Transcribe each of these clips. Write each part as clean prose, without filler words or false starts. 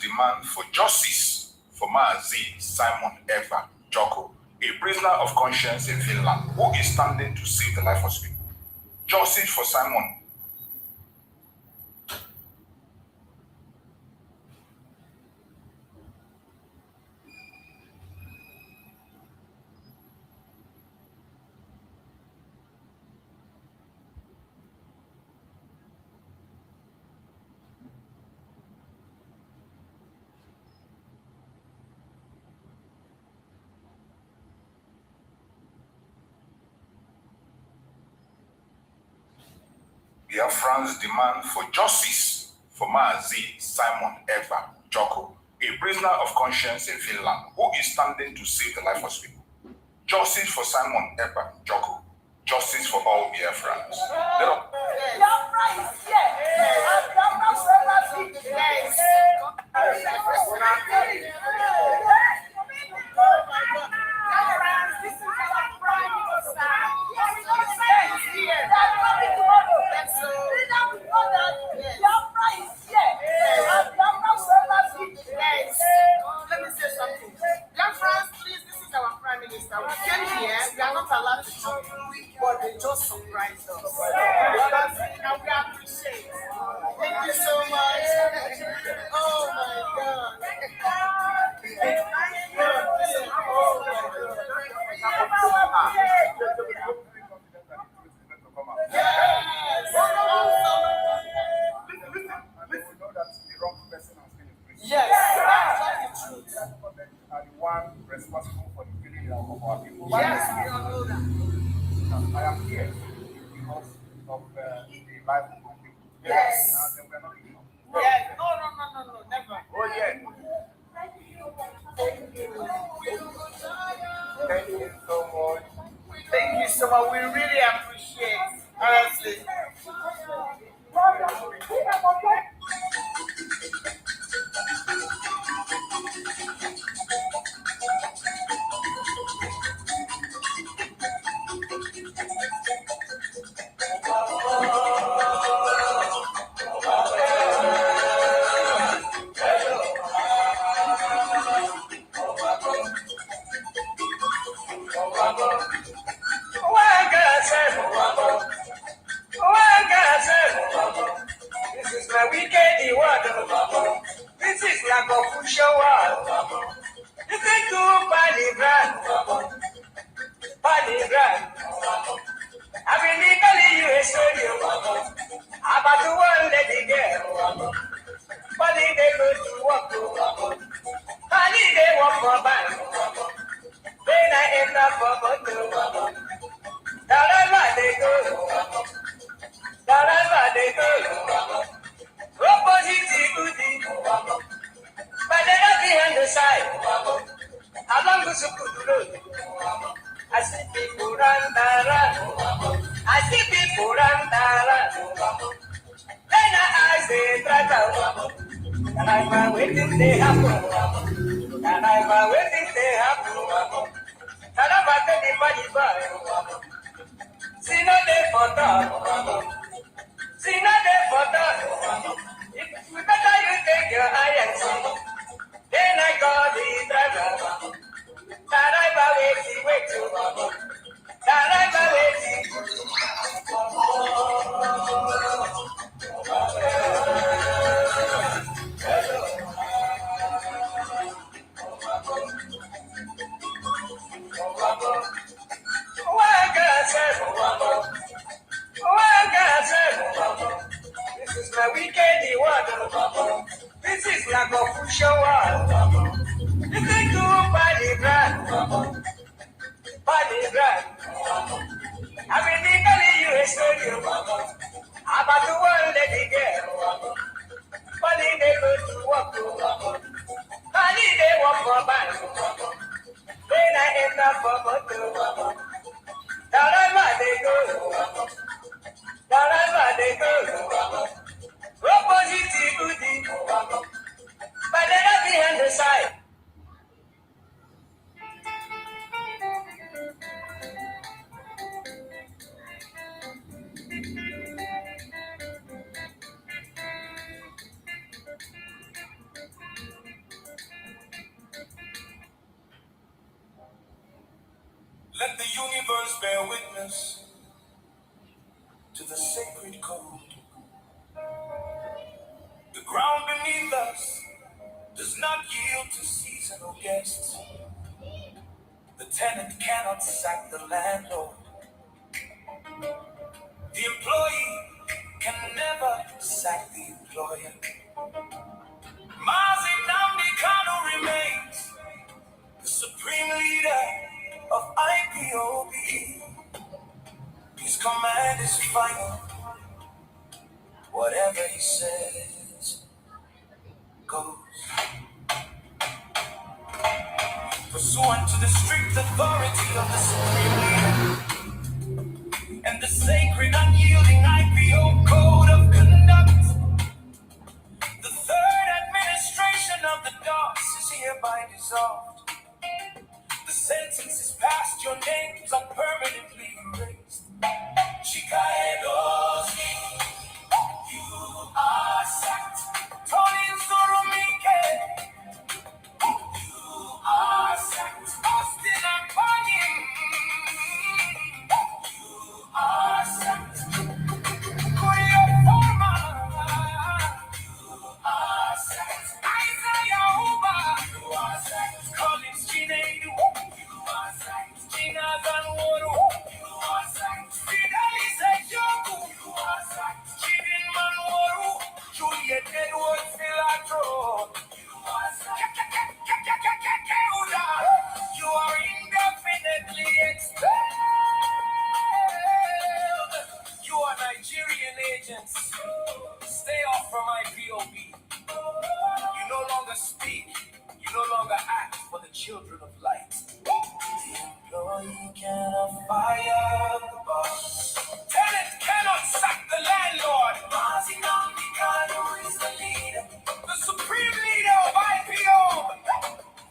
Demand for justice for Maazi Simon Ekpa Joko, a prisoner of conscience in Finland, who is standing to save the life of people. Justice for Simon. Biafra's demand for justice for Maazi Simon Ekpa Joko, a prisoner of conscience in Finland, who is standing to save the life of people. Justice for Simon Ekpa Joko. Justice for all Biafrans. Biafra is here. Let me say something. Biafrans, please, this is our Prime Minister. We came here, we are not allowed to talk, but they just surprised us. And we appreciate it. Thank you so much. Oh my God. Yes, that's the truth. Are the one responsible for the killing of our people. Yes, we all know that. I am here because of the life of my people. Yes. Then we're not ignored. Yes. No, never. Oh, yeah. Thank you so much. Thank you so much. We really appreciate it. Honestly. This is my wicked word. This is like a crucial word. Listen to Palibrand. I've been telling you a story about the one lady girl. Pali they go to work. Pali they work for bank. Then I end up for bottle. Wherever they go. Opposite goodie. But they don't be on the side. Along the Sukudu road. I see people run. I see people run. Then I ask the driver. And I'm waiting they happen. And I'm waiting they happen. And I'm taking the money back. See no day for dog. See no day for dog. If you better you take your irons. Then I call the driver. Driver waiting. Driver waiting. must bear witness to the sacred code. The ground beneath us does not yield to seasonal guests. The tenant cannot sack the landlord. The employee can never sack the employer. Mazi Nnamdi Kanu remains the supreme leader of IPOB. His command is final. Whatever he says goes. Pursuant to the strict authority of the supreme leader and the sacred unyielding IPO code of conduct, the third administration of the DOS is hereby dissolved. The sentence is passed, your names are permanently erased. Chikaedozi, you are sacked. Tony Nzurumike, you are sacked. Austin Akpanyim, you are sacked. Kuya Forma, you are sacked. Isaiah Uba, you are sacked. Collins Chinedu, you are sacked. Gina Zanworu, you are sacked. Fidelis Ejoku, you are sacked. Chidin Manworu, Juliet Edwards Filatro, you are sacked. You are indefinitely expelled. You are Nigerian agents. Stay off from IPOB. You no longer speak. You no longer act for the children of light. The employee cannot fire the boss. Tenant cannot sack the landlord. Mazi Nnamdi Kanu is the leader, the supreme leader of IPOB.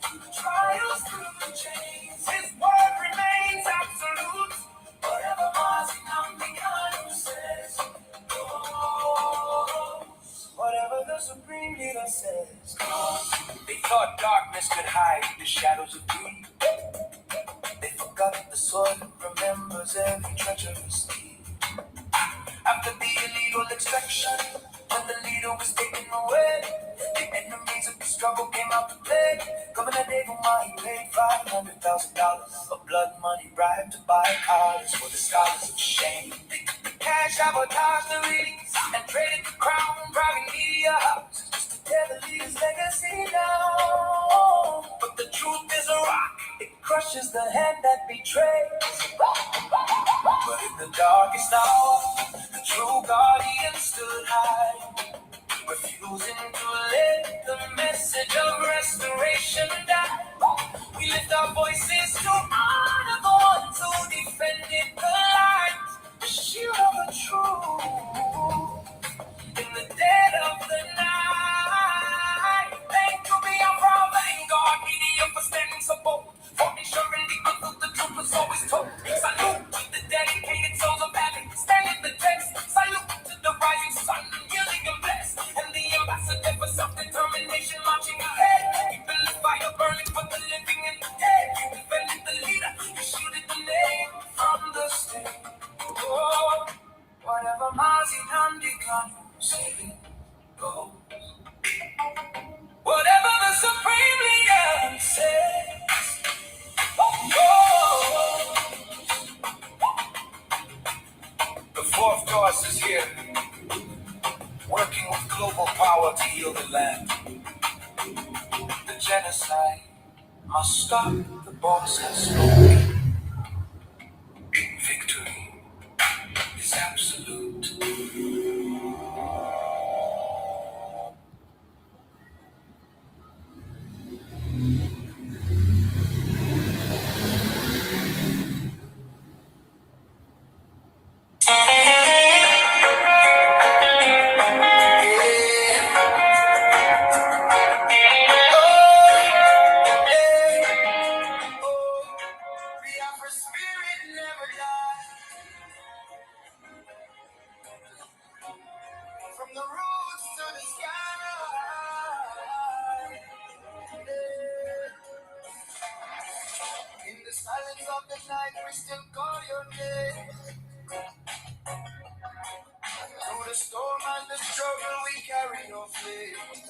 Through the trials, through the chains, his word remains absolute. Whatever Mazi Nnamdi Kanu says goes. Whatever the supreme leader says goes. They thought darkness could hide the shadows of greed. They forgot the soil remembers every treacherous deed. After the illegal extraction, when the leader was taken away, the enemies of the struggle came out to play. Governor Dave Umahi paid $500,000 of blood money bribed to buy cars for the scholars of shame. They took the cash, sabotaged the readings, and traded the crown, bribing media houses just to tear the leader's legacy down. But the truth is a rock, it crushes the hand that betrays. But in the darkest hour, the true guardian stood high, refusing to let the message of restoration die. We lift our voices to honor the ones who defended the light, the shield of the truth in the dead of the night. Thank you, Biafra, thank God, media for standing support, for ensuring the good of the truth was always told. Salute to the dedicated souls of heaven, standing the test. Salute to the rising sun, yielding and blessed, and the ambassador for self-determination marching ahead. Keeping the fire burning for the living and the dead. You defended the leader, you shielded the name from the state. Oh, whatever Mazi Nnamdi Kanu say goes. Whatever the supreme leader says goes. The fourth DOS is here, working with global power to heal the land. The genocide must stop. The boss has spoken. Victory is absolute. silence of the night, we still call your name. Through the storm and the struggle, we carry your flame.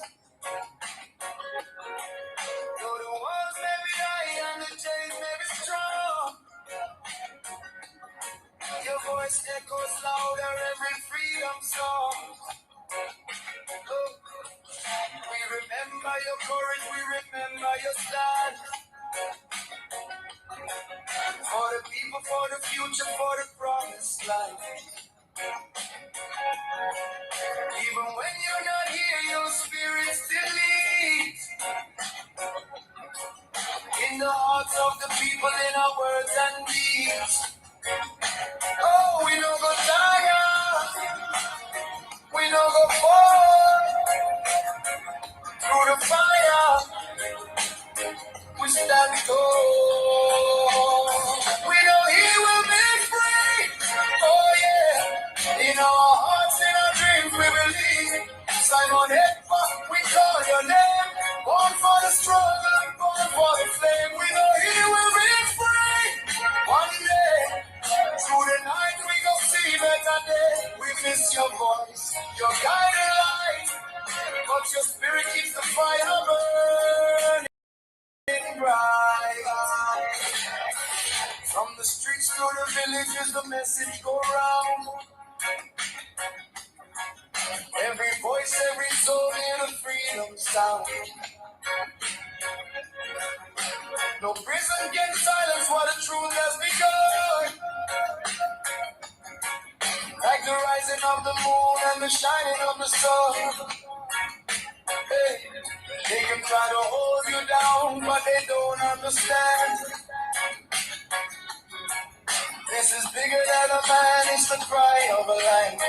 Though the walls may be high and the chains may be strong, your voice echoes louder every freedom song. Oh, we remember your courage, we remember your stand. For the people, for the future, for the promised land. Even when you're not here, your spirit still leads. In the hearts of the people, in our words and deeds. Oh, we don't go tired, we don't go fall. Through the fire, we stand tall. We know he will be free. Oh yeah. In our hearts, in our dreams, we believe. Simon Ekpa, we call your name. Born for the struggle, born for the flame. We know he will be free. One day, through the night, we go see better day. We miss your voice, your guiding light. But your spirit keeps the fire burning bright. From the streets to the villages, the message go round. Every voice, every soul in a freedom sound. No prison can silence what the truth has begun. Like the rising of the moon and the shining of the sun. Hey, they can try to hold you down, but they don't understand. This is bigger than a man, it's the cry of a lion.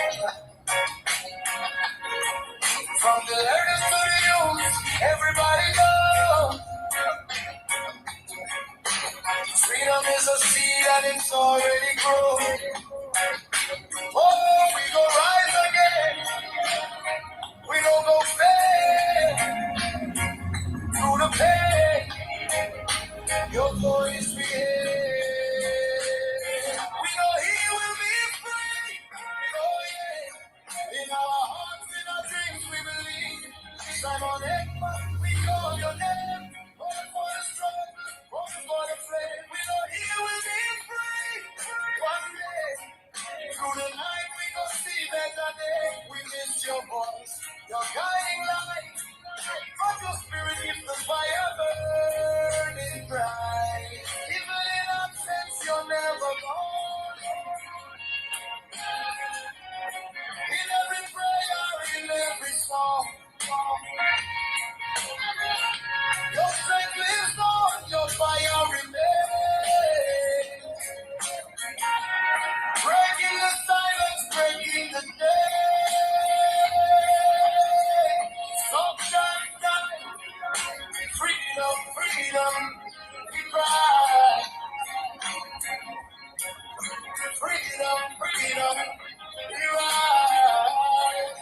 From the learners to the youth, everybody knows. Freedom is a seed and it's already grown. Oh, we go rise again. We don't go fade through the pain. Your voice we hear. We know he will be free. Oh yeah. In our hearts, in our dreams, we believe. Simon Ekpa, we call your name. Born for the struggle, born for the flame. We know he will be free. One day, through the night, we go see better day. We miss your voice, your guiding light. But your spirit keeps the fire burning bright. Even in absence, you're never gone. In every prayer, in every song. Your strength lives on, your fire remains. Breaking the silence, breaking the day. Sunshine, freedom, freedom, we cry. Freedom, freedom, we rise.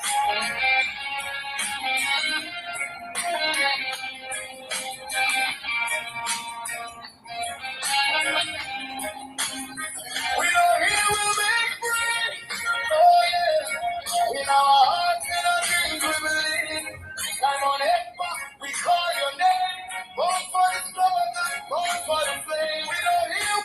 We know he will be free. Oh yeah. In our hearts, in our dreams, we believe. Simon Ekpa, we call your name. Born for the struggle, born for the flame. We know he will.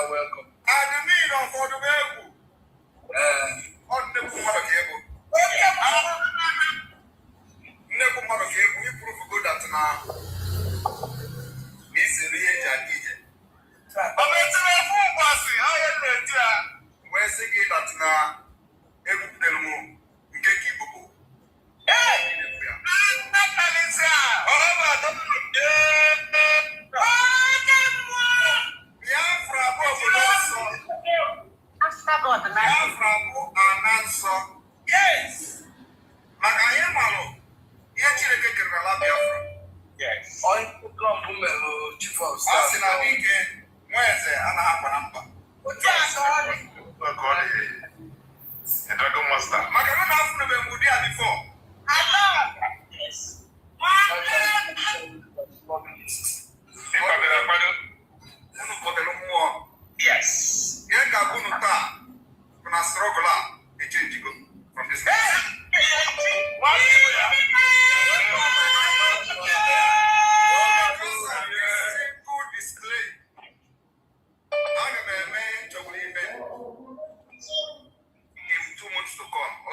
Welcome. And the mean of for the vehicle. On the cable. Never mother cable, we prove good at now. Miss the age and DJ. I'm a phone passing. I am ready. wee sị gị dat na ebuputere m nke ka ibubo Biafra bụ obodo nsọ. Biafra bụ ana nsọ. Yes. Maka anyị malụ ihe Chineke kere n'ala Biafra. Yes. Ọ sị na n'ike nwa eze anaghị akwa na mba. Maka na afụnube m ụdị a before. Unu kpọtere mmụọ. Yes. Ihe ka unu taa bụ na struggle a echenjigo from this moment. Simple display. Aga m eme nchọgburu ime in 2 months to come. Ọ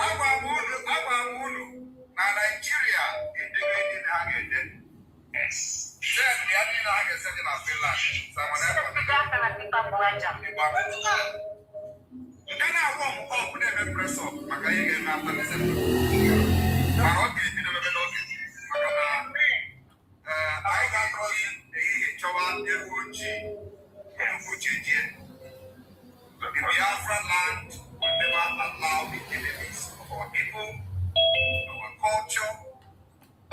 agwa m unu na Nigeria edebe ndị na ha ga-ede. Send ya ndị na ha ga-ese dị na Finland. Nke na-agwọ m ọgwụ na-eme press up maka ihe ga-eme after December. Mana ọ ga-ebido ebe n'oge maka na anyị ga-atọzi ehihie chọwa ewu ojii jie. The Biafra land will never allow the enemies of our people, our culture,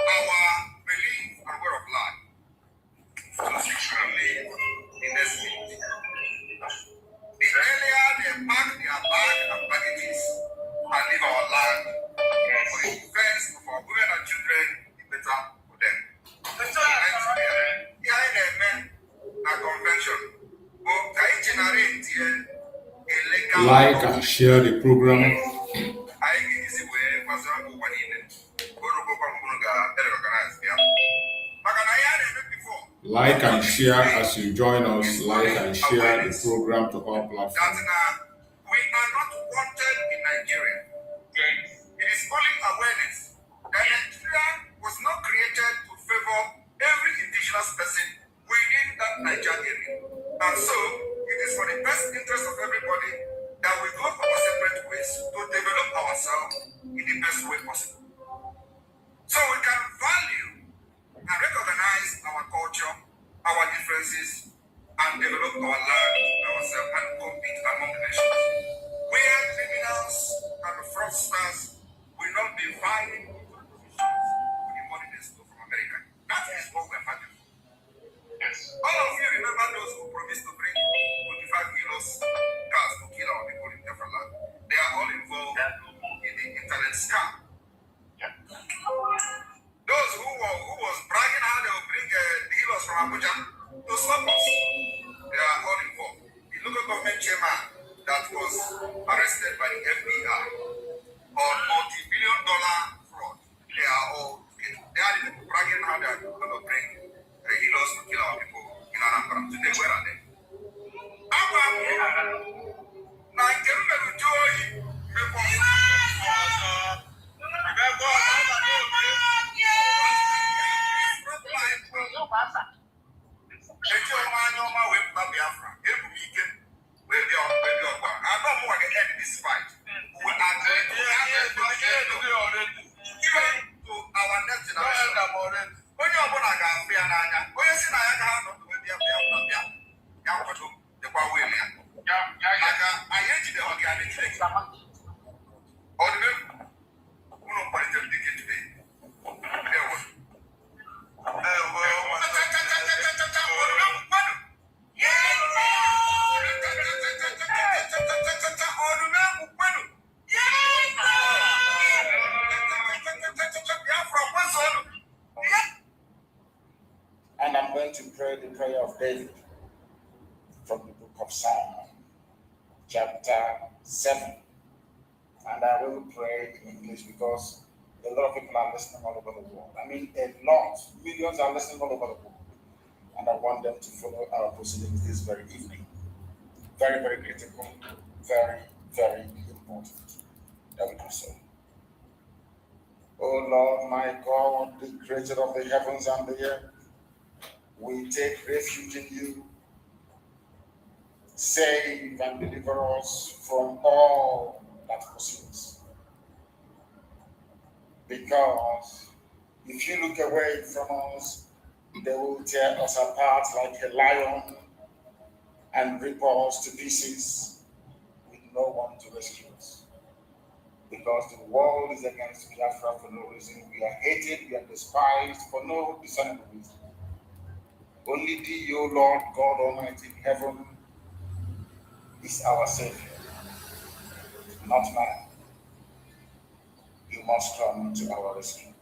our belief and way of life to securely in the street. The earlier they pack their bag and baggages and leave our land for the defense of our women and children, the better for them. Behind the men and convention, but can generate like and share the program. Like and share as you join us. Like and share the program to all platforms. We are not wanted in Nigeria. It is only awareness that Nigeria was not created to favor every indigenous person within that Nigeria area. And so, it is for the best interest of everybody that we go our separate ways to develop ourselves in the best way possible. So we can value and recognize our culture, our differences, and develop our land ourselves and compete among the nations. Where criminals and fraudsters will not be vying for positions with the money they stole from America. That is what we are fighting for. Yes. All of you remember those who promised to bring 25 kilos cars to kill our people in Biafra land. They are all involved in the internet scam. Yeah. Those who was bragging how they will bring dealers from Abuja to stop us, they are all involved. The local government chairman that was arrested by the FBI on multi-billion-dollar fraud, they are all together. They are the people bragging how they are going to bring healers to kill our people in Anambra. Today, where are they? Biafra, this fight. We are even to our next generation. When you're born again, we are not going to see I have not with the Biafra. The power I hate the organic thing. Or the who don't put it today. And I'm going to pray the prayer of David from the book of Psalm, chapter 7. And I will pray in English because a lot of people are listening all over the world. I mean, a lot, millions are listening all over the world. And I want them to follow our proceedings this very evening. Very, very critical, very, very important that we do so. O Lord, my God, the creator of the heavens and the earth, we take refuge in you. Save and deliver us from all that pursues. Because if you look away from us, they will tear us apart like a lion and rip us to pieces with no one to rescue us. Because the world is against Biafra for no reason. We are hated, we are despised for no discernible reason. Only thee, O Lord God Almighty in heaven, is our Savior, not man. You must come to our rescue.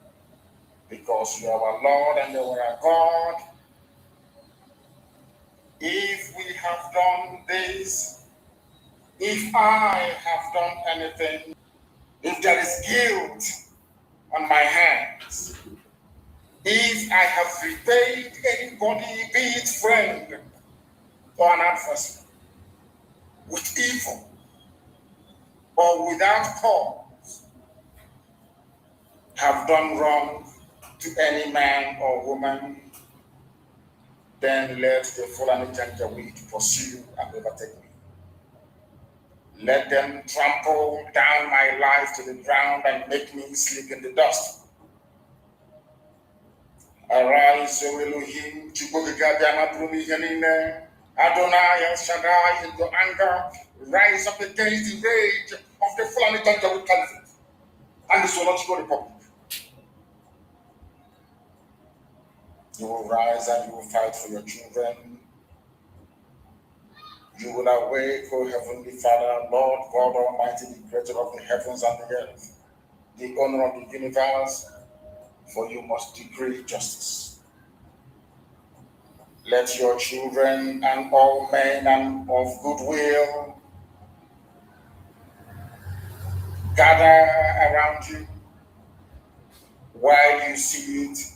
Because you are our Lord and you are our God. If we have done this, if I have done anything, if there is guilt on my hands, if I have repaid anybody, be it friend or an adversary, with evil or without cause, have done wrong to any man or woman, then let the Fulani Janjaweed pursue and overtake me. Let them trample down my life to the ground and make me sleep in the dust. Arise, O Elohim, Adonai El Shaddai, in your anger, rise up against the rage of the Fulani Janjaweed Caliphate and the Zoological Republic. You will rise and you will fight for your children. You will awake, O Heavenly Father, Lord God Almighty, the creator of the heavens and the earth, the owner of the universe, for you must decree justice. Let your children and all men and of goodwill gather around you while you sit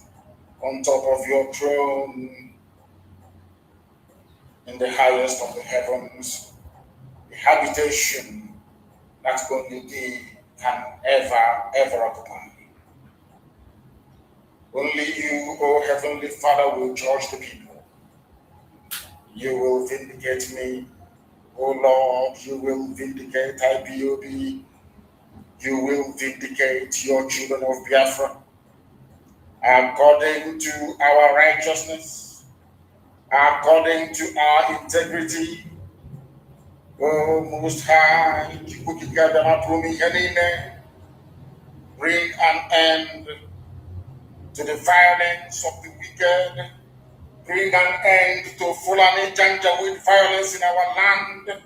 on top of your throne in the highest of the heavens, the habitation that only thee can ever occupy. Only you, O Heavenly Father, will judge the people. You will vindicate me, O Lord. You will vindicate IPOB. You will vindicate your children of Biafra according to our righteousness, according to our integrity. O Most High, bring an end to the violence of the wicked. Bring an end to Fulani Janjaweed violence in our land.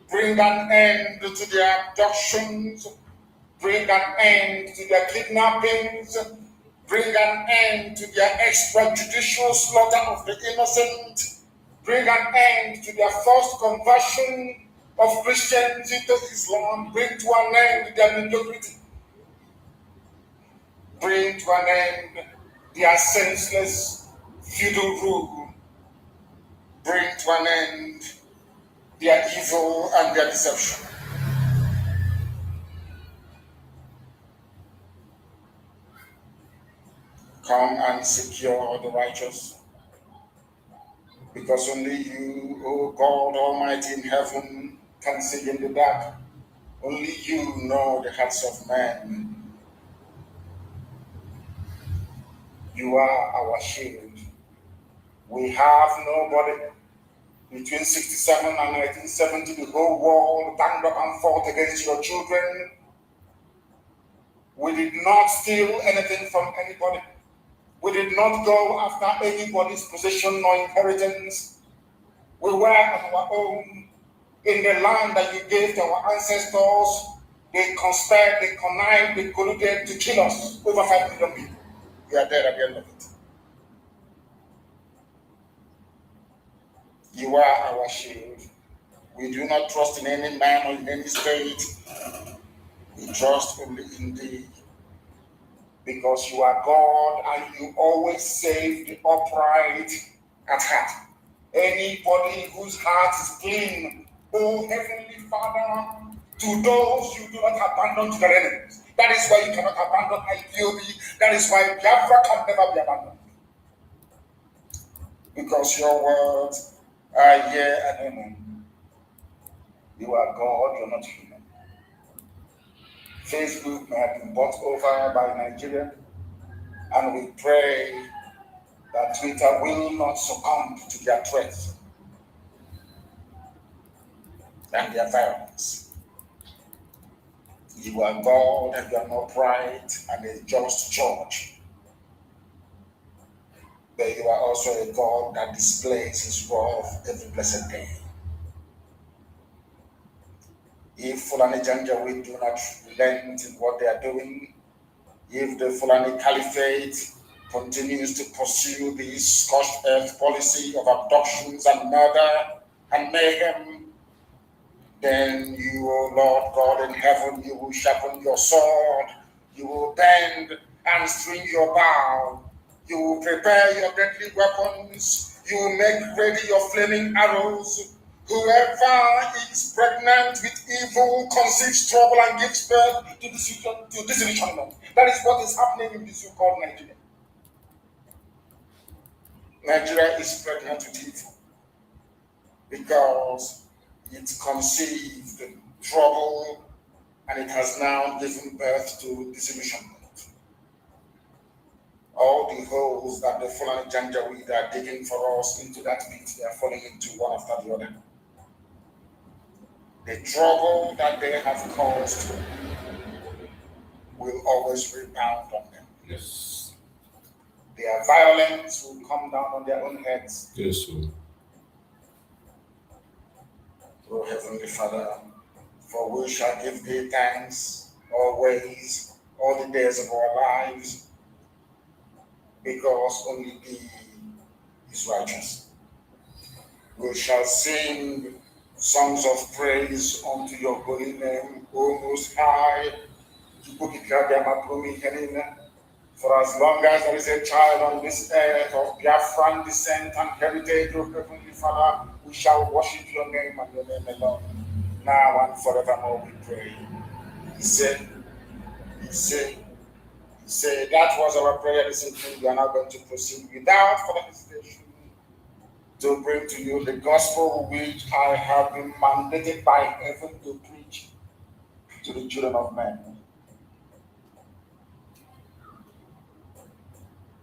Bring an end to their abductions. Bring an end to their kidnappings. Bring an end to their extrajudicial slaughter of the innocent. Bring an end to their forced conversion of Christians into Islam. Bring to an end their mediocrity. Bring to an end their senseless feudal rule. Bring to an end their evil and their deception. Come and secure the righteous, because only you, O God Almighty in heaven, can see in the dark. Only you know the hearts of men. You are our shield. We have nobody. Between 67 and 1970, the whole world ganged up and fought against your children. We did not steal anything from anybody. We did not go after anybody's possession or inheritance. We were on our own in the land that you gave to our ancestors. They conspired, they connived, they colluded to kill us. Over 5 million people. We are dead at the end of it. You are our shield. We do not trust in any man or in any state. We trust only in thee. Because you are God and you always save the upright at heart. Anybody whose heart is clean, O Heavenly Father, to those you do not abandon to their enemies. That is why you cannot abandon IPOB. That is why Biafra can never be abandoned. Because your words are yeah and amen. You are God, you're not human. Facebook may have been bought over by Nigeria, and we pray that Twitter will not succumb to their threats and their violence. You are God and you are not right and a just judge. But you are also a God that displays his wrath every blessed day. If Fulani Janjaweed do not relent in what they are doing, if the Fulani Caliphate continues to pursue the scorched earth policy of abductions and murder and mayhem, then you, O Lord God in heaven, you will sharpen your sword, you will bend and string your bow, you will prepare your deadly weapons, you will make ready your flaming arrows. Whoever is pregnant with evil conceives trouble and gives birth to disillusionment. That is what is happening in this so-called Nigeria. Nigeria is pregnant with evil because it conceived trouble and it has now given birth to disillusionment. All the holes that the Fulani Janjaweed are digging for us into that pit, they are falling into one after the other. The trouble that they have caused will always rebound on them. Yes. Their violence will come down on their own heads. Yes, sir. O Heavenly Father, for we shall give thee thanks always, all the days of our lives, because only thee is righteous. We shall sing songs of praise unto your holy name, O Most High. For as long as there is a child on this earth of Biafran descent and heritage, O Heavenly Father, we shall worship your name and your name alone. Now and forevermore we pray. He said, that was our prayer this evening. We are now going to proceed without further hesitation to bring to you the gospel which I have been mandated by heaven to preach to the children of men.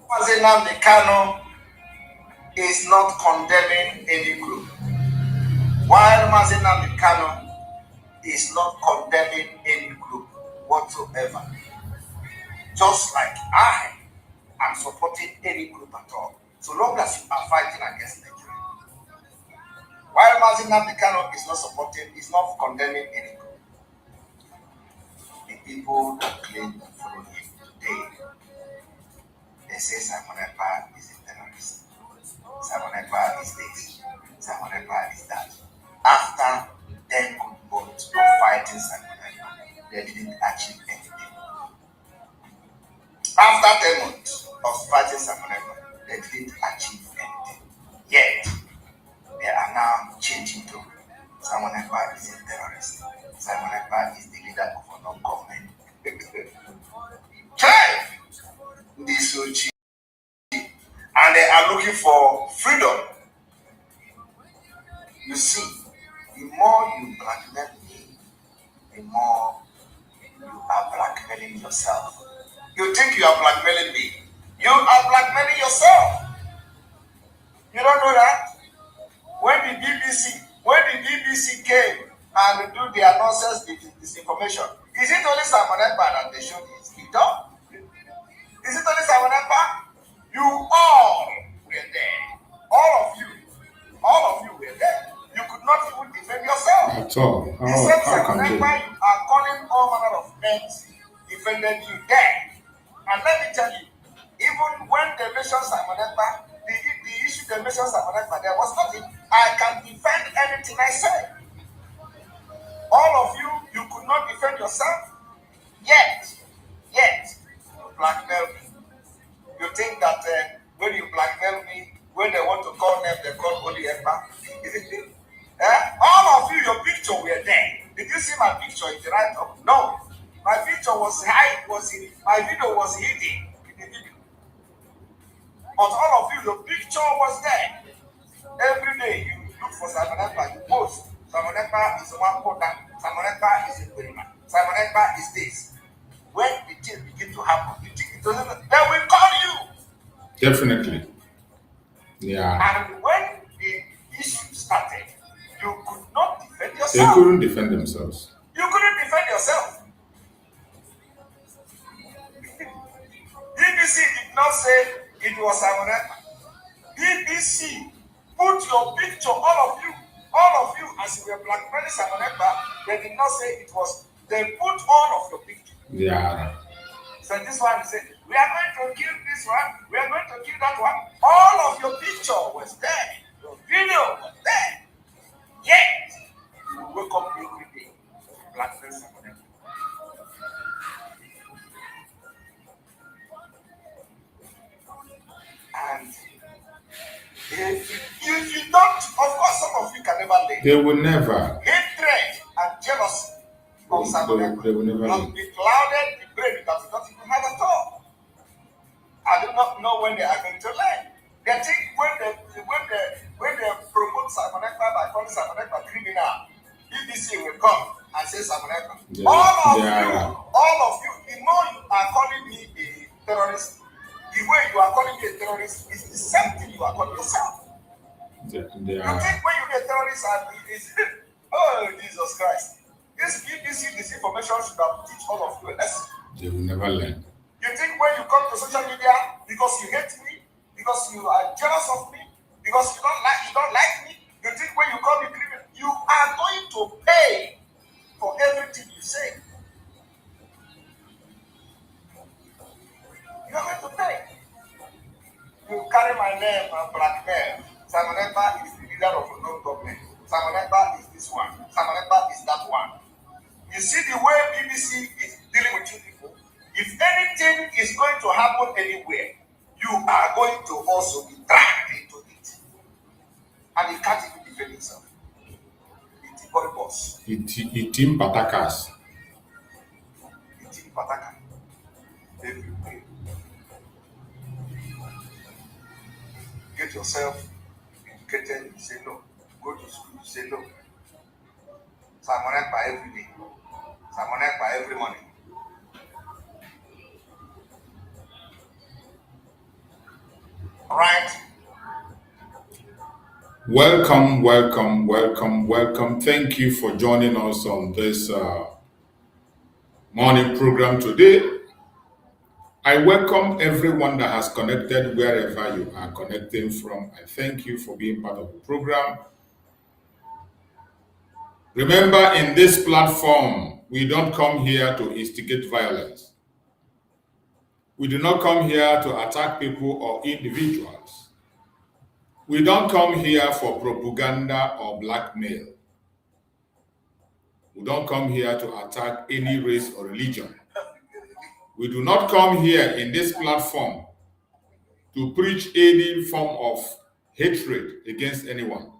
Nnamdi Kanu is not condemning any group, while Nnamdi Kanu is not condemning any group whatsoever. Just like I am supporting any group at all, so long as you are fighting against Nigeria. While Nnamdi Kanu is not supporting, is not condemning any group. The people that claim to follow him today, they say Simon Ekpa is a terrorist. Simon Ekpa is this. Simon Ekpa is that. After 10 good months of fighting Simon Ekpa, they didn't achieve anything. After 10 months of fighting Simon Ekpa, they didn't achieve anything. Yet, they are now changing to Simon Ekpa is a terrorist. Simon Ekpa is the leader of a non-government. Try! And they are looking for freedom. You see, the more you blackmail me, the more you are blackmailing yourself. You think you are blackmailing me? You are blackmailing yourself. You don't know that? When the BBC came and do their nonsense disinformation, is it only Simon Ekpa that they showed his video? Is it only Simon Ekpa? You all were there. All of you were there. You could not even defend yourself. At all. The same Simon Ekpa you are calling all manner of names defended you there. And let me tell you, even when they mentioned Simon Ekpa, the issue they mentioned Simon Ekpa, there was nothing. I can defend anything I say. All of you could not defend yourself. Yet, you blackmail me. You think that when you blackmail me, when they want to call them, they call only Ekpa? All of you, your picture were there. Did you see my picture in the write-up? No. My picture was my video was hidden in the video. But all of you, your picture was there. Every day you look for Simon Ekpa, you post. Simon Ekpa is one quarter, Simon Ekpa is a Burima, Simon Ekpa is this. When the thing begin to happen, you think it doesn't, they will call you. Definitely. Yeah. And when the issue started, you could not defend They yourself. couldn't defend themselves. You couldn't defend yourself. BBC did not say it was Simon Ekpa. BBC put your picture, all of you, as you were blackmailing Simon Ekpa. They did not say it was. They put all of your picture. Yeah. So this one said, we are going to kill this one, we are going to kill that one. All of your picture was there. Your video was there. Yet, you wake up every day to blackmail Simon Ekpa. And if you don't, of course, some of you can never live. They will never. Hatred and jealousy of Simon Ekpa They will never has live. beclouded the brain that you don't even have at all. I do not know when they are going to learn. They think when they promote Simon Ekpa by calling Simon Ekpa criminal, BBC will come and say Simon Ekpa. Yeah. All of you, the more you are calling me a terrorist, the way you are calling me a terrorist is the same thing you are calling yourself. They You are. think when you be a terrorist is oh Jesus Christ. This BBC disinformation should have teach all of you a lesson. They will never learn. You think when you come to social media because you hate me, because you are jealous of me, because you don't like me, you think when you call me criminal, you are going to pay for everything you say. You are going to pay. You carry my name and blackmail. Simon Ekpa is the leader of a non-government. Simon Ekpa is this one. Simon Ekpa is that one. You see the way BBC is dealing with you people. If anything is going to happen anywhere, you are going to also be dragged into it. And you can't even defend yourself. It's a body boss. Itim patakas. It's in Pataka. Everywhere. Get yourself educated, you say no. Go to school, you say no. Simon Ekpa every day. Simon Ekpa every morning. Right? Welcome, welcome, welcome, welcome. Thank you for joining us on this morning program today. I welcome everyone that has connected wherever you are connecting from. I thank you for being part of the program. Remember, in this platform, we don't come here to instigate violence. We do not come here to attack people or individuals. We don't come here for propaganda or blackmail. We don't come here to attack any race or religion. We do not come here in this platform to preach any form of hatred against anyone.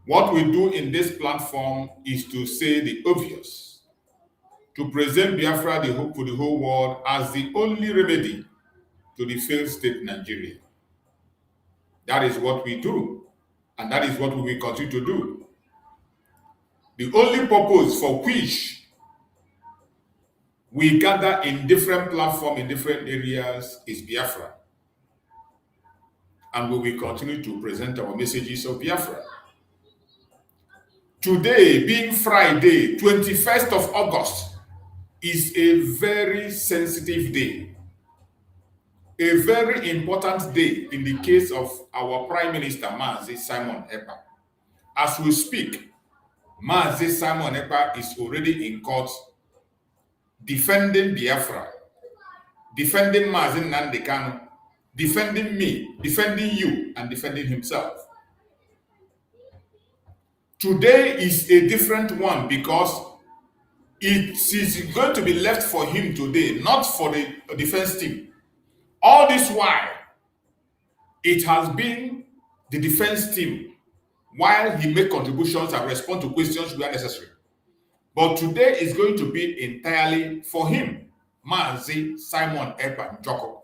What we do in this platform is to say the obvious, to present Biafra to the whole world as the only remedy to the failed state Nigeria. That is what we do, and that is what we will continue to do. The only purpose for which we gather in different platforms, in different areas, is Biafra. And we will continue to present our messages of Biafra. Today, being Friday, 21st of August, is a very sensitive day. A very important day in the case of our Prime Minister, Mazi Simon Ekpa. As we speak, Mazi Simon Ekpa is already in court defending Biafra, defending Mazi Nnamdi Kanu, defending me, defending you, and defending himself. Today is a different one because it is going to be left for him today, not for the defense team. All this while, it has been the defense team while he make contributions and respond to questions where necessary. But today is going to be entirely for him, Mazi Simon Ekpa Njoko.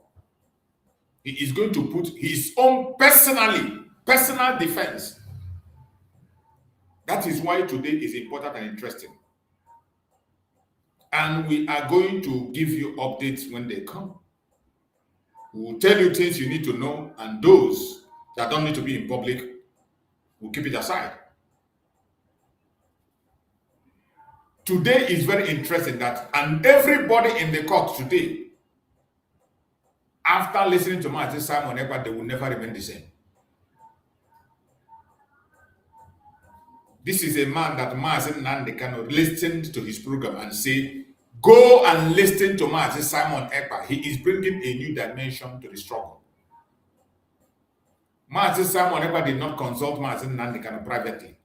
He is going to put his own personal defense. That is why today is important and interesting. And we are going to give you updates when they come. We will tell you things you need to know, and those that don't need to be in public, we'll keep it aside. Today is very interesting and everybody in the court today, after listening to Mazi Simon Ekpa, they will never remain the same. This is a man that Mazi Nandekano listened to his program and said, go and listen to Mazi Simon Ekpa. He is bringing a new dimension to the struggle. Mazi Simon Ekpa did not consult Mazi Nandekano privately.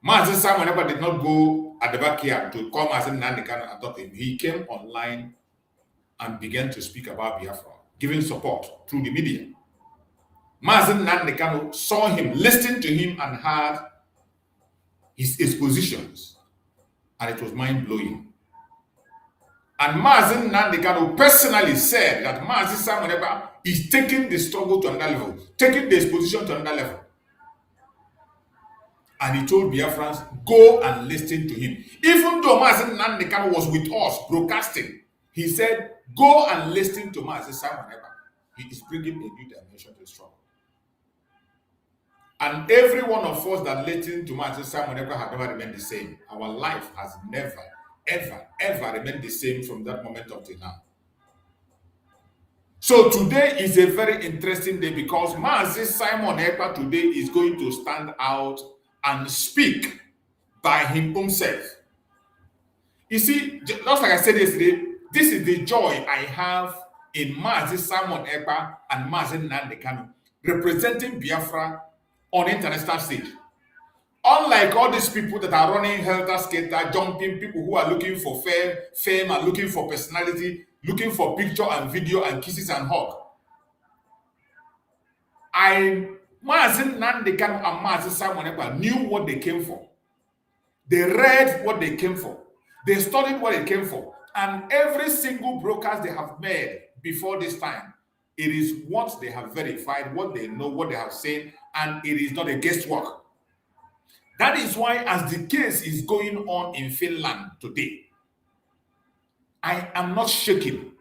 Mazi Simon Ekpa did not go at the backyard to call Mazi Nandekano and talk to him. He came online and began to speak about Biafra, giving support through the media. Mazi Nandekano saw him, listened to him, and heard his expositions, and it was mind-blowing. And Mazi Nandekano personally said that Mazi Simon Ekpa is taking the struggle to another level, taking the exposition to another level. And he told Biafrans, go and listen to him. Even though Mazi Nandekano was with us broadcasting, he said, go and listen to Mazi Simon Ekpa. He is bringing a new dimension to the struggle. And every one of us that listened to Mazi Simon Ekpa have never remained the same. Our life has never, ever remained the same from that moment up till now. So today is a very interesting day because Mazi Simon Ekpa today is going to stand out and speak by his own self. You see, just like I said yesterday, this is the joy I have in Mazi Simon Ekpa and Mazi Nandekano representing Biafra on international stage. Unlike all these people that are running helter-skelter, jumping, people who are looking for fame and looking for personality, looking for picture and video and kisses and hug. Mazi Nandekano and Mazi Simon Ekpa knew what they came for. They read what they came for. They studied what they came for. And every single broadcast they have made before this time, it is what they have verified, what they know, what they have seen, and it is not a guesswork. That is why, as the case is going on in Finland today, I am not shaking.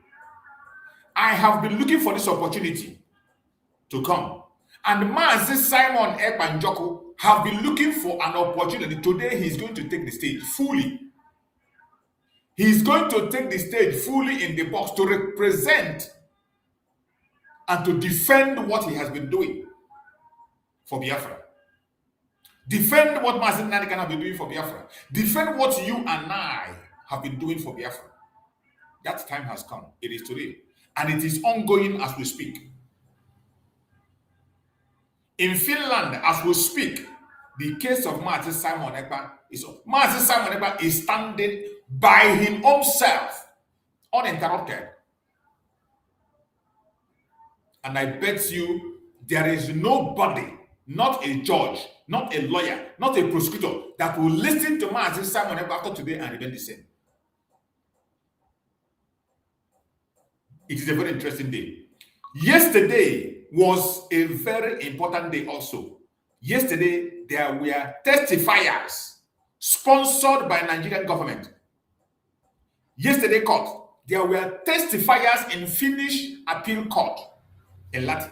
I have been looking for this opportunity to come. And Mazi Simon Ekpa Njoko have been looking for an opportunity. Today, he is going to take the stage fully. He is going to take the stage fully in the box to represent and to defend what he has been doing for Biafra. Defend what Mazi Nandekano have been doing for Biafra. Defend what you and I have been doing for Biafra. That time has come. It is today. And it is ongoing as we speak. In Finland, as we speak, the case of Mazi Simon Ekpa is up. Mazi Simon Ekpa is standing by his own self, uninterrupted. And I bet you there is nobody, not a judge, not a lawyer, not a prosecutor, that will listen to Mazi Simon Ekpa after today and remain the same. It is a very interesting day. Yesterday was a very important day also. Yesterday, there were testifiers sponsored by Nigerian government. Yesterday court, there were testifiers in Finnish appeal court in Latin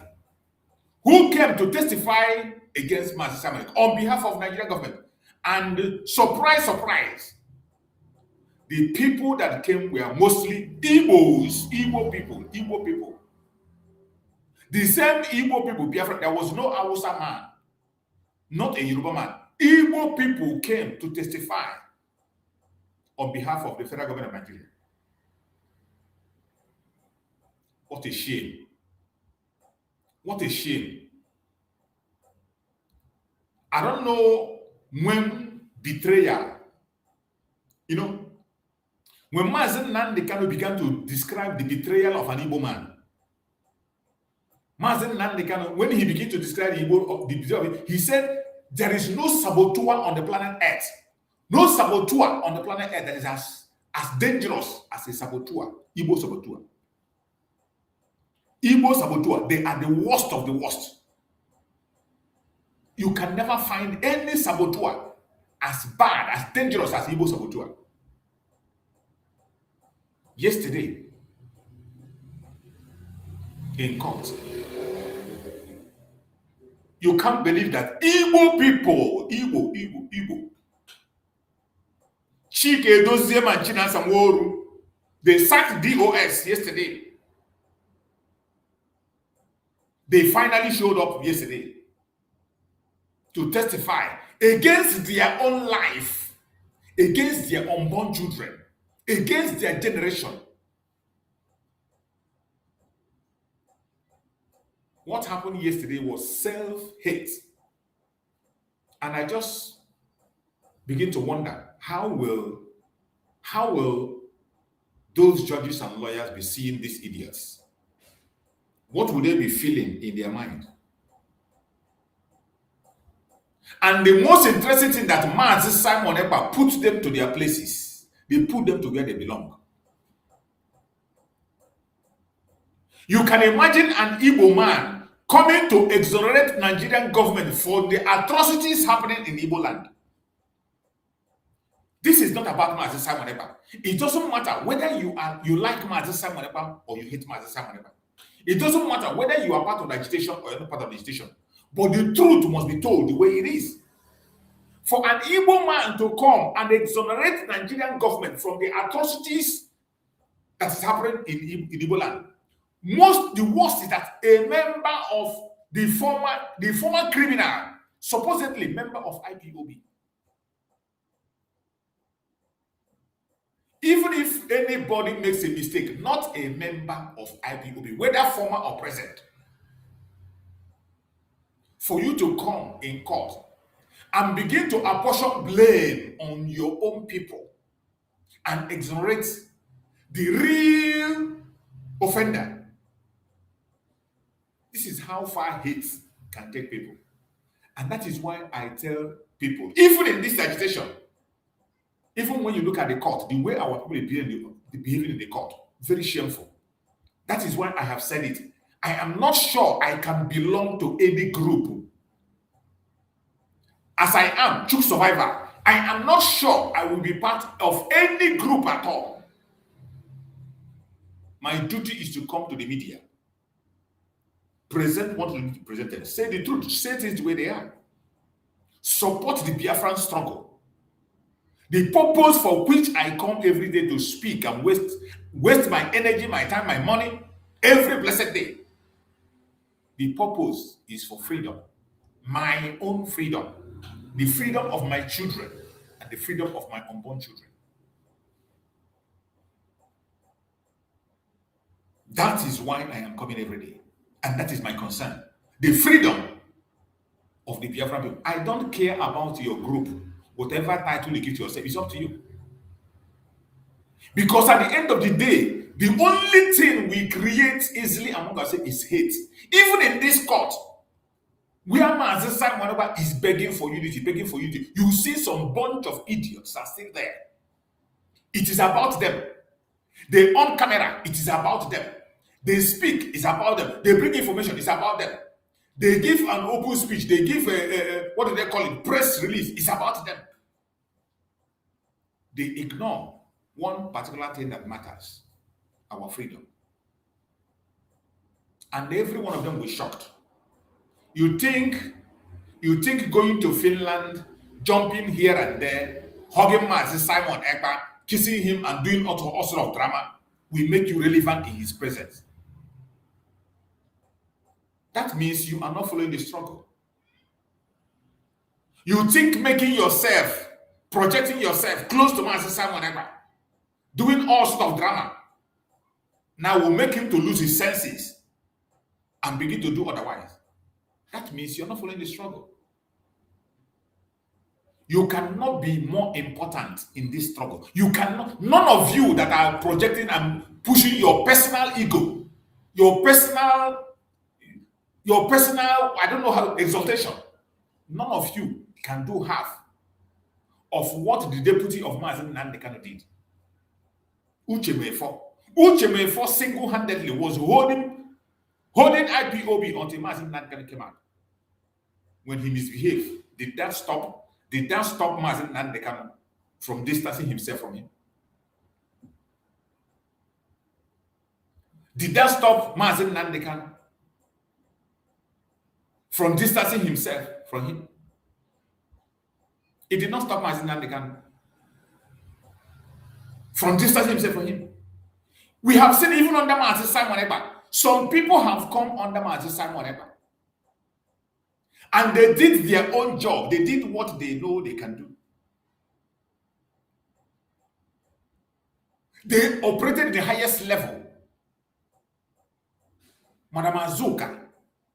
who came to testify against Mazi Simon on behalf of Nigerian government. And surprise, surprise, the people that came were mostly Igbo people. The same Igbo people, Biafra, there was no Hausa man, not a Yoruba man. Igbo people came to testify on behalf of the federal government of Nigeria. What a shame. What a shame. I don't know when betrayal, when Mazi Nandekano began to describe the betrayal of an Igbo man, Mazi Nandekano, when he began to describe the betrayal, he said, there is no saboteur on the planet Earth No saboteur on the planet Earth that is as dangerous as a saboteur, Igbo saboteur. Igbo saboteur, they are the worst of the worst. You can never find any saboteur as bad, as dangerous as Igbo saboteur. Yesterday, in court, you can't believe that Igbo people, Igbo, Chike Doziem and Chinasa Nworu, they sacked DOS yesterday. They finally showed up yesterday to testify against their own life, against their unborn children, against their generation. What happened yesterday was self-hate. And I just begin to wonder, how will those judges and lawyers be seeing these idiots? What would they be feeling in their mind? And the most interesting thing that Mazi Simon Ekpa put them to their places. They put them to where they belong. You can imagine an Igbo man coming to exonerate Nigerian government for the atrocities happening in Igbo land. This is not about Mazi Simon Ekpa. It doesn't matter whether you like Mazi Simon Ekpa or you hate Mazi Simon Ekpa. It doesn't matter whether you are part of the agitation or you're not part of the agitation. But the truth must be told the way it is. For an Igbo man to come and exonerate Nigerian government from the atrocities that is happening in Igbo land, the worst is that a member of the former criminal, supposedly member of IPOB, even if anybody makes a mistake, not a member of IPOB, whether former or present, for you to come in court and begin to apportion blame on your own people and exonerate the real offender. This is how far hate can take people. And that is why I tell people, even in this agitation, even when you look at the court, the way our people are behaving in the court, very shameful. That is why I have said it. I am not sure I can belong to any group. As I am, CHUKS SURVIVAL, I am not sure I will be part of any group at all. My duty is to come to the media, present what will be presented, say the truth, say things the way they are, support the Biafran struggle. The purpose for which I come every day to speak and waste my energy, my time, my money, every blessed day. The purpose is for freedom, my own freedom, the freedom of my children, and the freedom of my unborn children. That is why I am coming every day, and that is my concern. The freedom of the Biafra people. I don't care about your group. Whatever title you give to yourself, it's up to you. Because at the end of the day, the only thing we create easily among ourselves is hate. Even in this court, where Mazi Simon Ekpa is begging for unity, you see some bunch of idiots are still there. It is about them. They on camera, it is about them. They speak, it's about them. They bring information, it's about them. They give an open speech, they give what do they call it, press release, it's about them. They ignore one particular thing that matters, our freedom. And every one of them was shocked. You think going to Finland, jumping here and there, hugging Mazi Simon Ekpa, kissing him and doing all sorts of drama will make you relevant in his presence. That means you are not following the struggle. You think making yourself, projecting yourself close to Mazi Simon Ekpa, doing all sorts of drama, now will make him to lose his senses and begin to do otherwise. That means you're not following the struggle. You cannot be more important in this struggle. You cannot, none of you that are projecting and pushing your personal ego, your personal, I don't know how, exaltation, none of you can do half of what the deputy of Mazen Nandekano did. Uchemefo single-handedly was holding IPOB until Mazen Nandekano came out. When he misbehaved, did that stop Mazen Nandekano from distancing himself from him? Did that stop Mazen Nandekano from distancing himself from him? It did not stop Mazen Nandekano from distancing himself from him. We have seen even under Mazen Simon Ekpa, some people have come under Mazen Simon Ekpa. And they did their own job. They did what they know they can do. They operated at the highest level. Madam Azuka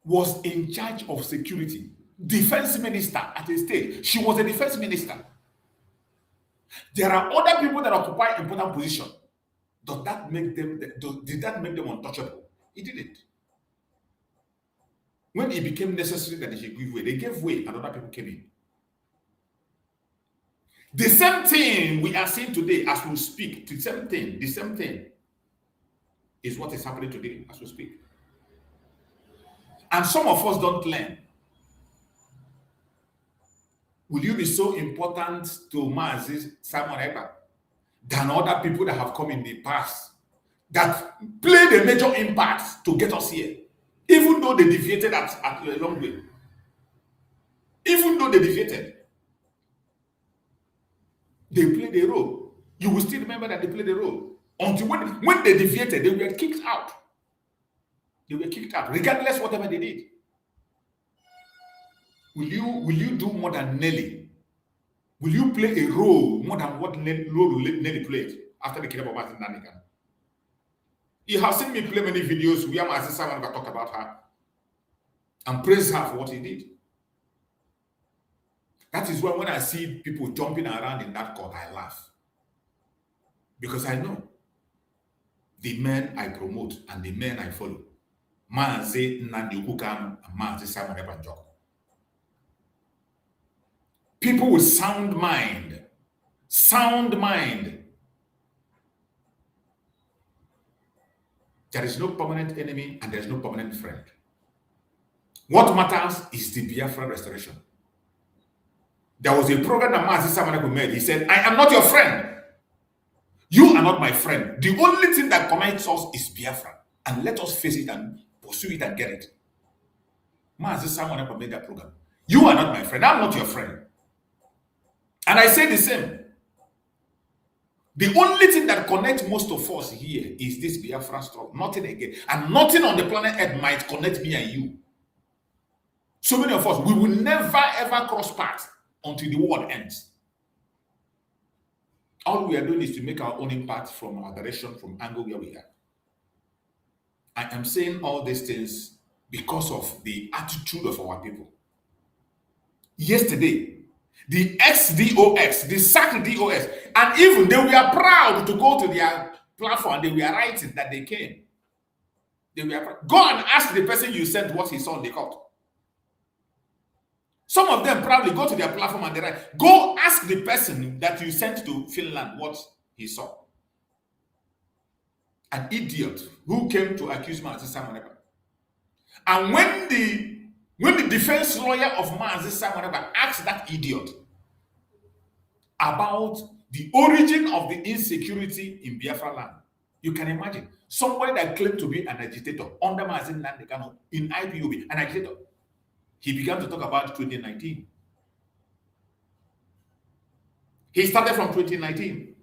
was in charge of security. Defense minister at a state. She was a defense minister. There are other people that occupy important positions. Did that make them untouchable? It didn't. When it became necessary that they should give way, they gave way and other people came in. The same thing we are seeing today as we speak, the same thing is what is happening today as we speak. And some of us don't learn. Will you be so important to Mazi Simon Ekpa than other people that have come in the past that played a major impact to get us here? Even though they deviated at a long way. Even though they deviated, they played a role. You will still remember that they played a role. Until when they deviated, they were kicked out. They were kicked out, regardless whatever they did. Will you do more than Nelly? Will you play a role more than what Nelly played after the kidnapping of Martin Nanigan? You have seen me play many videos where my sister talk about her and praise her for what he did. That is why when I see people jumping around in that court, I laugh. Because I know the men I promote and the men I follow. Mazi Nnamdi Kanu and Mazi Simon Ekpa Njoko. People with sound mind. There is no permanent enemy and there is no permanent friend. What matters is the Biafra restoration. There was a program that Mazi Simon Ekpa made. He said, I am not your friend. You are not my friend. The only thing that connects us is Biafra. And let us face it and pursue it and get it. Mazi Simon Ekpa made that program. You are not my friend. I'm not your friend. And I say the same. The only thing that connects most of us here is this Biafra struggle. Nothing again. And nothing on the planet Earth might connect me and you. So many of us, we will never ever cross paths until the world ends. All we are doing is to make our own impact from our direction, from angle where we are. I am saying all these things because of the attitude of our people. Yesterday, the ex-DOS, the sacked DOS, and even they were proud to go to their platform. They were writing that they came. They were proud. Go and ask the person you sent what he saw in the court. Some of them probably go to their platform and they write, go ask the person that you sent to Finland what he saw. An idiot who came to accuse Mazi Simon Ekpa. And when the defense lawyer of Mazi Simon Ekpa asked that idiot about the origin of the insecurity in Biafra land, you can imagine somebody that claimed to be an agitator under Mazi Nnamdi Kanu in IPOB, an agitator. He began to talk about 2019. He started from 2019.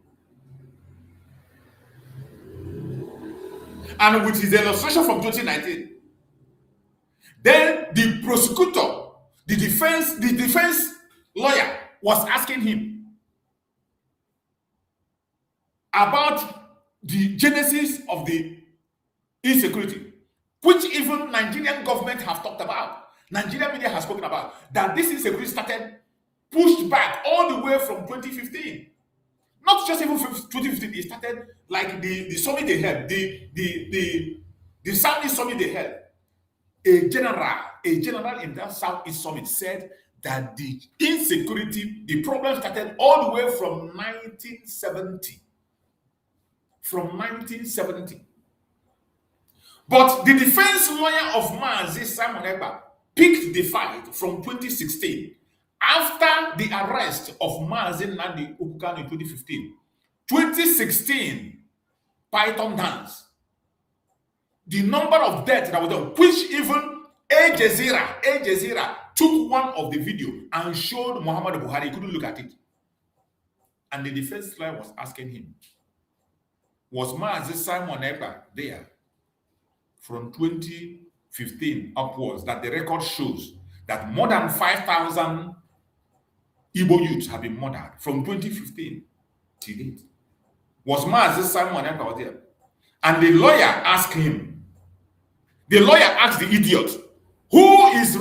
And with his illustration from 2019, then the prosecutor, the defense lawyer was asking him about the genesis of the insecurity, which even Nigerian government have talked about. Nigerian media has spoken about that this insecurity started pushed back all the way from 2015. Not just even from 2015, it started like the summit they held, the Southeast summit they held. A general in that Southeast summit said that the insecurity, the problem started all the way from 1970. From 1970. But the defense lawyer of Mazi Simon Ekpa picked the fight from 2016 after the arrest of Mazi Nandi Okukan in 2015. 2016, Python dance. The number of deaths that was done, which even Al Jazeera took one of the video and showed Muhammad Buhari. He couldn't look at it. And the defense lawyer was asking him, was Mazi Simon Ekpa there from 2015 upwards, that the record shows that more than 5,000 Igbo youths have been murdered from 2015 till date? Was Mazi Simon Ekpa there? And the lawyer asked him, the lawyer asked the idiot, who was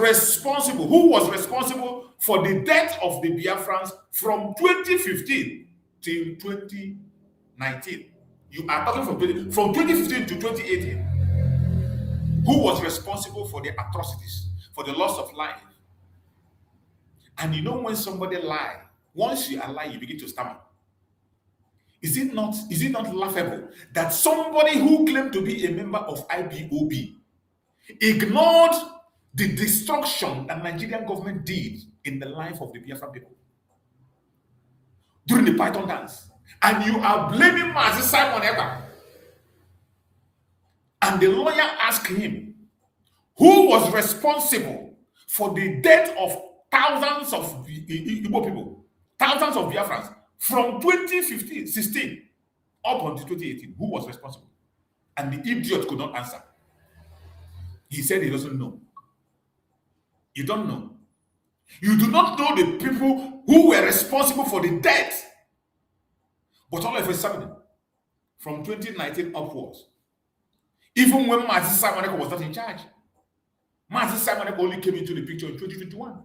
responsible for the death of the Biafrans from 2015 till 2019? You are talking from 2015 to 2018. Who was responsible for the atrocities, for the loss of life? And you know when somebody lies, once you are lying, you begin to stammer. Is it not laughable that somebody who claimed to be a member of IPOB ignored the destruction that Nigerian government did in the life of the Biafra people during the Python dance? And you are blaming Mazi Simon Ekpa. And the lawyer asked him, who was responsible for the death of thousands of Igbo people, thousands of Biafrans, from 2016 up until 2018? Who was responsible? And the idiot could not answer. He said he doesn't know. You don't know. You do not know the people who were responsible for the death. But all of a sudden, from 2019 upwards, even when Mazi Simon Ekpa was not in charge, Mazi Simon Ekpa only came into the picture in 2021.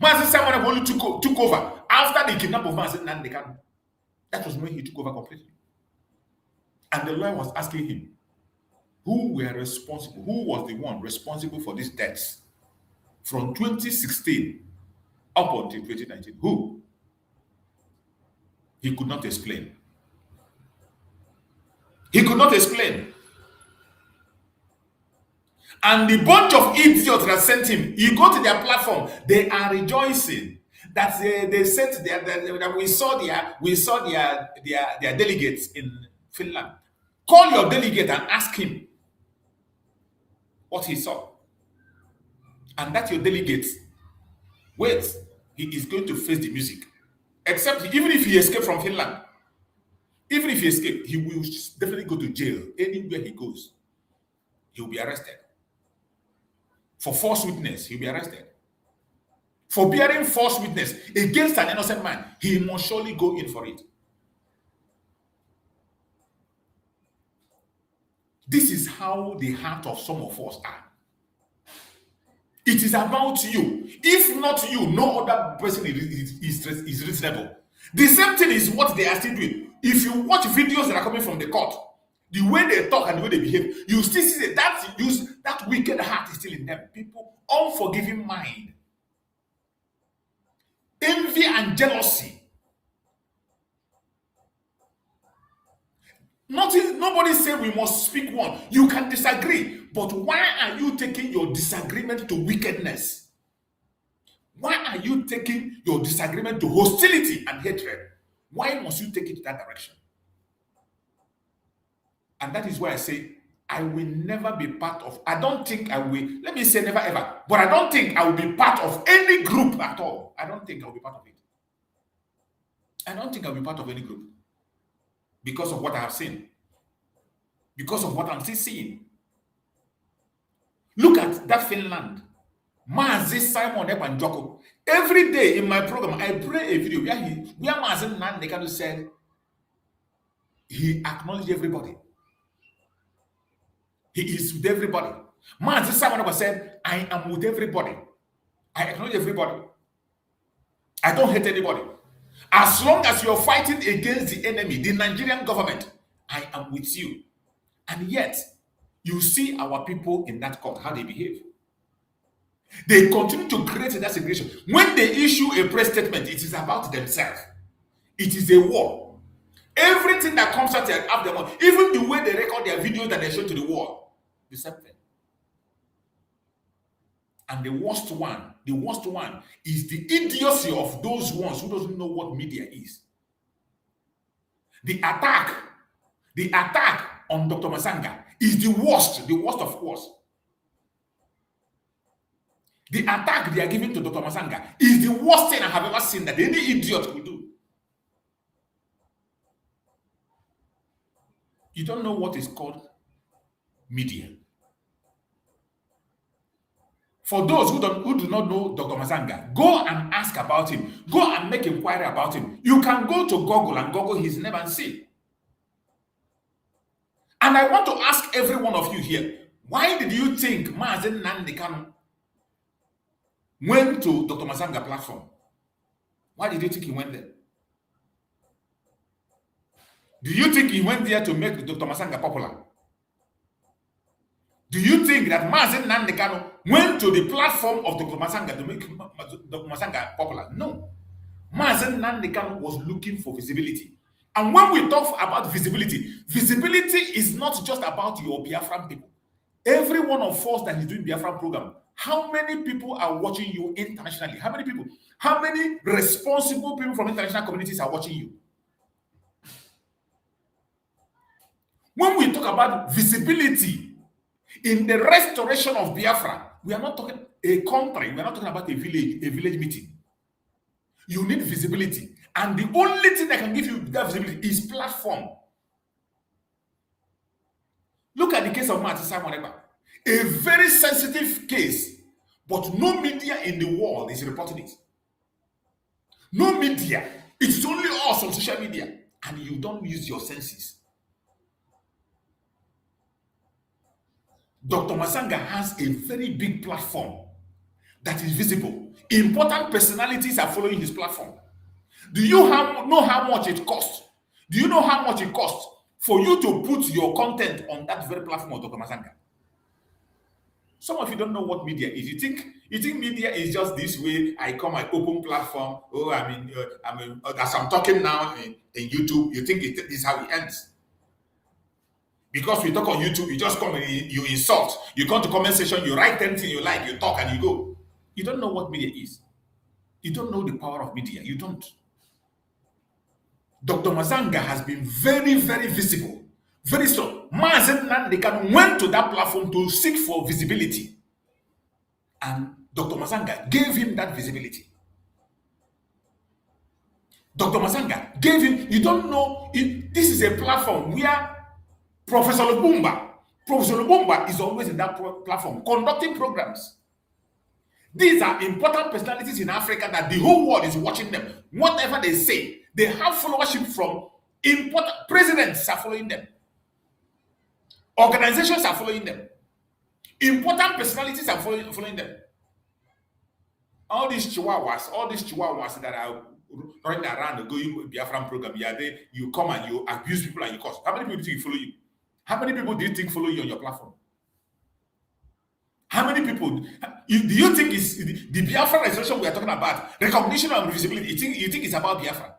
Mazi Simon Ekpa only took over after the kidnapping of Mazi Nnamdi Kanu. That was when he took over completely. And the lawyer was asking him, who were responsible? Who was the one responsible for these deaths from 2016 up until 2019? Who? He could not explain. He could not explain. And the bunch of idiots that sent him, you go to their platform, they are rejoicing that they sent that we saw their delegates in Finland. Call your delegate and ask him what he saw. And that your delegate, wait, he is going to face the music. Except even if he escaped from Finland, even if he escaped, he will definitely go to jail. Anywhere he goes, he will be arrested. For false witness, he will be arrested. For bearing false witness against an innocent man, he must surely go in for it. This is how the heart of some of us are. It is about you. If not you, no other person is reasonable. The same thing is what they are still doing. If you watch videos that are coming from the court, the way they talk and the way they behave, you still see that wicked heart is still in them. People, unforgiving mind, envy and jealousy. Nobody say we must speak one. You can disagree, but why are you taking your disagreement to wickedness? Why are you taking your disagreement to hostility and hatred? Why must you take it that direction? And that is why I say, I will never be part of, I don't think I will, let me say never ever, but I don't think I will be part of any group at all. I don't think I will be part of it. I don't think I will be part of any group because of what I have seen, because of what I'm still seeing. Look at that Finland. Mazi Simon Ekpa Njoko. Every day in my program, I play a video where Mazi Nnamdi Kanu said he acknowledged everybody. He is with everybody. Mazi Simon Ekpa said, I am with everybody. I acknowledge everybody. I don't hate anybody. As long as you're fighting against the enemy, the Nigerian government, I am with you. And yet, you see our people in that court, how they behave. They continue to create that segregation. When they issue a press statement, it is about themselves. It is a war. Everything that comes out of them, even the way they record their videos that they show to the world, the same thing. And the worst one is the idiocy of those ones who doesn't know what media is. The attack on Dr. Masanga is the worst of worst. The attack they are giving to Dr. Masanga is the worst thing I have ever seen that any idiot will do. You don't know what is called media. For those who do not know Dr. Masanga, go and ask about him. Go and make inquiry about him. You can go to Google and Google his name and see. And I want to ask every one of you here, why did you think Mazen Nandekano went to Dr. Masanga platform? Why did you think he went there? Do you think he went there to make Dr. Masanga popular? Do you think that Mazen Nandekano went to the platform of Dr. Masanga to make Dr. Masanga popular? No. Mazen Nandekano was looking for visibility. And when we talk about visibility is not just about your Biafran people. Every one of us that is doing Biafran program, how many people are watching you internationally? How many people? How many responsible people from international communities are watching you? When we talk about visibility in the restoration of Biafra, we are not talking a country, we are not talking about a village meeting. You need visibility. And the only thing that can give you that visibility is platform. Look at the case of Martin Simon Ekpa. A very sensitive case, but no media in the world is reporting it. No media. It's only us on social media. And you don't use your senses. Dr. Masanga has a very big platform that is visible. Important personalities are following his platform. Do you know how much it costs? Do you know how much it costs for you to put your content on that very platform of Dr. Masanga? Some of you don't know what media is. You think media is just this way. I come, I open platform. Oh, as I'm talking now in YouTube, you think this is how it ends. Because we talk on YouTube, you just come and you insult. You come to comment section, you write anything you like, you talk and you go. You don't know what media is. You don't know the power of media. You don't. Dr. Masanga has been very, very visible. Very strong. Mazen Nandekano went to that platform to seek for visibility. And Dr. Masanga gave him that visibility. Dr. Masanga gave him, you don't know, this is a platform where Professor Lubumba is always in that platform, conducting programs. These are important personalities in Africa that the whole world is watching them. Whatever they say, they have followership from important presidents are following them. Organizations are following them. Important personalities are following them. All these chihuahuas that are running around the going Biafran program, you come and you abuse people and you cause. How many people do you think follow you? How many people do you think follow you on your platform? How many people do you think is the Biafra restoration we are talking about? Recognition and visibility. You think it's about Biafra?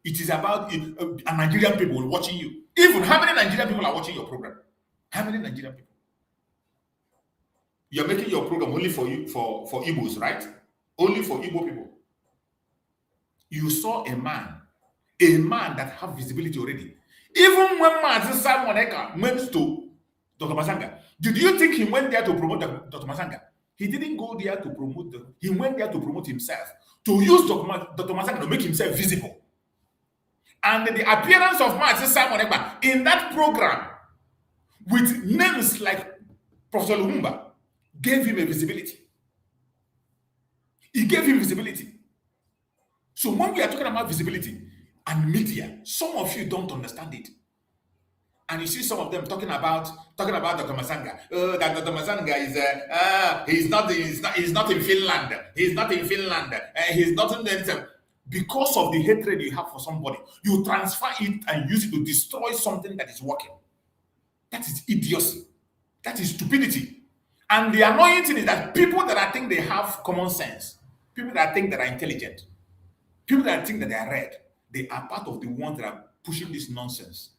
It is about Nigerian people watching you. Even how many Nigerian people are watching your program? How many Nigerian people? You're making your program only for you for Igbos, right? Only for Igbo people. You saw a man that have visibility already. Even when Mazi Simon Ekpa went to Dr. Masanga, did you think he went there to promote Dr. Masanga? He didn't go there to promote he went there to promote himself, to use Dr. Masanga to make himself visible. And the appearance of Mazi Simon Ekpa in that program with names like Professor Lumumba gave him a visibility. He gave him visibility. So when we are talking about visibility and media, some of you don't understand it. And you see some of them talking about Dr. Masanga. Oh, that Dr. Masanga is he's not in Finland. He's not in Finland. He's not in the because of the hatred you have for somebody, you transfer it and use it to destroy something that is working. That is idiocy. That is stupidity. And the annoying thing is that people that I think they have common sense, people that I think that are intelligent, people that I think that they are read, they are part of the ones that are pushing this nonsense.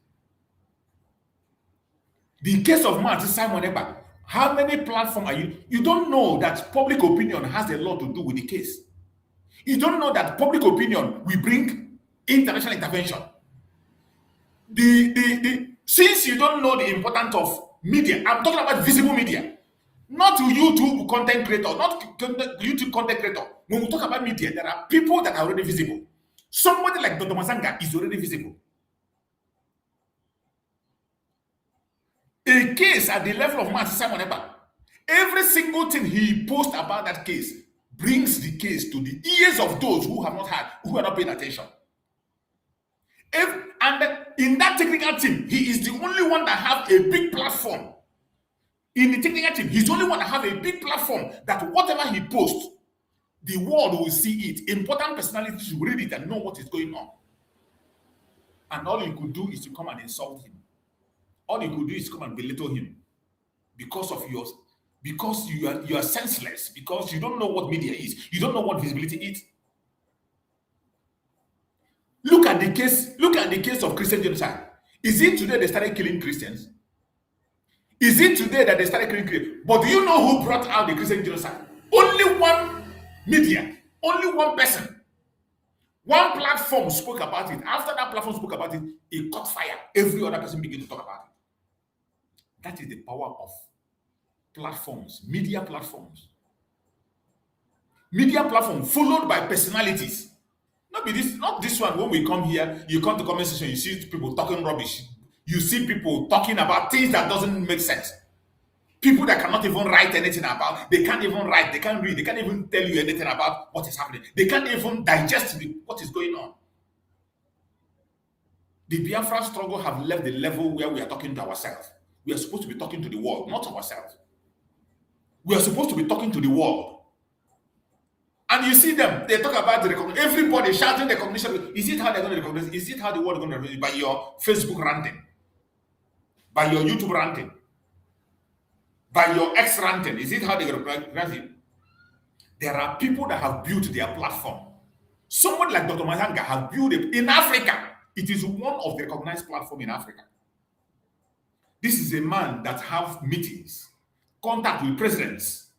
The case of Martin Simon Ekpa, how many platforms are you? You don't know that public opinion has a lot to do with the case. You don't know that public opinion will bring international intervention. Since you don't know the importance of media, I'm talking about visible media, not YouTube content creator, not YouTube content creator. When we talk about media, there are people that are already visible. Somebody like Dr. Mazanga is already visible. A case at the level of Martin Simon Ekpa, every single thing he posts about that case brings the case to the ears of those who have not had, who are not paying attention. And in that technical team, he is the only one that have a big platform. In the technical team, he's the only one that have a big platform that whatever he posts, the world will see it. Important personalities will read it and know what is going on. And all you could do is to come and insult him. All you could do is come and belittle him because you are senseless, because you don't know what media is, you don't know what visibility is. Look at the case of Christian genocide. Is it today they started killing Christians? Is it today that they started killing Christians? But do you know who brought out the Christian genocide? Only one media, only one person. One platform spoke about it. After that platform spoke about it, it caught fire. Every other person began to talk about it. That is the power of platforms, media platforms. Media platform followed by personalities. Not this one. When we come here, you come to comment section, you see people talking rubbish. You see people talking about things that doesn't make sense. People that cannot even write anything about. They can't even write. They can't read. They can't even tell you anything about what is happening. They can't even digest what is going on. The Biafra struggle have left the level where we are talking to ourselves. We are supposed to be talking to the world, not ourselves. We are supposed to be talking to the world. And you see them, they talk about the recognition. Everybody shouting the recognition. Is it how they're going to recognize? Is it how the world is going to recognize? By your Facebook ranting, by your YouTube ranting, by your X ranting. Is it how they're going to recognize it? There are people that have built their platform. Someone like Dr. Mazanga has built it in Africa. It is one of the recognized platforms in Africa. This is a man that have meetings, contact with presidents.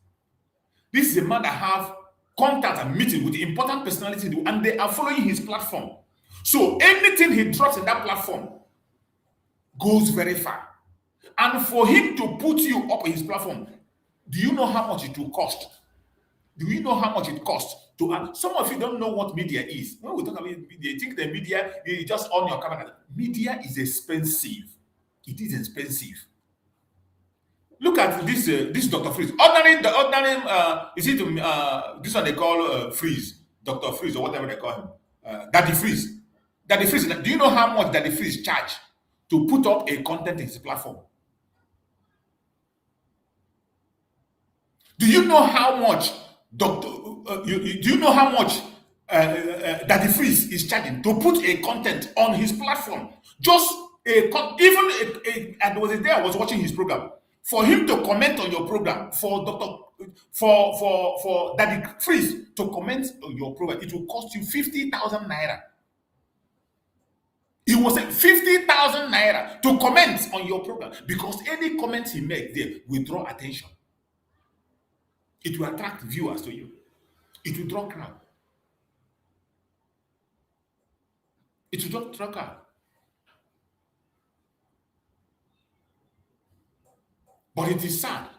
This is a man that have contact and meeting with important personalities, and they are following his platform. So anything he drops in that platform goes very far. And for him to put you up on his platform, do you know how much it will cost? Do you know how much it costs to add? Some of you don't know what media is. When we talk about media, you think the media is just on your camera. Media is expensive. It is expensive. Look at this Dr. Freeze. This one they call Freeze, Dr. Freeze, or whatever they call him, Daddy Freeze. Daddy Freeze. Do you know how much Daddy Freeze charge to put up a content in his platform? Do you know how much do you know how much Daddy Freeze is charging to put a content on his platform? Just and there was a day I was watching his program. For him to comment on your program, for Daddy Freeze to comment on your program, it will cost you 50,000 naira. It was 50,000 naira to comment on your program, because any comment he makes there will draw attention. It will attract viewers to you. It will draw crowd. It will draw crowd. But it is sad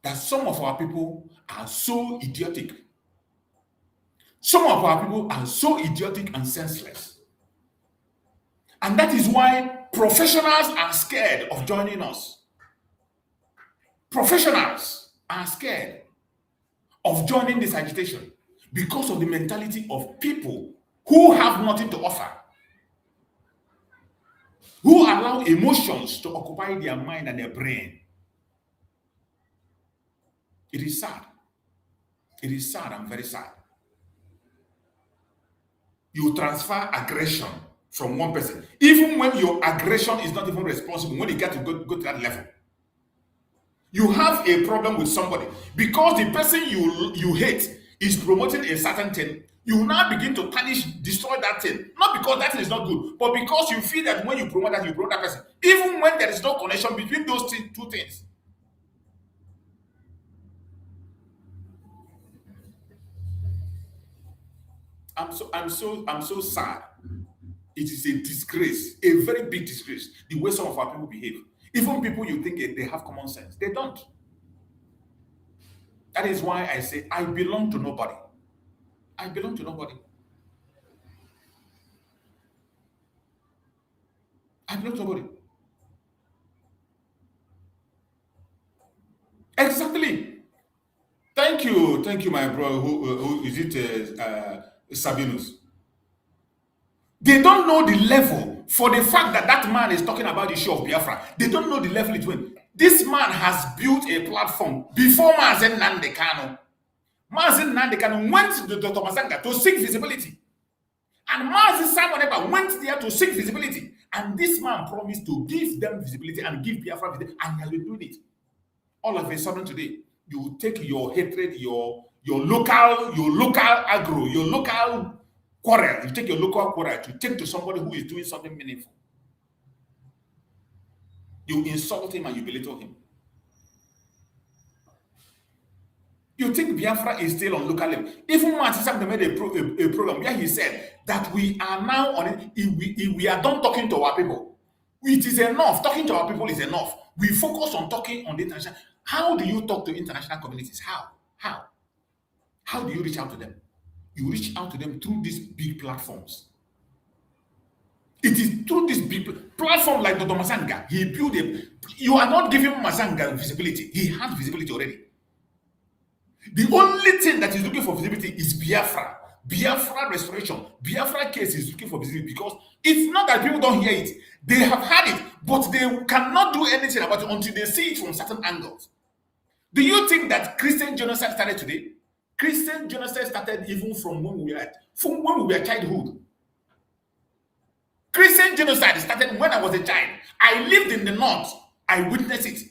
that some of our people are so idiotic. Some of our people are so idiotic and senseless. And that is why professionals are scared of joining us. Professionals are scared of joining this agitation because of the mentality of people who have nothing to offer, who allow emotions to occupy their mind and their brain. It is sad. It is sad and very sad. You transfer aggression from one person, even when your aggression is not even responsible, when you get to go to that level. You have a problem with somebody because the person you hate is promoting a certain thing. You now begin to tarnish, destroy that thing. Not because that thing is not good, but because you feel that when you promote that, you promote that person. Even when there is no connection between those two things. I'm so sad. It is a disgrace, a very big disgrace, the way some of our people behave. Even people you think they have common sense, they don't. That is why I say I belong to nobody. I belong to nobody. I belong to nobody. Exactly. Thank you, my brother. Who is it? Sabinus. They don't know the level for the fact that that man is talking about the issue of Biafra. They don't know the level it went. This man has built a platform before Mazen Nnamdi Kanu. Mazen Nnamdi Kanu went to Dr. Masanga to seek visibility. And Mazen Simon Ekpa went there to seek visibility. And this man promised to give them visibility and give Biafra visibility. And he has been doing it. All of a sudden today, you take your hatred, your local aggro, your local quarrel. You take your local quarrel to take to somebody who is doing something meaningful. You insult him and you belittle him. You think Biafra is still on local level. Even Martin made a program where he said that we are now on it. If we are done talking to our people, it is enough. Talking to our people is enough. We focus on talking on the international. How do you talk to international communities? How do you reach out to them? You reach out to them through these big platforms. It is through this big platform like Dr. Masanga. He built it. You are not giving Masanga visibility. He has visibility already. The only thing that is looking for visibility is Biafra. Biafra restoration. Biafra case is looking for visibility because it's not that people don't hear it. They have had it, but they cannot do anything about it until they see it from certain angles. Do you think that Christian genocide started today? Christian genocide started even from when we were childhood. Christian genocide started when I was a child. I lived in the north. I witnessed it.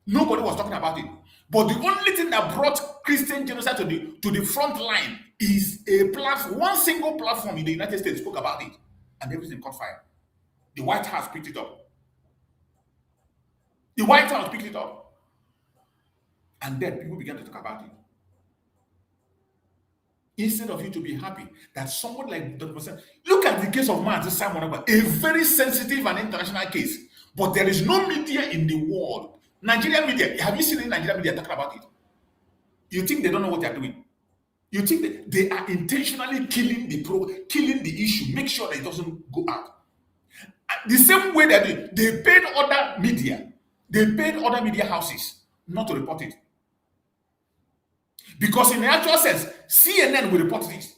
Nobody was talking about it. But the only thing that brought Christian genocide to the front line is a platform. One single platform in the United States spoke about it, and everything caught fire. The White House picked it up. The White House picked it up. And then people began to talk about it. Instead of you to be happy that someone like Dr. Person, look at the case of Mazi Simon Ekpa, a very sensitive and international case. But there is no media in the world. Nigerian media, have you seen any Nigerian media talking about it? You think they don't know what they are doing? You think that they are intentionally killing the issue, make sure that it doesn't go out. The same way that they paid other media houses not to report it. Because in the actual sense, CNN will report this.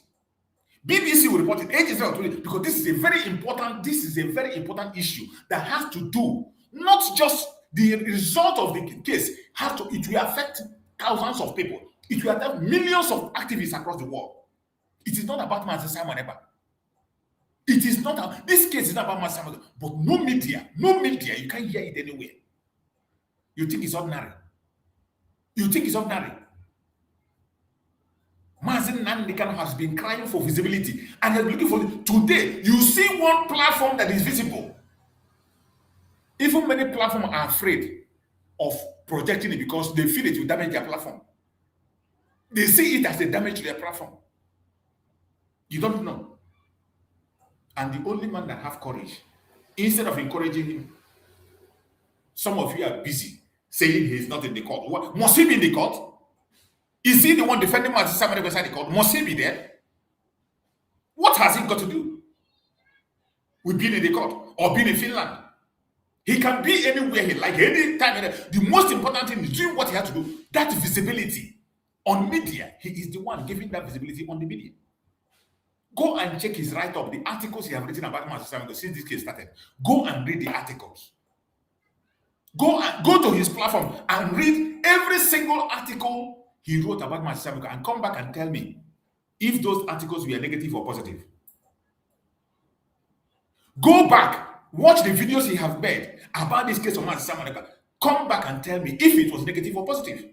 BBC will report it. HSL will report it because this is a very important issue that has to do, not just the result of the case, it will affect thousands of people. It will affect millions of activists across the world. It is not about Mazi Simon Ekpa. It is not, this case is not about Mazi Simon Ekpa, but no media, you can't hear it anywhere. You think it's ordinary. Mazi Nnamdi Kanu has been crying for visibility and has been looking for it. Today, you see one platform that is visible. Even many platforms are afraid of projecting it because they feel it will damage their platform. They see it as a damage to their platform. You don't know. And the only man that have courage, instead of encouraging him, some of you are busy saying he's not in the court. What? Must he be in the court? Is he the one defending Mazi Simon Ekpa inside the court? Must he be there? What has he got to do with being in the court or being in Finland? He can be anywhere he like, anytime. The most important thing is doing what he has to do. That visibility on media. He is the one giving that visibility on the media. Go and check his write-up, the articles he has written about Mazi Simon Ekpa since this case started. Go and read the articles. Go to his platform and read every single article he wrote about Mazi Simon Ekpa and come back and tell me if those articles were negative or positive. Go back, watch the videos he has made about this case of Mazi Simon Ekpa. Come back and tell me if it was negative or positive.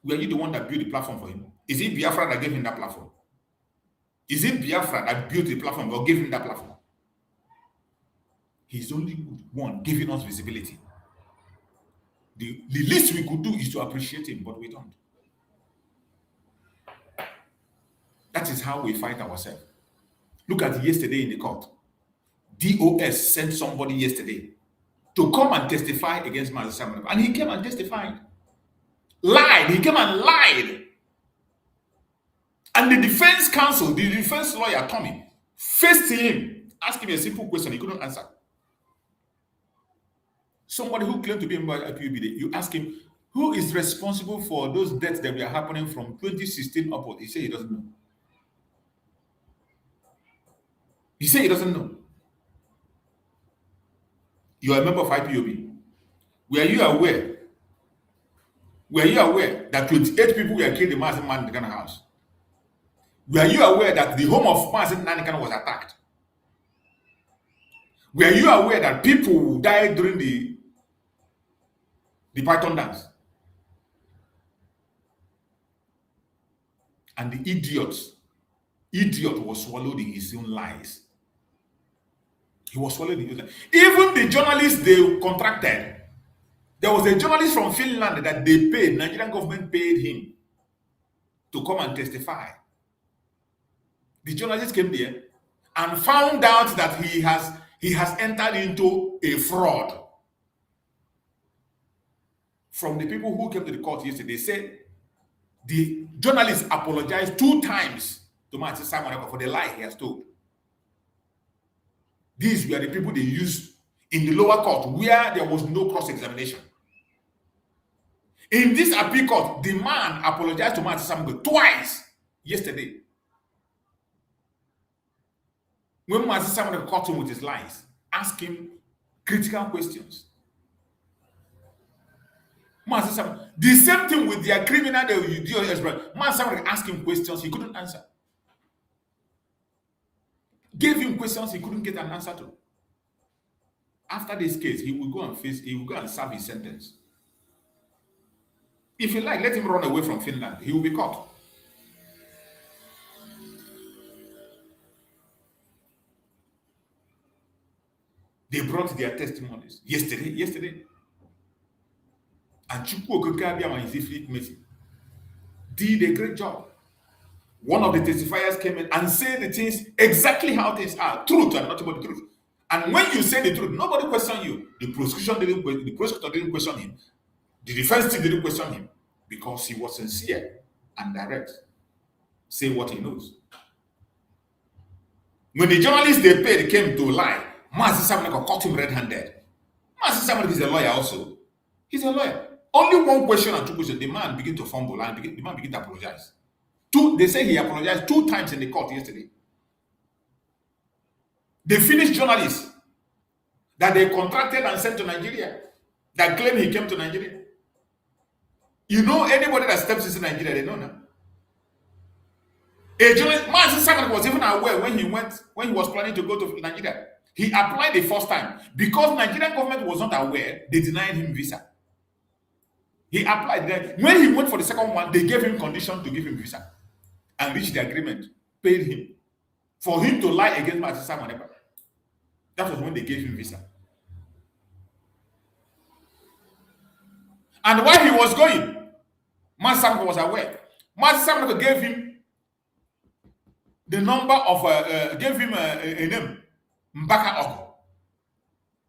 Were you the one that built the platform for him? Is it Biafra that gave him that platform? Is it Biafra that built the platform or gave him that platform? He's only one giving us visibility. The least we could do is to appreciate him, but we don't. That is how we fight ourselves. Look at yesterday in the court. DOS sent somebody yesterday to come and testify against Mazi Simon, and he came and testified. Lied. He came and lied. And the defense counsel, the defense lawyer, Tommy, faced him, asked him a simple question. He couldn't answer. Somebody who claimed to be a member of IPOB, you ask him, who is responsible for those deaths that were happening from 2016 upward? He said he doesn't know. He said he doesn't know. You are a member of IPOB. Were you aware? Were you aware that 28 people were killed in Mazi Nnanikano house? Were you aware that the home of Mazi Nnanikano was attacked? Were you aware that people died during the Python dance? And the idiot was swallowed in his own lies. He was swallowed in his own lies. Even the journalists they contracted, there was a journalist from Finland that they paid, Nigerian government paid him to come and testify. The journalist came there and found out that he has entered into a fraud. From the people who came to the court yesterday, they said the journalist apologized 2 times to Mazi Simon Ekpa for the lie he has told. These were the people they used in the lower court where there was no cross-examination. In this appeal court, the man apologized to Mazi Simon Ekpa twice yesterday. When Mazi Simon Ekpa caught him with his lies, asked him critical questions. Mazi Simon, the same thing with their criminal, Mazi Simon asked him questions he couldn't answer. Gave him questions he couldn't get an answer to. After this case, he will go and serve his sentence. If you like, let him run away from Finland. He will be caught. They brought their testimonies yesterday. And CHUKS and his fleet meeting did a great job. One of the testifiers came in and said the things exactly how things are, truth and nothing but the truth. And when you say the truth, nobody questioned you. The prosecutor didn't question him. The defense team didn't question him because he was sincere and direct. Say what he knows. When the journalists they paid came to lie, Mazi Simon Ekpa caught him red-handed. Mazi Simon Ekpa is a lawyer also. He's a lawyer. Only one question and 2 questions. The man began to fumble and the man began to apologize. They say he apologized 2 times in the court yesterday. The Finnish journalists that they contracted and sent to Nigeria that claim he came to Nigeria. You know, anybody that steps into Nigeria, they know now. A journalist, Mazi Simon was even aware when he was planning to go to Nigeria. He applied the first time because Nigerian government was not aware. They denied him visa. He applied there. When he went for the second one, they gave him condition to give him visa and reached the agreement, paid him for him to lie against Mazi Simon Ekpa. That was when they gave him visa. And while he was going, Mazi Simon was aware. Mazi Simon Ekpa gave him the number of, gave him a name, Mbaka Oko.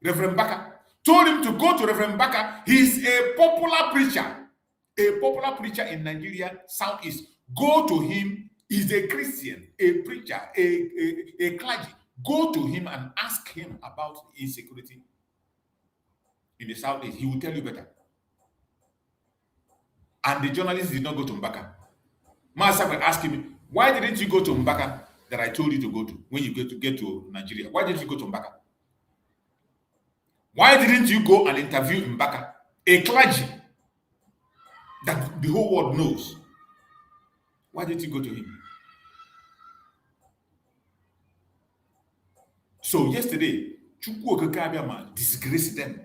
Reverend Mbaka. Told him to go to Reverend Mbaka. He's a popular preacher in Nigeria, Southeast. Go to him. He's a Christian, a preacher, a clergy. Go to him and ask him about insecurity in the Southeast. He will tell you better. And the journalist did not go to Mbaka. Mazi asked him, why didn't you go to Mbaka that I told you to go to when you get to Nigeria? Why didn't you go to Mbaka? Why didn't you go and interview Mbaka, a clergy that the whole world knows? Why didn't you go to him? So yesterday, Chukwu Okike Abiama disgraced them.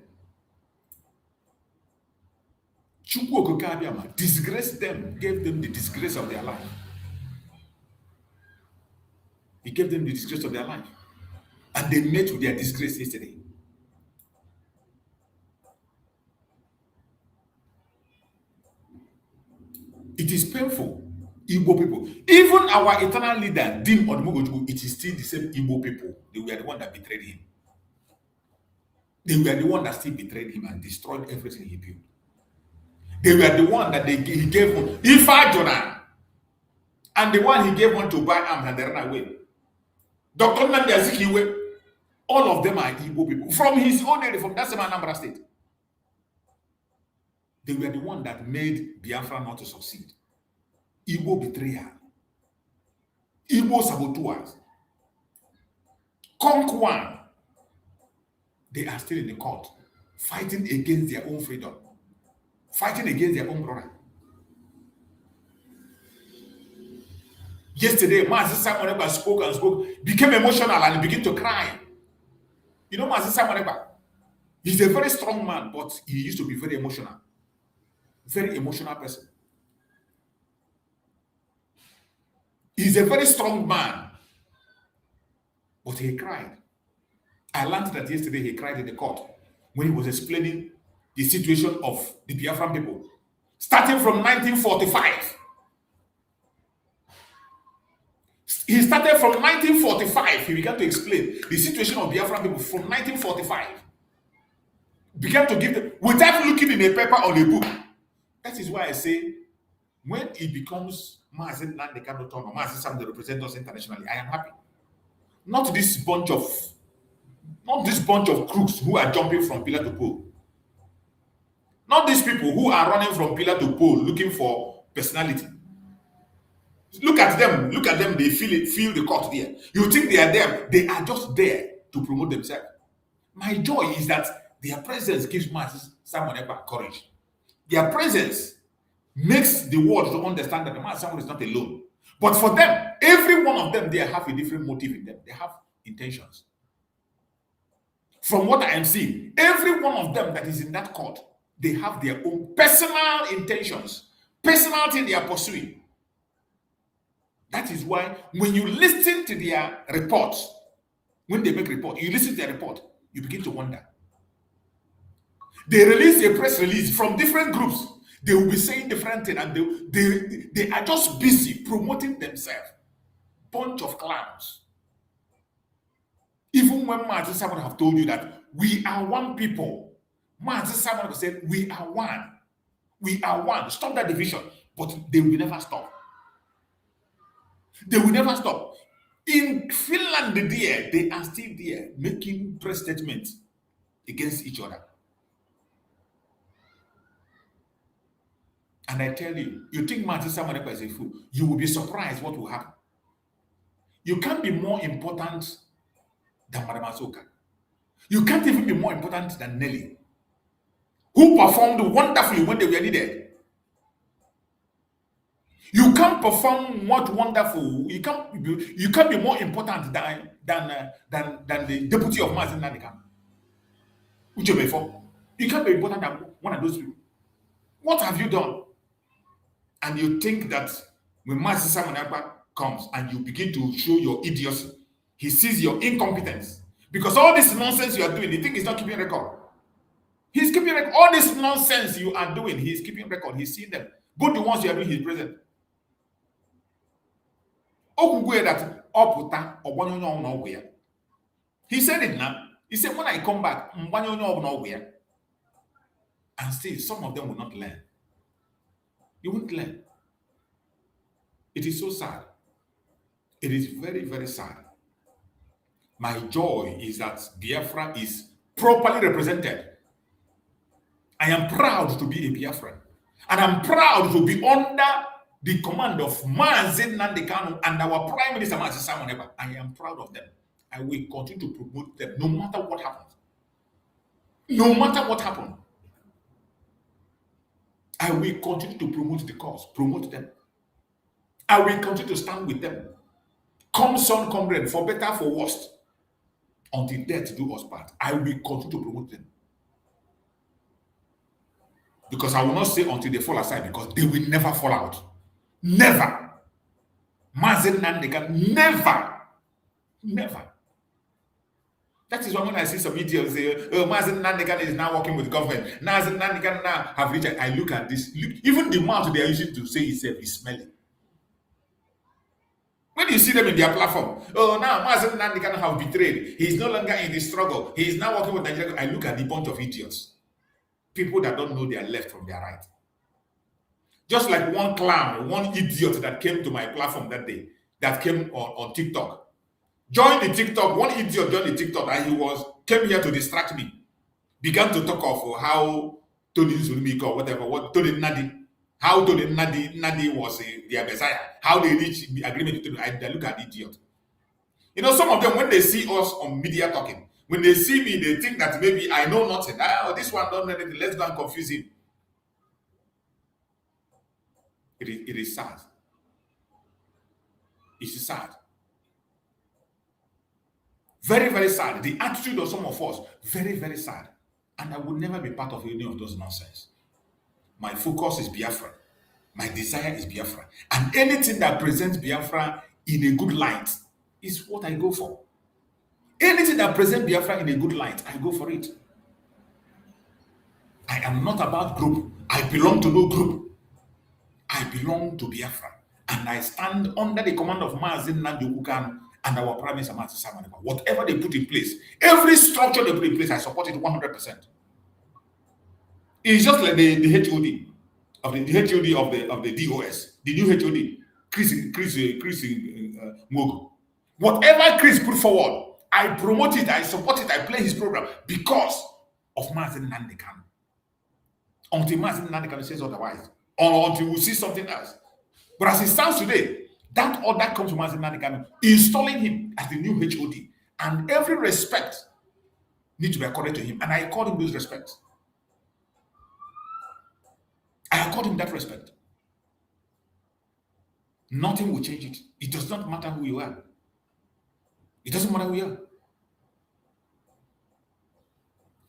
Chukwu Okike Abiama disgraced them, gave them the disgrace of their life. He gave them the disgrace of their life. And they met with their disgrace yesterday. It is painful. Igbo people. Even our eternal leader, Dim Odumugojuku, it is still the same Igbo people. They were the one that betrayed him. They were the one that still betrayed him and destroyed everything he built. They were the one that he gave one. Ifa Jonah. And the one he gave one to buy arms and they ran away. Dr. Nnamdi Azikiwe, all of them are Igbo people. From his own area, from that same Anambra state. They were the one that made Biafra not to succeed. Igbo betrayal. Igbo saboteurs. Conquer. They are still in the court, fighting against their own freedom, fighting against their own brother. Yesterday, Mazi Simon Ekpa spoke and spoke, became emotional and began to cry. You know Mazi Simon Ekpa? He's a very strong man, but he used to be very emotional. Very emotional person. He's a very strong man, but he cried. I learned that yesterday he cried in the court when he was explaining the situation of the Biafran people. Starting from 1945. He started from 1945. He began to explain the situation of Biafran people from 1945. Began to give them, without looking in a paper or a book. That is why I say, when it becomes Mazi Nnamdi Kanu turn or Mazi Sam that represent us internationally, I am happy. Not this bunch of crooks who are jumping from pillar to pole. Not these people who are running from pillar to pole looking for personality. Look at them, they feel the court there. You think they are there, they are just there to promote themselves. My joy is that their presence gives Mazi Simon Ekpa courage. Their presence makes the world to understand that the Mazi Simon is not alone. But for them, every one of them, they have a different motive in them. They have intentions. From what I am seeing, every one of them that is in that court, they have their own personal intentions, personal thing they are pursuing. That is why when you listen to their reports, when they make report, you listen to their report, you begin to wonder. They release a press release from different groups. They will be saying different things, and they are just busy promoting themselves. Bunch of clowns. Even when Mazi Simon have told you that we are one people, Mazi Simon have said we are one. We are one. Stop that division. But they will never stop. They will never stop. In Finland, they are still there making press statements against each other. And I tell you, you think Mazi Simon Ekpa is a fool, you will be surprised what will happen. You can't be more important than Madam Asoka. You can't even be more important than Nelly, who performed wonderfully when they were needed. You can't perform what wonderful. You can't be more important than the deputy of Mazi Nnamdi Kanu. You can't be important than one of those people. What have you done? And you think that when Mazi Simon Ekpa comes and you begin to show your idiocy, he sees your incompetence. Because all this nonsense you are doing, you think he's not keeping record. He's keeping record. All this nonsense you are doing, he's keeping record. He's seeing them. Both the ones you are doing, he's present. He said it now. He said, when I come back, and still some of them will not learn. You won't learn. It is so sad. It is very, very sad. My joy is that Biafra is properly represented. I am proud to be a Biafran. And I'm proud to be under the command of Mazi Nnamdi Kanu and our Prime Minister Mazi Simon Ekpa. I am proud of them. I will continue to promote them no matter what happens. No matter what happens. I will continue to promote the cause, promote them. I will continue to stand with them. Come sun, come rain, for better, for worse. until death do us part. I will continue to promote them. Because I will not say until they fall aside, because they will never fall out. Never. Mazen Nandekan, never. Never. That is why when I see some idiots say, oh, Mazen Nandekan is now working with government. Mazen Nandekan now have reached. I look at this. Look, even the mouth they are using to say itself is smelling. When you see them in their platform, oh, now Mazen Nandekan have betrayed. He is no longer in the struggle. He is now working with Nigeria. I look at the bunch of idiots. People that don't know their left from their right. Just like one clown, one idiot that came to my platform that day, that came on TikTok. Joined the TikTok, one idiot joined the TikTok, and he came here to distract me. Began to talk of how Tony Zulmik or whatever, how Tony Nadi was their messiah, how they reached the agreement with Tony. I look at the idiot. You know, some of them, when they see us on media talking, when they see me, they think that maybe I know nothing. Oh, this one don't know anything. Let's go and confuse him. It is sad. It is sad. Very, very sad. The attitude of some of us, very, very sad. And I would never be part of any of those nonsense. My focus is Biafra. My desire is Biafra. And anything that presents Biafra in a good light is what I go for. Anything that presents Biafra in a good light, I go for it. I am not about group. I belong to no group. I belong to Biafra. And I stand under the command of Mazen Nanjokukan and our Prime Minister Martin Samaneba. Whatever they put in place, every structure they put in place, I support it 100%. It's just like the HOD of the DOS, the new HOD, Chris Mogo. Whatever Chris put forward, I promote it, I support it, I play his program because of Mazen Nandekan. Until Mazen Nandekan says otherwise, or until we see something else. But as it stands today, that order comes from Mazen Nandekan, installing him as the new HOD, and every respect needs to be accorded to him, and I accord him those respects. I accord him that respect. Nothing will change it. It does not matter who you are. It doesn't matter who you are.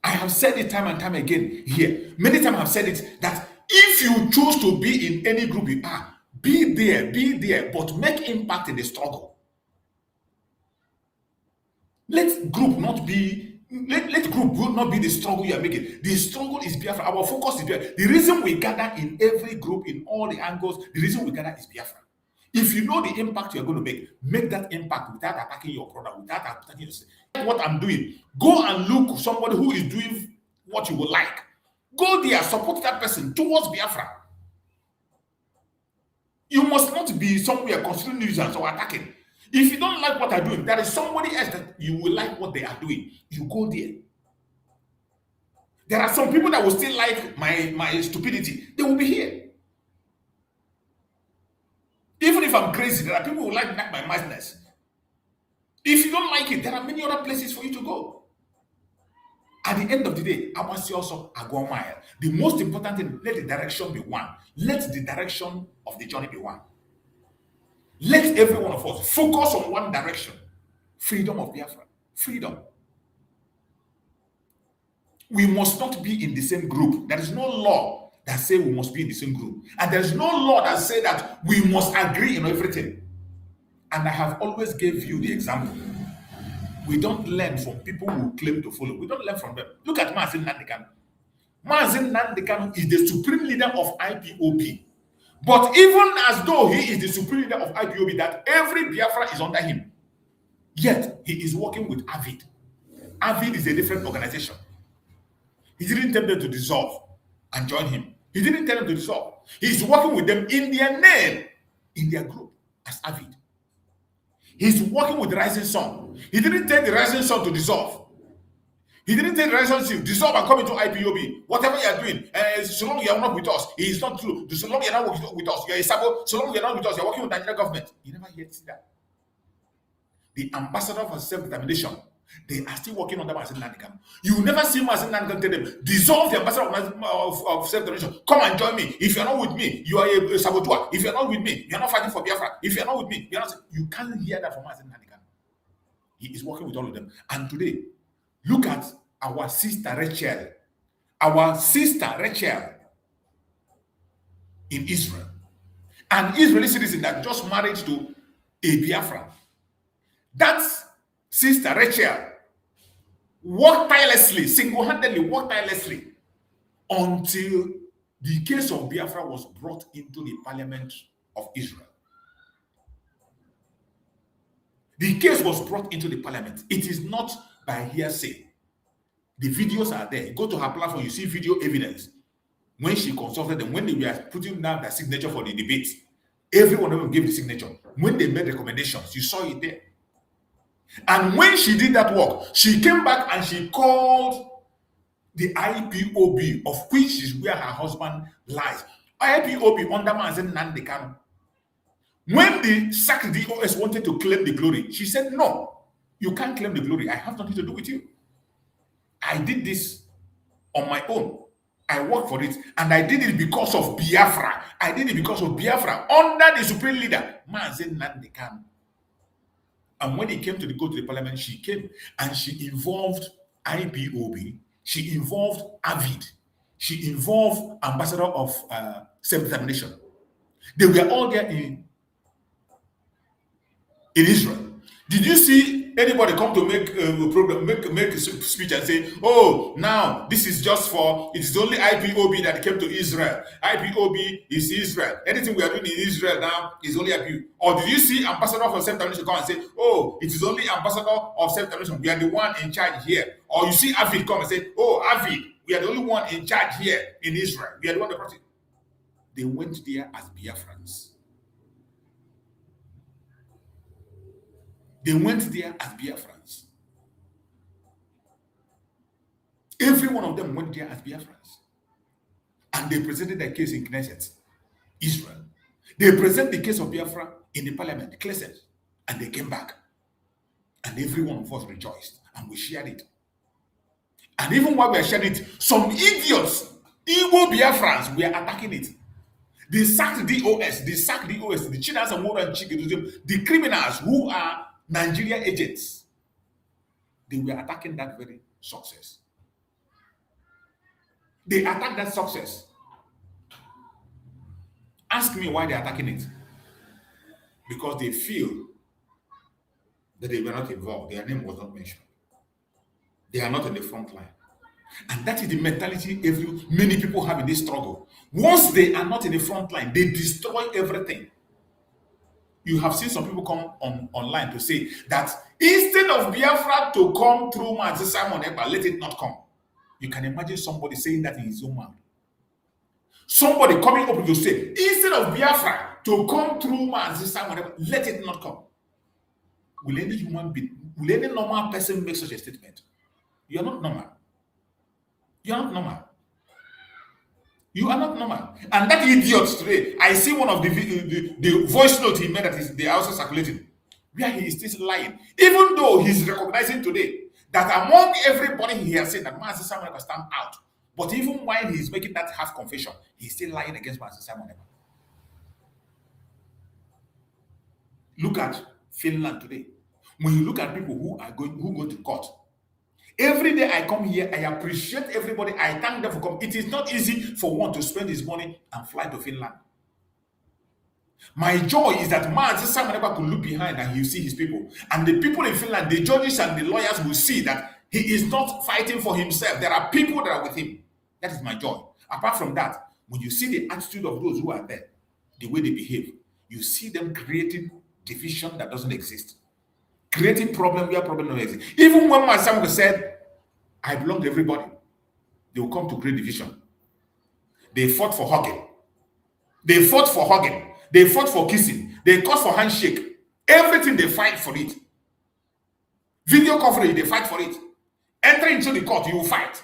I have said it time and time again here. Many times I have said it that if you choose to be in any group you are, be there, but make impact in the struggle. Let group not be the struggle you are making. The struggle is Biafra. Our focus is Biafra. The reason we gather in every group, in all the angles, the reason we gather is Biafra. If you know the impact you're going to make that impact without attacking your product, without attacking yourself. What I'm doing, go and look somebody who is doing what you would like. Go there, support that person towards Biafra. You must not be somewhere considering nuisance or attacking. If you don't like what they're doing, there is somebody else that you will like what they are doing. You go there. There are some people that will still like my stupidity. They will be here. Even if I'm crazy, there are people who like my madness. If you don't like it, there are many other places for you to go. At the end of the day, I must also go mile. The most important thing, let the direction be one. Let the direction of the journey be one. Let every one of us focus on one direction. Freedom of Biafra. Freedom. We must not be in the same group. There is no law that says we must be in the same group. And there is no law that says that we must agree in everything. And I have always gave you the example. We don't learn from people who claim to follow. We don't learn from them. Look at Mazen Nandekan. Mazen Nandekan is the supreme leader of IPOB. But even as though he is the supreme leader of IPOB, that every Biafra is under him, yet he is working with AVID. AVID is a different organization. He didn't tell them to dissolve and join him. He didn't tell them to dissolve. He's working with them in their name, in their group, as AVID. He's working with the Rising Sun. He didn't tell the Rising Sun to dissolve. He didn't tell the Rising Sun to dissolve and come into IPOB. Whatever you are doing, so long you are not with us, it is not true. So long you are not with us, you are a sabo. So long you are not with us, you are working with the Nigerian government. You never hear that. The ambassador for self-determination, they are still working on the Mazen Nandekan. You will never see Mazen Nandekan tell them, dissolve the ambassador of self-determination. Come and join me. If you are not with me, you are a saboteur. If you are not with me, you are not fighting for Biafra. If you are not with me, you can't hear that from Mazen Nandekan. He is working with all of them. And today, look at our sister Rachel. Our sister Rachel in Israel. An Israeli citizen that just married to a Biafra. That sister Rachel worked tirelessly, single-handedly worked tirelessly until the case of Biafra was brought into the parliament of Israel. The case was brought into the parliament. It is not by hearsay. The videos are there. You go to her platform, you see video evidence. When she consulted them, when they were putting down their signature for the debate, every one of them gave the signature. When they made recommendations, you saw it there. And when she did that work, she came back and she called the IPOB, of which is where her husband lies. IPOB under Mazen Nnamdi Kanu. When the SAC DOS wanted to claim the glory, she said, no, you can't claim the glory. I have nothing to do with you. I did this on my own. I worked for it, and I did it because of Biafra. I did it because of Biafra under the supreme leader, Mazen Nnamdi Kanu. And when it came to go to the parliament, she came and she involved IPOB, she involved AVID, she involved ambassador of self-determination. They were all there in Israel. Did you see anybody come to make a program, make a speech and say, oh, now this is just for, it is only IPOB that came to Israel. IPOB is Israel. Anything we are doing in Israel now is only IPOB. Or did you see ambassador of self-determination come and say, oh, it is only ambassador of self-determination. We are the one in charge here. Or you see AVID come and say, oh, AVID, we are the only one in charge here in Israel. We are the one that brought it. They went there as Biafrans. They went there as Biafrans. Every one of them went there as Biafrans. And they presented their case in Knesset, Israel. They presented the case of Biafra in the parliament, Knesset, and they came back. And every one of us rejoiced, and we shared it. And even while we were sharing it, some idiots, Igbo Biafrans, were attacking it. They sacked DOS, the Chinas and Mora and Chike, the criminals who are Nigerian agents. They were attacking that very success. They attacked that success. Ask me why they're attacking it. Because they feel that they were not involved. Their name was not mentioned. They are not in the front line. And that is the mentality many people have in this struggle. Once they are not in the front line, they destroy everything. You have seen some people come online to say that instead of Biafra to come through Mazi Simon Ekpa, let it not come. You can imagine somebody saying that in his own mouth. Somebody coming up to say, instead of Biafra to come through Mazi Simon Ekpa, let it not come. Will any human being, will any normal person make such a statement? You are not normal. You are not normal. You are not normal. And that idiot today, I see one of the voice note he made that they are also circulating, where he is still lying. Even though he's recognizing today that among everybody he has said that Mazi Simon Ekpa stand out. But even while he's making that half confession, he's still lying against Mazi Simon Ekpa. Look at Finland today. When you look at people who go to court, every day I come here, I appreciate everybody. I thank them for coming. It is not easy for one to spend his money and fly to Finland. My joy is that Mazi Simon Ekpa could look behind and he'll see his people. And the people in Finland, the judges and the lawyers will see that he is not fighting for himself. There are people that are with him. That is my joy. Apart from that, when you see the attitude of those who are there, the way they behave, you see them creating division that doesn't exist. Creating problem where problem doesn't exist. Even when my son said, I belong to everybody, they will come to great division. They fought for hugging. They fought for hugging. They fought for kissing. They fought for handshake. Everything they fight for it. Video coverage, they fight for it. Enter into the court, you will fight.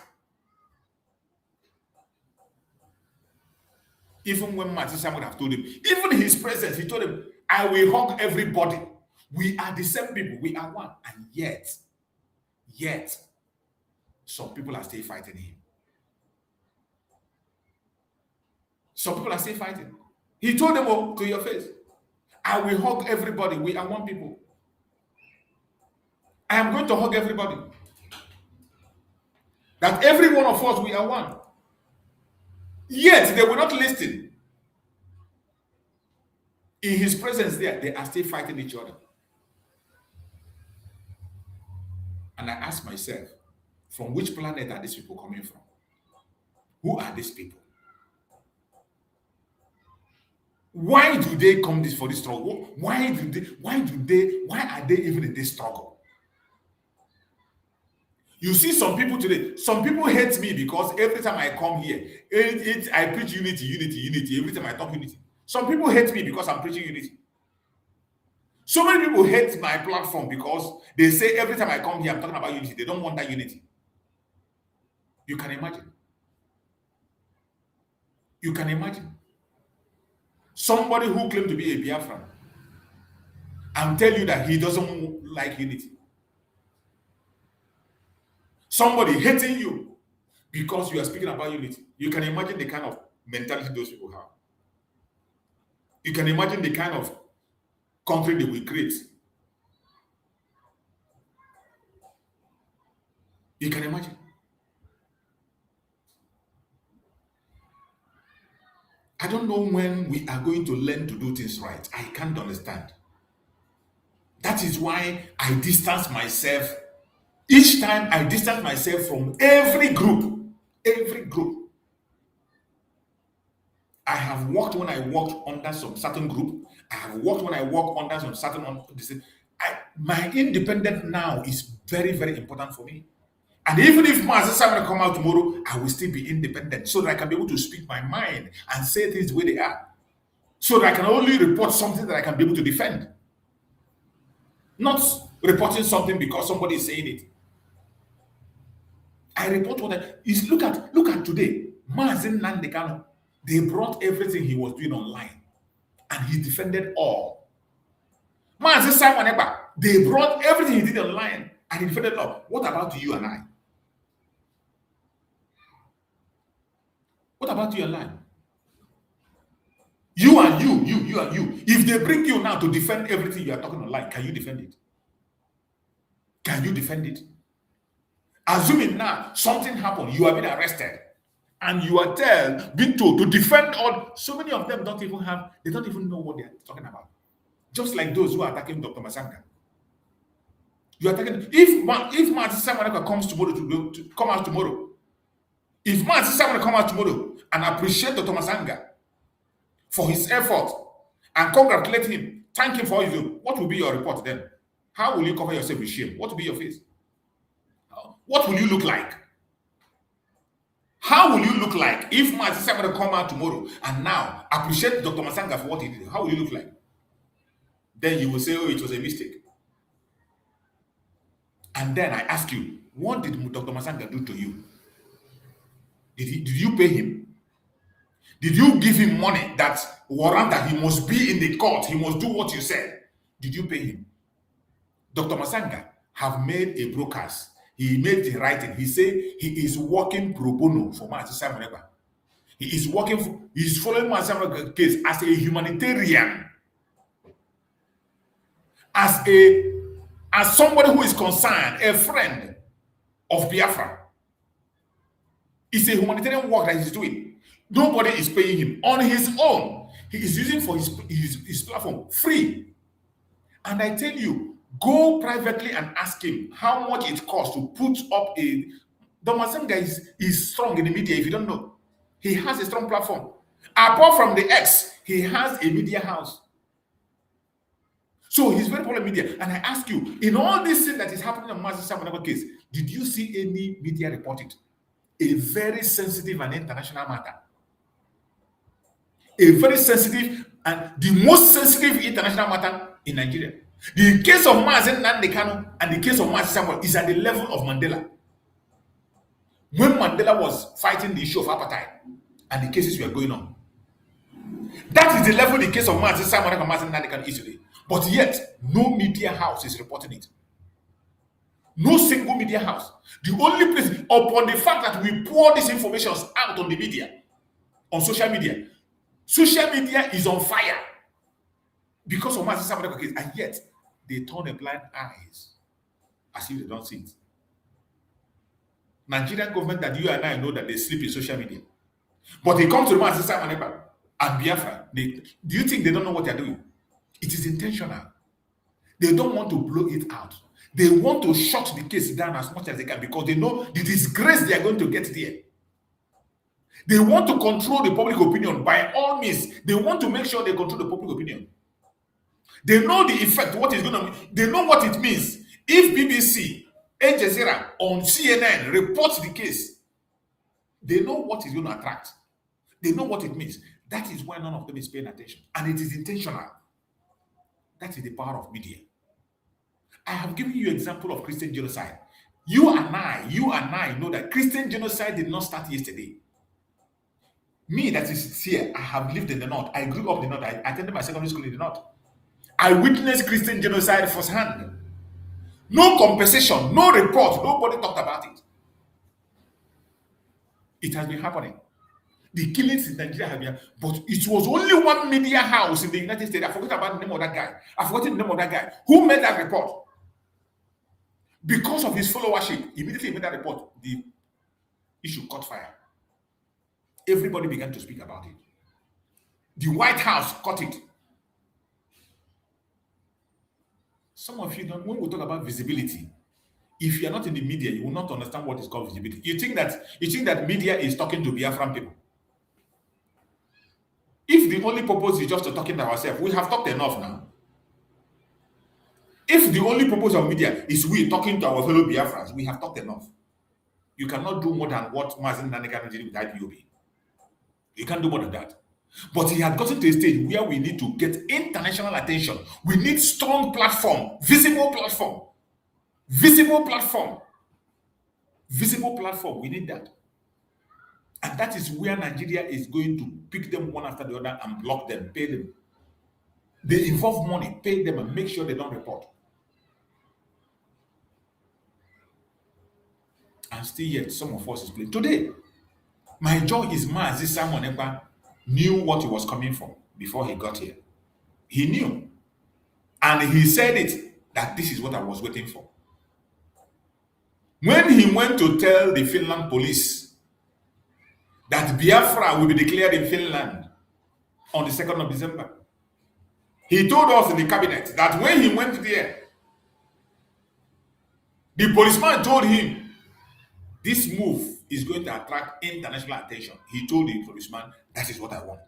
Even when Mazi Simon have told him, even in his presence, he told him, I will hug everybody. We are the same people. We are one. And yet, some people are still fighting him. Some people are still fighting. He told them all to your face, I will hug everybody. We are one people. I am going to hug everybody. That every one of us, we are one. Yet they will not listen. In his presence there, they are still fighting each other. And I ask myself, from which planet are these people coming from? Who are these people? Why do they come for this struggle? Why are they even in this struggle? You see some people today, some people hate me because every time I come here, I preach unity. Every time I talk unity. Some people hate me because I'm preaching unity. So many people hate my platform because they say every time I come here, I'm talking about unity. They don't want that unity. You can imagine. You can imagine. Somebody who claimed to be a Biafra and tell you that he doesn't like unity. Somebody hating you because you are speaking about unity. You can imagine the kind of mentality those people have. You can imagine the kind of country they will create. You can imagine. I don't know when we are going to learn to do things right. I can't understand. That is why I distance myself. Each time I distance myself from every group. Every group. I have worked when I worked under some certain group. I have worked when I work under some certain one. My independent now is very, very important for me. And even if Master Simon come out tomorrow, I will still be independent so that I can be able to speak my mind and say things the way they are. So that I can only report something that I can be able to defend. Not reporting something because somebody is saying it. I report what I is. Look at today. Mazin Nandekano, they brought everything he was doing online, and he defended all. Mazin Simon Ekpa, they brought everything he did online, and he defended all. What about you and I? What about you and I? You and you. If they bring you now to defend everything you are talking online, can you defend it? Can you defend it? Assuming now something happened, you have been arrested, and you are being told to defend all. So many of them don't even know what they are talking about. Just like those who are attacking Dr. Masanga. You are attacking. If Martin Samanaka comes tomorrow to come out tomorrow, if Martin Samanaka come out tomorrow and appreciate Dr. Masanga for his effort and congratulate him, thank him for his own, what will be your report then? How will you cover yourself with shame? What will be your face? What will you look like? How will you look like if Martin Samanaka come out tomorrow and now appreciate Dr. Masanga for what he did? How will you look like? Then you will say, oh, it was a mistake. And then I ask you, what did Dr. Masanga do to you? Did you pay him? Did you give him money that warrant that he must be in the court? He must do what you said. Did you pay him? Dr. Masanga have made a broadcast. He made the writing. He said he is working pro bono for Martin Simon Ekpa. He is following Martin Simon Ekpa's case as a humanitarian. As somebody who is concerned, a friend of Biafra. It's a humanitarian work that he's doing. Nobody is paying him on his own. He is using for his platform free. And I tell you, go privately and ask him how much it costs to put up a. The Muslim guy is strong in the media. If you don't know, he has a strong platform. Apart from the X, he has a media house. So he's very popular media. And I ask you, in all this thing that is happening in Master Samanaba case, did you see any media report it? A very sensitive and international matter. A very sensitive and the most sensitive international matter in Nigeria. The case of Mazen Nandekano and the case of Mazen Samuel is at the level of Mandela. When Mandela was fighting the issue of apartheid and the cases were going on. That is the level the case of Mazen Samuel and Mazen Nandekano is today. But yet, no media house is reporting it. No single media house. The only place, upon the fact that we pour these information out on the media, on social media is on fire because of Master Samuel case, and yet they turn a blind eyes. as if they don't see it. Nigerian government that you and I know that they sleep in social media. But they come to the man and say, Simon Ekpa and Biafra. Do you think they don't know what they're doing? It is intentional. They don't want to blow it out. They want to shut the case down as much as they can because they know the disgrace they are going to get there. They want to control the public opinion by all means. They want to make sure they control the public opinion. They know the effect, what is going to mean. They know what it means. If BBC, Al Jazeera, on CNN reports the case, they know what is going to attract. They know what it means. That is why none of them is paying attention. And it is intentional. That is the power of media. I have given you an example of Christian genocide. You and I know that Christian genocide did not start yesterday. Me that is here, I have lived in the north. I grew up in the north. I attended my secondary school in the north. I witnessed Christian genocide firsthand. No compensation, no report, nobody talked about it. It has been happening. The killings in Nigeria have been, but it was only one media house in the United States. I forgot about the name of that guy. I forgot the name of that guy who made that report. Because of his followership, immediately he made that report, the issue caught fire. Everybody began to speak about it. The White House caught it. Some of you don't, when we talk about visibility, if you are not in the media, you will not understand what is called visibility. You think that media is talking to Biafran people. If the only purpose is just to talking to ourselves, we have talked enough now. If the only purpose of media is we talking to our fellow Biafrans, we have talked enough. You cannot do more than what Mazin Nanekan did with IPOB. You can't do more than that. But he had gotten to a stage where we need to get international attention. We need strong platform, visible platform. Visible platform. Visible platform. We need that. And that is where Nigeria is going to pick them one after the other and block them, pay them. They involve money, pay them and make sure they don't report. And still yet, some of us is playing. Today, my joy is Mazi Simon Ekpa knew what he was coming for before he got here. He knew. And he said it, that this is what I was waiting for. When he went to tell the Finland police that Biafra will be declared in Finland on the 2nd of December, he told us in the cabinet that when he went there, the policeman told him, this move is going to attract international attention. He told the policeman, that is what I want.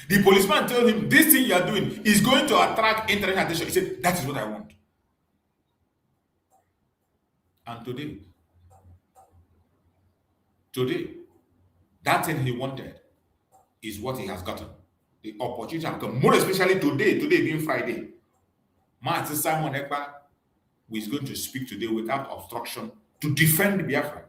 The policeman told him, this thing you are doing is going to attract international attention. He said, that is what I want. And today, that thing he wanted is what he has gotten. The opportunity has come. More especially today being Friday. Martin Simon Ekpa is going to speak today without obstruction to defend Biafra.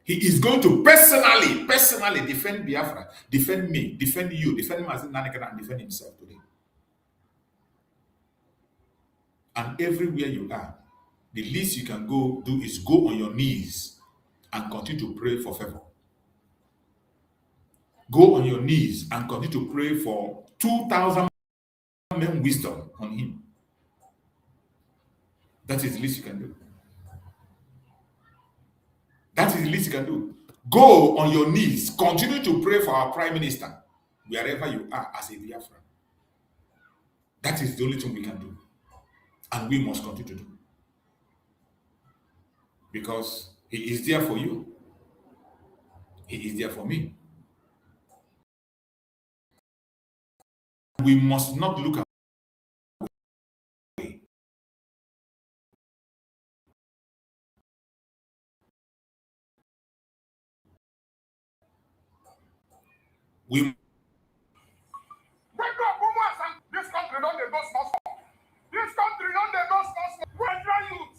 He is going to personally defend Biafra, defend me, defend you, defend Mazin Nanekan, and defend himself today. And everywhere you are, the least you can go do is go on your knees and continue to pray for favor. Go on your knees and continue to pray for 2,000 men wisdom on him. That is the least you can do. That is the least you can do. Go on your knees. Continue to pray for our Prime Minister, wherever you are as a Biafra. That is the only thing we can do. And we must continue to do. Because he is there for you. He is there for me. We must not look away. We wake up, woman! This country don't they go small. This country don't they go small. Where's your youth?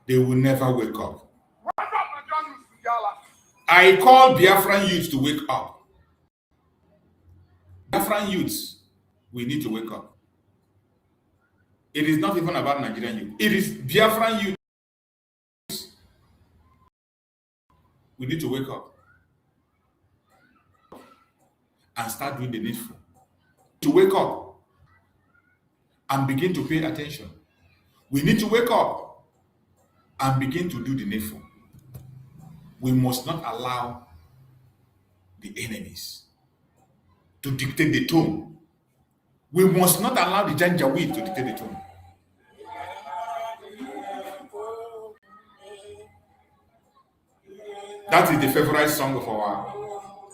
They will never wake up. I call Biafran youths to wake up. Biafran youths, we need to wake up. It is not even about Nigerian youth. It is Biafran youth. We need to wake up and start doing the needful. To wake up and begin to pay attention. We need to wake up and begin to do the needful. We must not allow the enemies to dictate the tone. We must not allow the Janjaweed to dictate the tone. That is the favorite song of our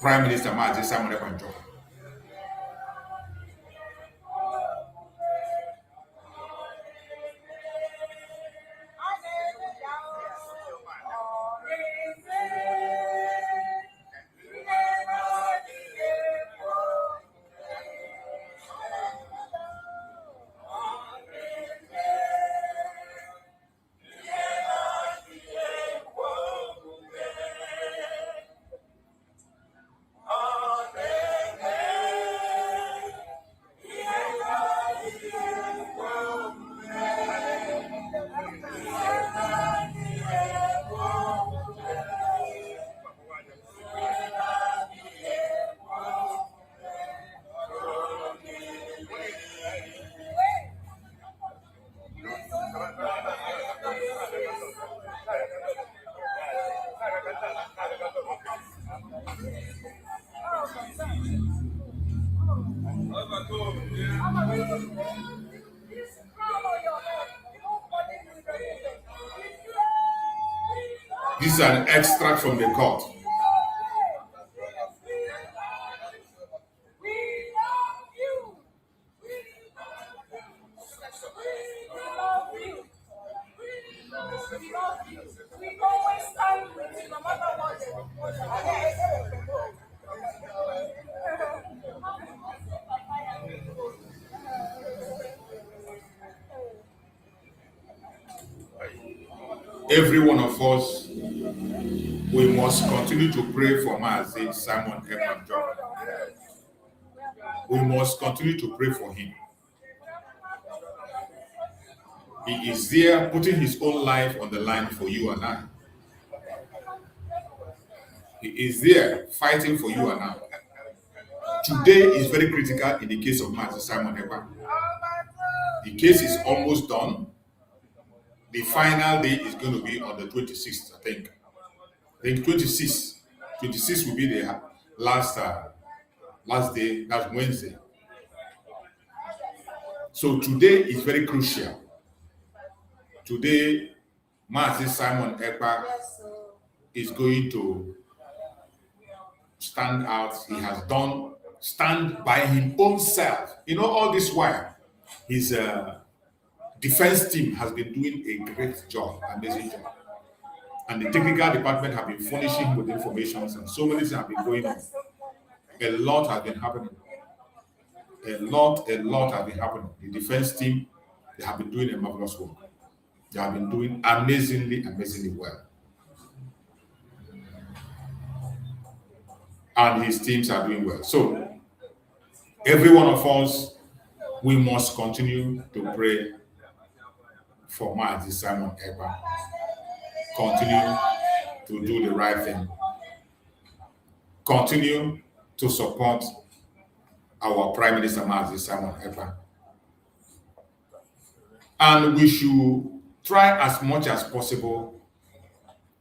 Prime Minister, Mazi Simon Ekpa. This is an extract from the court. Every one of us, we must continue to pray for Mazi Simon Ekpa. We must continue to pray for him. He is there putting his own life on the line for you and I. He is there fighting for you and I. Today is very critical in the case of Mazi Simon Ekpa. The case is almost done. The final day is going to be on the 26th, I think. I think 26th. 26th will be the last day. That's Wednesday. So today is very crucial. Today, Mazi Simon Ekpa is going to stand out. He has stand by his own self. You know, all this while, his defense team has been doing a great job, amazing job. And the technical department have been furnishing him with information, and so many things have been going on. A lot has been happening. A lot has been happening. The defense team, they have been doing a marvelous work. They have been doing amazingly well. And his teams are doing well. So, every one of us, we must continue to pray for Mazi Simon Ekpa. Continue to do the right thing. Continue to support our Prime Minister Mazi Simon Ekpa. And we should try as much as possible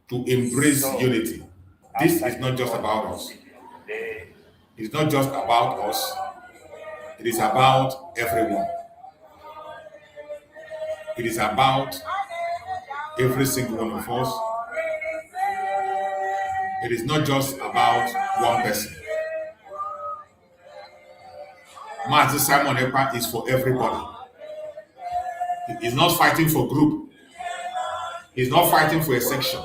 to embrace unity. This is not just about us. It's not just about us. It is about everyone. It is about every single one of us. It is not just about one person. Mazi Simon Ekpa is for everybody. He is not fighting for group. He's not fighting for a section.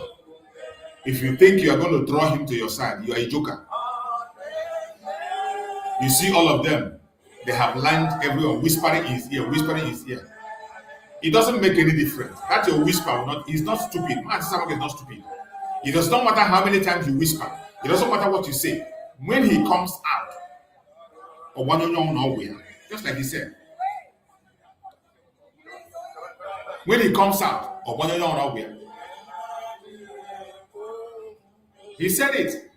If you think you are going to draw him to your side, you are a joker. You see all of them. They have lined everyone. Whispering is here. Whispering is here. It doesn't make any difference. That your whisper will not. He's not stupid. Mazi Simon is not stupid. It does not matter how many times you whisper. It doesn't matter what you say. When he comes out, or one on nowhere, just like he said. When he comes out, or one on nowhere, He said it.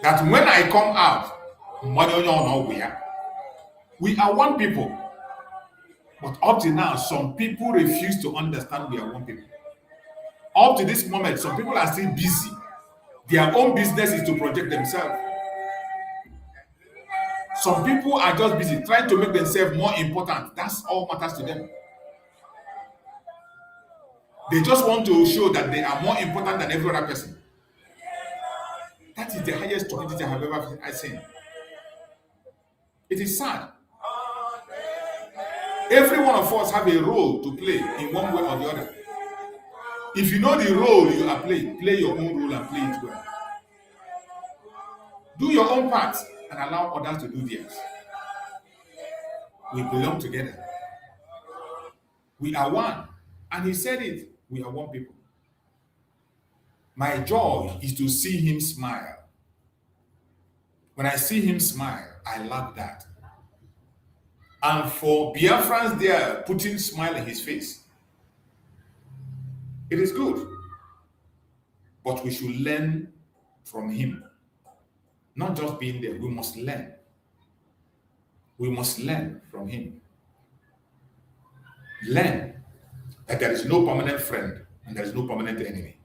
That when I come out, we are one people. But up to now, some people refuse to understand we are one people. Up to this moment, some people are still busy. Their own business is to project themselves. Some people are just busy trying to make themselves more important. That's all matters to them. They just want to show that they are more important than every other person. That is the highest stupidity I have ever seen. It is sad. Every one of us have a role to play in one way or the other. If you know the role you are playing, play your own role and play it well. Do your own part and allow others to do theirs. We belong together. We are one. And he said it. We are one people. My joy is to see him smile. When I see him smile, I love that. And for Biafrans there putting smile in his face, it is good. But we should learn from him. Not just being there, we must learn. We must learn from him. Learn that there is no permanent friend and there is no permanent enemy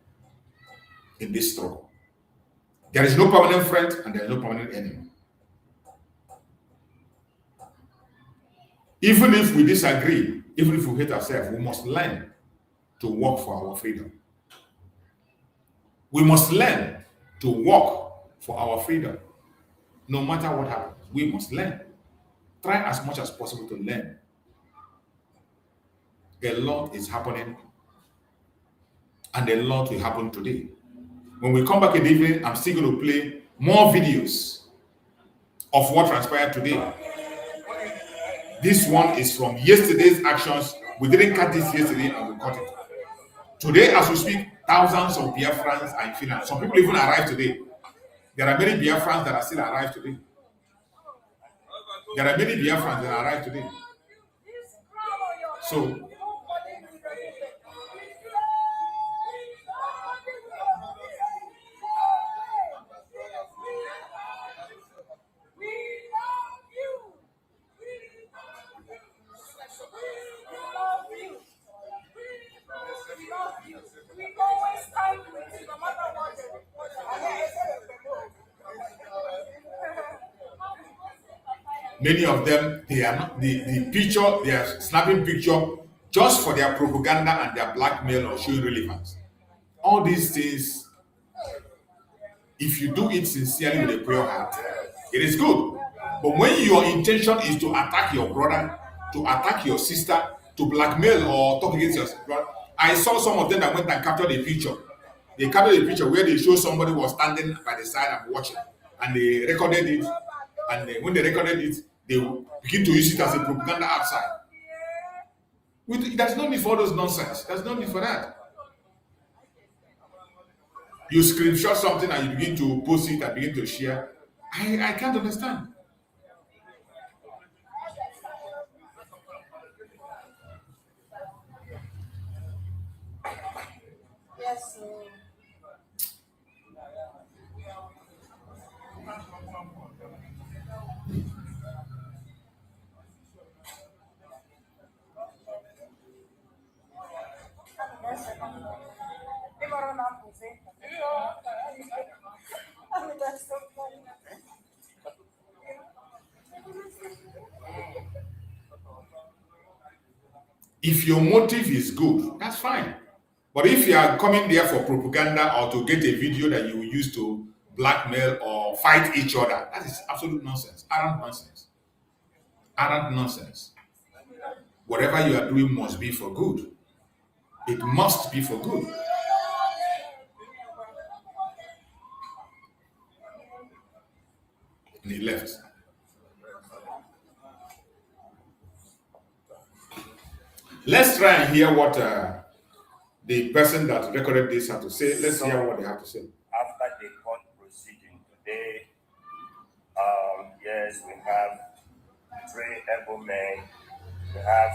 in this struggle. There is no permanent friend and there is no permanent enemy. Even if we disagree, even if we hate ourselves, we must learn to work for our freedom. We must learn to work for our freedom. No matter what happens, we must learn. Try as much as possible to learn. A lot is happening, and a lot will happen today. When we come back in the evening, I'm still going to play more videos of what transpired today. This one is from yesterday's actions. We didn't cut this yesterday and we cut it. Today, as we speak, thousands of Biafrans are in Finland. Some people even arrived today. There are many Biafrans that are still arrived today. There are many Biafrans that arrived today. So, many of them, they are not, the picture, they are snapping picture just for their propaganda and their blackmail or showing relevance. All these things, if you do it sincerely with a pure heart, it is good. But when your intention is to attack your brother, to attack your sister, to blackmail or talk against your brother, I saw some of them that went and captured a picture. They captured a picture where they show somebody was standing by the side and watching, and they recorded it. And when they recorded it, they begin to use it as a propaganda outside. There's no need for all those nonsense. There's no need for that. You screenshot something and you begin to post it and begin to share. I can't understand. Yes. If your motive is good, that's fine. But if you are coming there for propaganda or to get a video that you will use to blackmail or fight each other, that is absolute nonsense. Arrant nonsense. Arrant nonsense. Whatever you are doing must be for good. It must be for good. And he left. Let's try and hear what the person that recorded this had to say. Let's hear what they have to say. After the court proceeding today, yes, we have 3 able men. We have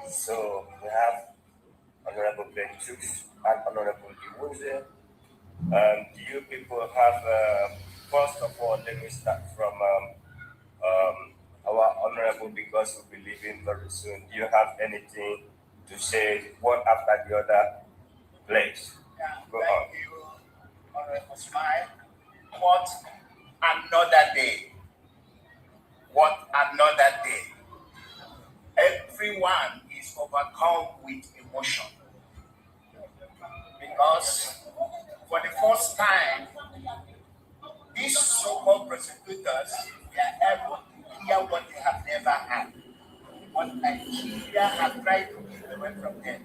so we have the CHUKS and Honorable Iwuze. Do you people have, first of all, let me start from our Honorable, because we'll be leaving very soon. Do you have anything to say, one after the other, please? Yeah, Go thank on. you, Honorable Smile. What another day. What another day. Everyone is overcome with emotion. Because for the first time, these so-called prosecutors were able to hear what they have never had. What Nigeria have tried to keep away from them.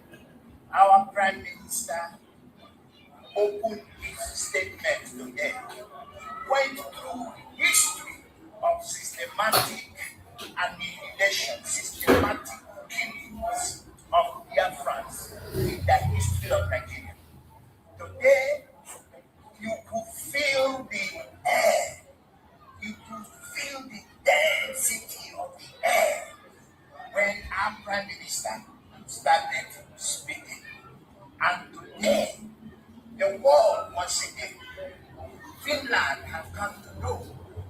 Our Prime Minister opened his statement today, went through history of systematic annihilation, systematic killings of Biafrans in the history of Nigeria. Today, you could feel the air, you could feel the density of the air when our Prime Minister started speaking. And today, the world once again, Finland have come to know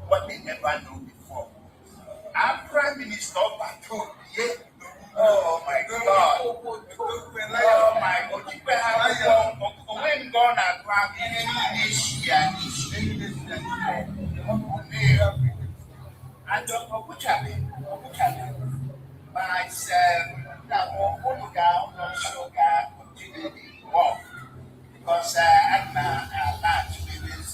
what they never knew before. Our Prime Minister, oh my God, oh my God, when gonna grab this year, and myself, continue the walk because I'm large babies,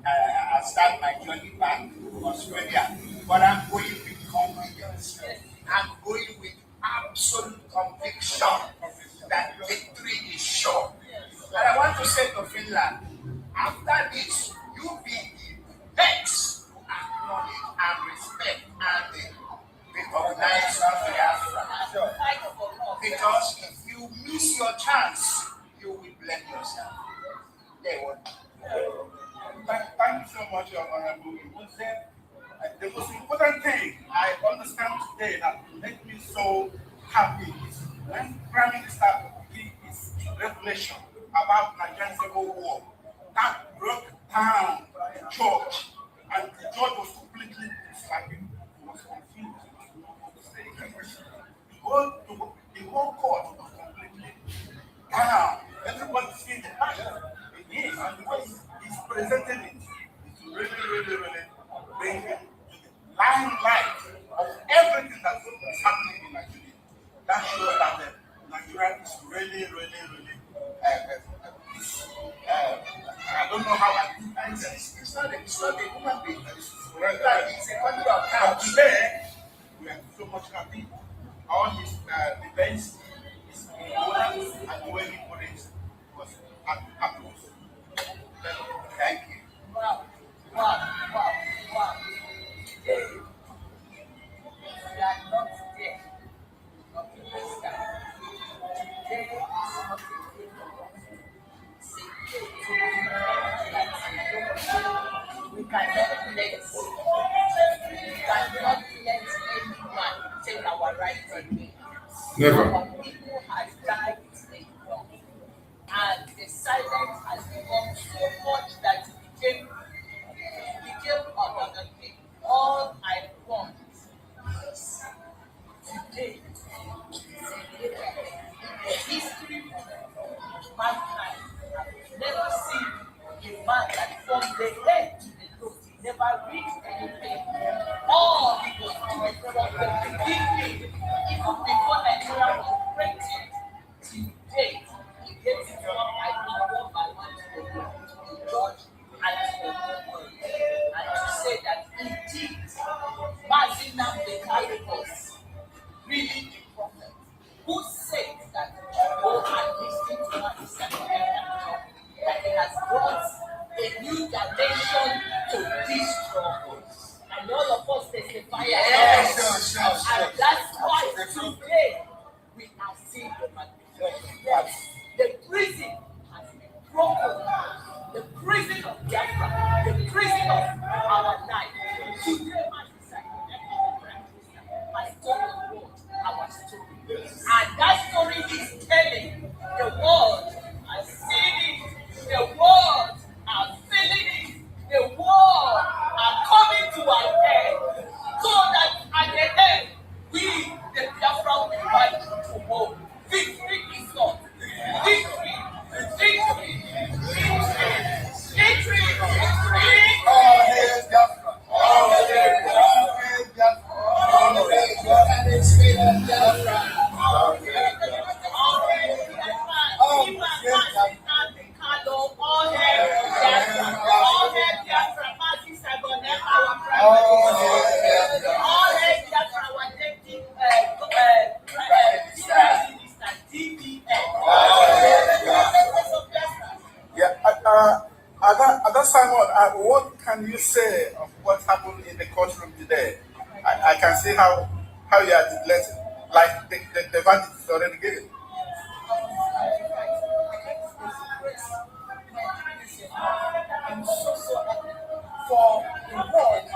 I start my journey back to Australia, but I'm going with confidence. I'm going with absolute conviction that victory is sure. And I want to say to Finland, after this, you be the next to acknowledge and respect and recognize Biafra. Because if you miss your chance, you will blame yourself. They won't. Thank you so much, Honorable Iwuze. The most important thing I understand today that makes me so happy is when Prime Minister gave his revelation about Nigerian civil war. That broke down the judge, and the judge was completely distracted. He was confused. He didn't know what to say. The whole court was completely down. Everybody sees the passion in him, and the way he's presented it is really bringing to the limelight of everything that is happening in Nigeria. That shows that Nigeria is really I don't know how I define it. It's not a human being. It's a country of cows. Today, we are so much happy. All his defense, his importance, and the way he put it was happy. Thank you. Wow. Today, we are not there. Not in this time. Today is not a day for us. It's a day to we cannot let anyone take our rights away. Never. Our people has died in wrong. And the silence has become so much that it became another thing. All I want is today, in the history of mankind, I've never seen a man that from the head to the toe, he never reached anything. All he was doing from the beginning, even before Nigeria was created, till date, he gets it from I think one by one to the judge and to the world. And to say that indeed, Mazina the was really a prophet who said that go and listen to what he said. Simon, what can you say of what happened in the courtroom today? I can see how you are deflated, like the verdict is already given. I'm so happy for the world,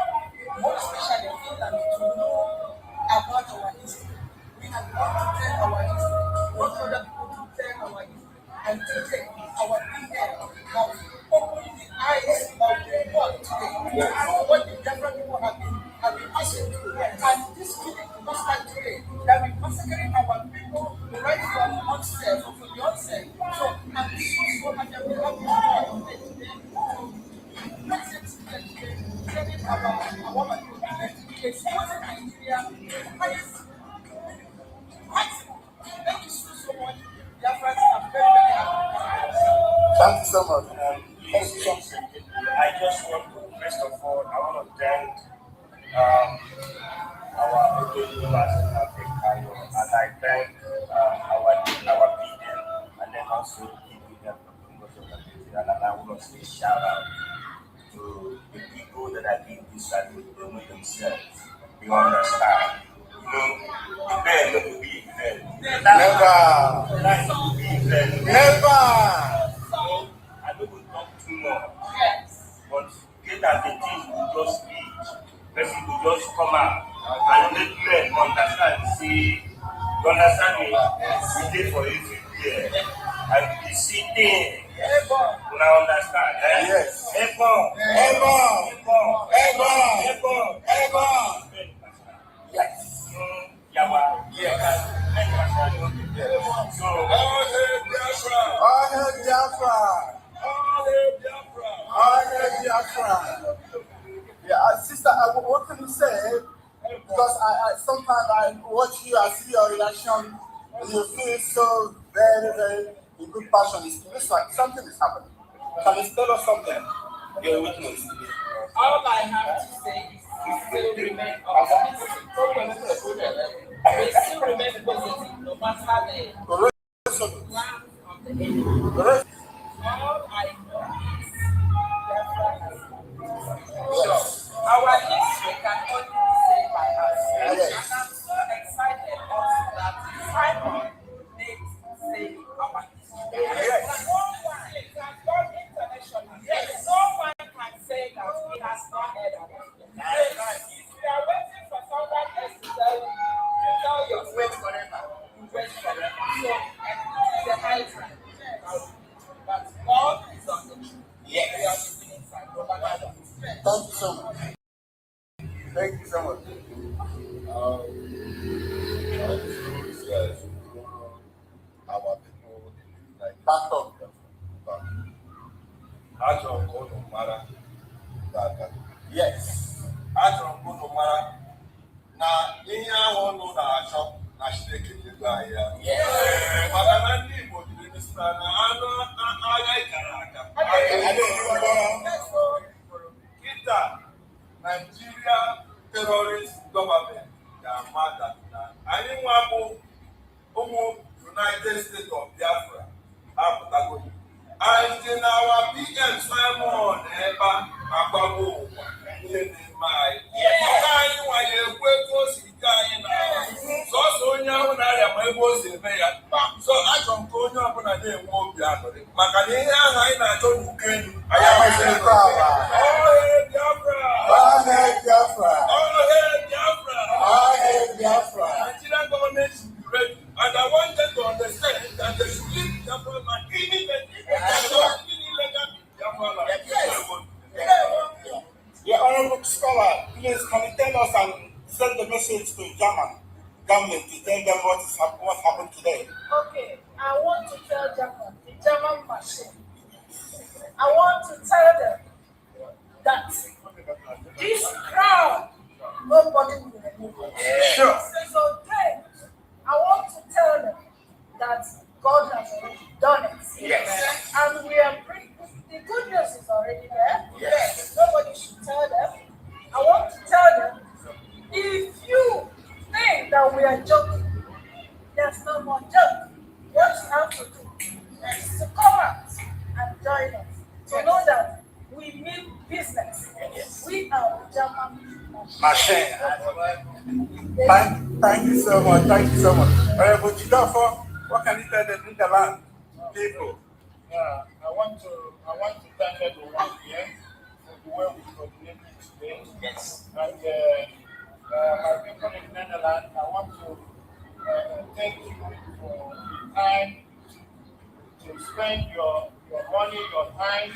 more especially Finland, to know about our history. We have got to tell our history. We want other people to tell our history. And today, our people have opened the eyes of the world today. What the Biafra people have been passing through. And this feeling will not start today. That we massacring our people right from the onset. So, I'm so happy that we have this world today. Thank you so much. I'm very, very happy. Thank you so much. I just want to, first of all, I want to thank our Ododo and I thank our people, and then also giving them and I want to say shout out to the people that are doing this and they know themselves. You understand? You know, the bed not to be evil. Never. Never. So I don't want to talk too much. But get at the things will just be. Person will just come out and let men understand. See, you understand me? We did for you there. And you see things. You understand? Eh? Yes. Ekpa. Yes. Yawa. Yes. So, All hail Biafra. All hail Biafra. All hail Biafra. Yeah, sister, what can you say? Because I sometimes I watch you, I see your reaction, and you feel so very, very in good passion. It looks like something is happening. Can you tell us something? Your witness. All I have to say is we still remain optimistic. We still remain positive no matter the plan of the enemy. All I know is Biafra has so our history can only be saved by us. And I'm so excited also that Simon needs to save our history. No one can go international. No one can say that he has not heard of it. If you are waiting for someone else to tell you, you tell your wait forever. You wait forever. So it's a high time. But God is on the truth. Yes. We are living inside. No matter what. Thank you so much. Thank you so much. Our people like Back up. Achọrọ ka unu mara Yes. achọrọ ka unu mara na ihe ahụ unu na-achọ na Chineke nyego anyị ya. Maka na ndị Igbo jiri nisira na anụ agha ịkara aka. Kita Nigeria terrorist government ga-ama that na anyị nwa bụ ụmụ United States of Biafra apụtago. And in our PM Simon Ekpa agbagbo ụwa ihe na-eme anyị. Maka anyị nwanyị ekwe ka o si ike anyị na sọsọ onye ahụ na-arịa ma ebe o si eme ya. So achọrọ m ka onye ọbụla na-enwe obi aṅụrị maka na ihe ahụ anyị na-achọ n'uko elu anyị amaghịzị ebe ala. All hail Biafra. All hail Biafra. Nigerian government should be ready, and I want them to understand that they should leave Biafra land immediately. The honorable scholar, please can you tell us and send the message to German government to tell them what happened today? Okay, I want to tell German, the German machine. I want to tell them that this crowd, nobody will remove it. Sure. So then, I want to tell them that God has already done it. Yes. And we are bringing, the good news is already there. Yes. Nobody should tell them. I want to tell them, if you think that we are joking, there's no more joke. What you have to do is to come out and join us. To know that we mean Machine. Thank you so much. Thank you so much. But Jidofo, what can you tell the Hinterland people? Yeah, I want to thank everyone here for the way we coordinated today. Yes. And my people in Netherlands, I want to thank you for the time to spend your money, your time,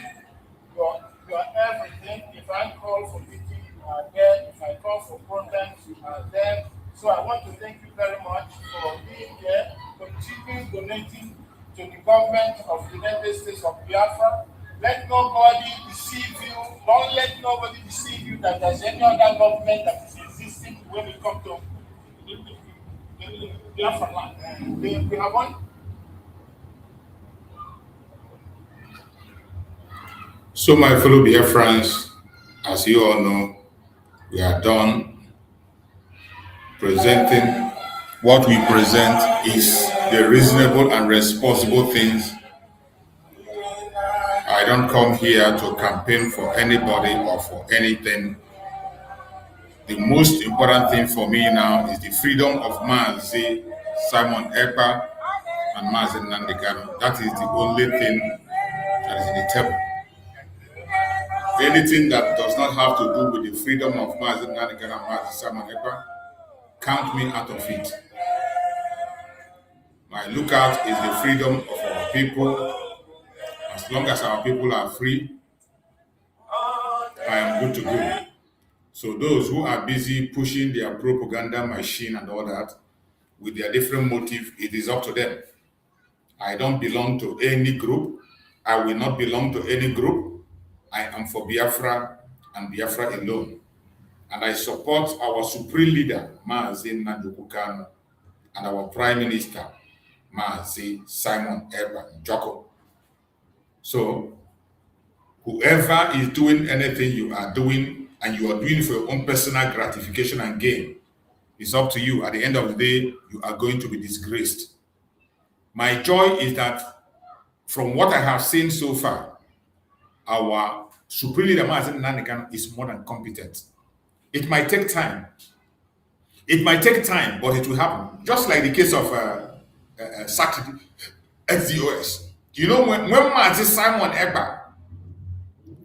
your everything. If I call for meeting, you are there. If I call for programs, you are there. So I want to thank you very much for being here, continuing donating to the government of the United States of Biafra. Let nobody deceive you. Don't let nobody deceive you that there's any other government that is existing when it comes to Biafra land. We have one. So, my fellow Biafrans, as you all know, we are done presenting. What we present is the reasonable and responsible things. I don't come here to campaign for anybody or for anything. The most important thing for me now is the freedom of Mazi Simon Ekpa and Mazi Nandekano. That is the only thing that is in the table. Anything that does not have to do with the freedom of Mazi Nandekano and Mazi Simon Ekpa, count me out of it. My lookout is the freedom of our people. As long as our people are free, I am good to go. So those who are busy pushing their propaganda machine and all that, with their different motive, it is up to them. I don't belong to any group. I will not belong to any group. I am for Biafra and Biafra alone. And I support our supreme leader, Mazi Nandekano, and our Prime Minister, Mazi Simon Ekpa Njoko. So, whoever is doing anything you are doing, and you are doing for your own personal gratification and gain, it's up to you. At the end of the day, you are going to be disgraced. My joy is that from what I have seen so far, our Supreme Leader Mazi Nandekano is more than competent. It might take time. It might take time, but it will happen. Just like the case of sacked XDOS. You know, when Mazi Simon Ekpa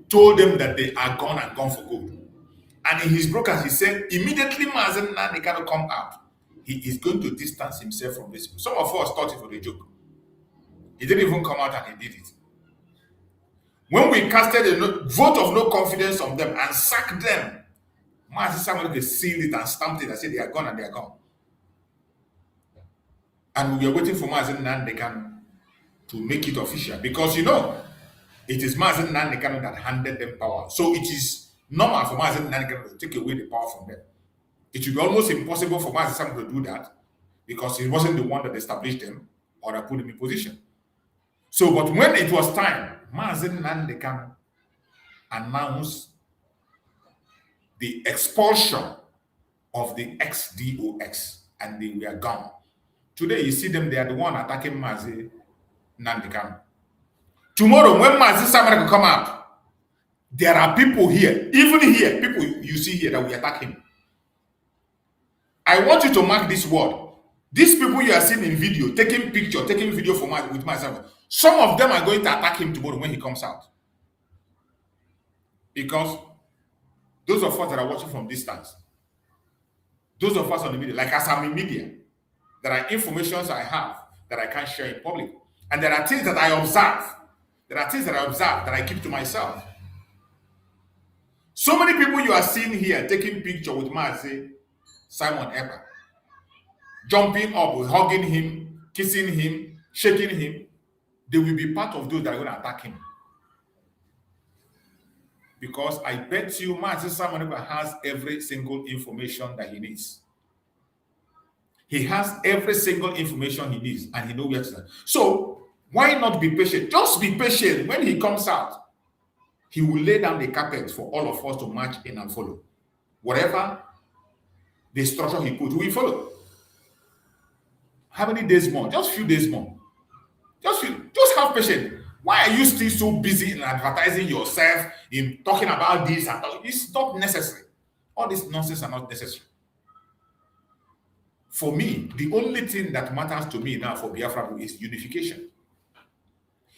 told them that they are gone and gone for good, and in his broadcast, he said, immediately Mazi Nandekano come out, he is going to distance himself from this. Some of us thought it was a joke. He didn't even come out and he did it. When we casted a vote of no confidence on them and sacked them, Mazi Simon Ekpa sealed it and stamped it and said they are gone and they are gone. And we are waiting for Mazi Nandekano to make it official, because you know, it is Mazi Nandekano that handed them power. So it is normal for Mazi Nandekano to take away the power from them. It would be almost impossible for Mazi Simon to do that, because he wasn't the one that established them or that put him in position. So, but when it was time, Mazi Nandekano announced the expulsion of the XDOX, and they were gone. Today, you see them, they are the one attacking Mazi Nandekano. Tomorrow, when Mazi Simon Ekpa come out, there are people here, even here, people you see here that will attack him. I want you to mark this word. These people you are seeing in video, taking picture, taking video for with myself, some of them are going to attack him tomorrow when he comes out. Because those of us that are watching from distance, those of us on the media, like as I'm in media, there are informations I have that I can't share in public. And there are things that I observe. There are things that I observe that I keep to myself. So many people you are seeing here taking picture with Mazi Simon Ekpa, jumping up, hugging him, kissing him, shaking him, they will be part of those that are going to attack him. Because I bet you Mazi Simon Ekpa has every single information that he needs. He has every single information he needs, and he knows where to start. So why not be patient? Just be patient. When he comes out, he will lay down the carpet for all of us to march in and follow. Whatever the structure he put, we follow. How many days more? Just few days more. Just have patience. Why are you still so busy in advertising yourself, in talking about this and that? It's not necessary. All this nonsense are not necessary. For me, the only thing that matters to me now for Biafra is unification.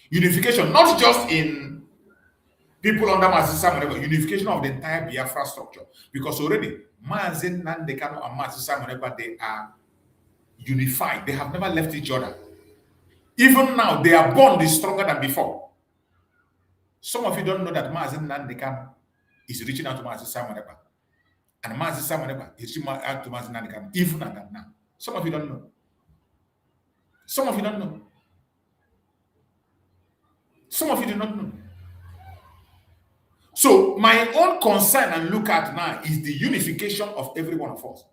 Unification, not just in people under Mazi Simon Ekpa, unification of the entire Biafra structure. Because already, Mazi Nnamdi Kanu and Mazi Simon Ekpa, they are unified. They have never left each other. Even now, their bond is stronger than before. Some of you don't know that Mazi Nnamdi Kanu is reaching out to Mazi Simon Ekpa. And Mazi Simon Ekpa is reaching out to Mazi Nnamdi Kanu, even at that now. Some of you don't know. Some of you don't know. Some of you do not know. So my own concern and look at now is the unification of every one of us.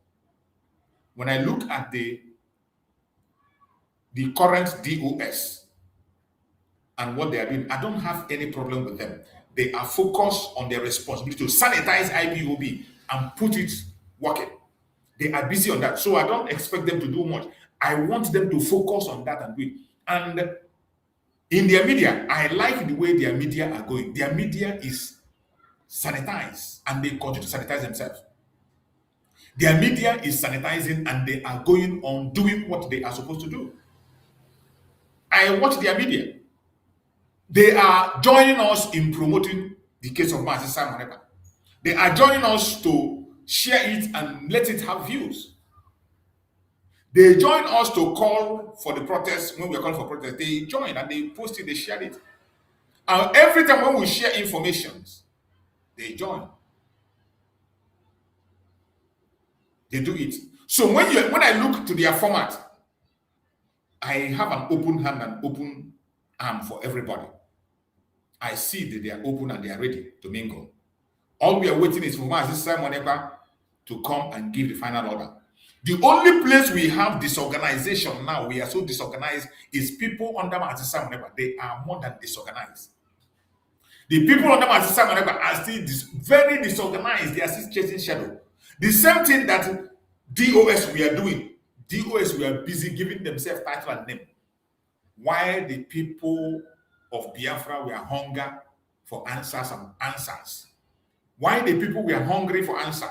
When I look at the current DOS and what they are doing, I don't have any problem with them. They are focused on their responsibility to sanitize IPOB and put it working. They are busy on that. So I don't expect them to do much. I want them to focus on that and do it. And in their media, I like the way their media are going. Their media is sanitized and they continue to sanitize themselves. Their media is sanitizing and they are going on doing what they are supposed to do. I watch their media. They are joining us in promoting the case of Mazi Simon Ekpa. They are joining us to share it and let it have views. They join us to call for the protest. When we are calling for protest, they join and they post it, they share it. And every time when we share information, they join. They do it. So when I look to their format, I have an open hand and open arm for everybody. I see that they are open and they are ready to mingle. All we are waiting is for Mazi Simon Ekpa to come and give the final order. The only place we have disorganization now, we are so disorganized, is people under Mazi Simon Ekpa. They are more than disorganized. The people under Mazi Simon Ekpa are still very disorganized. They are still chasing shadow. The same thing that DOS we are doing. DOS we are busy giving themselves title and name. While the people of Biafra were hunger for answers and answers. Why the people were hungry for answer?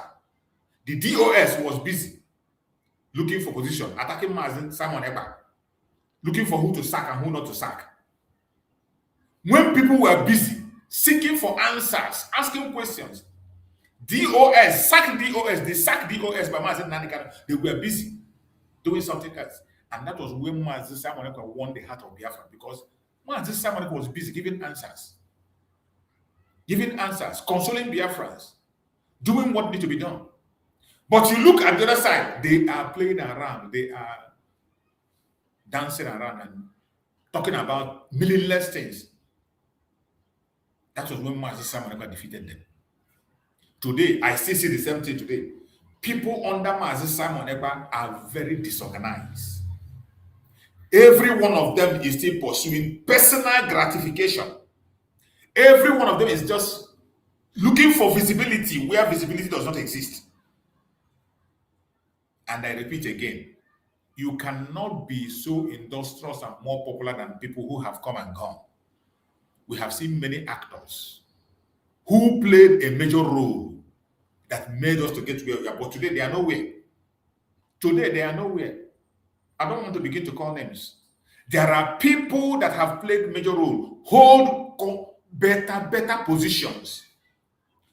The DOS was busy looking for position, attacking Mazi Simon Ekpa, looking for who to sack and who not to sack. When people were busy seeking for answers, asking questions, DOS, sack DOS, they sacked DOS by Mazi Nnamdi Kanu. They were busy doing something else. And that was when Mazi Simon Ekpa won the heart of Biafra, because Mazi Simon Ekpa was busy giving answers, consoling Biafrans, doing what needs to be done. But you look at the other side, they are playing around, they are dancing around and talking about meaningless things. That was when Mazi Simon Ekpa defeated them. Today, I still see the same thing today. People under Mazi Simon Ekpa are very disorganized. Every one of them is still pursuing personal gratification. Every one of them is just looking for visibility where visibility does not exist. And I repeat again, you cannot be so industrious and more popular than people who have come and gone. We have seen many actors who played a major role that made us to get where we are, but today they are nowhere. Today they are nowhere. I don't want to begin to call names. There are people that have played major role, hold better positions,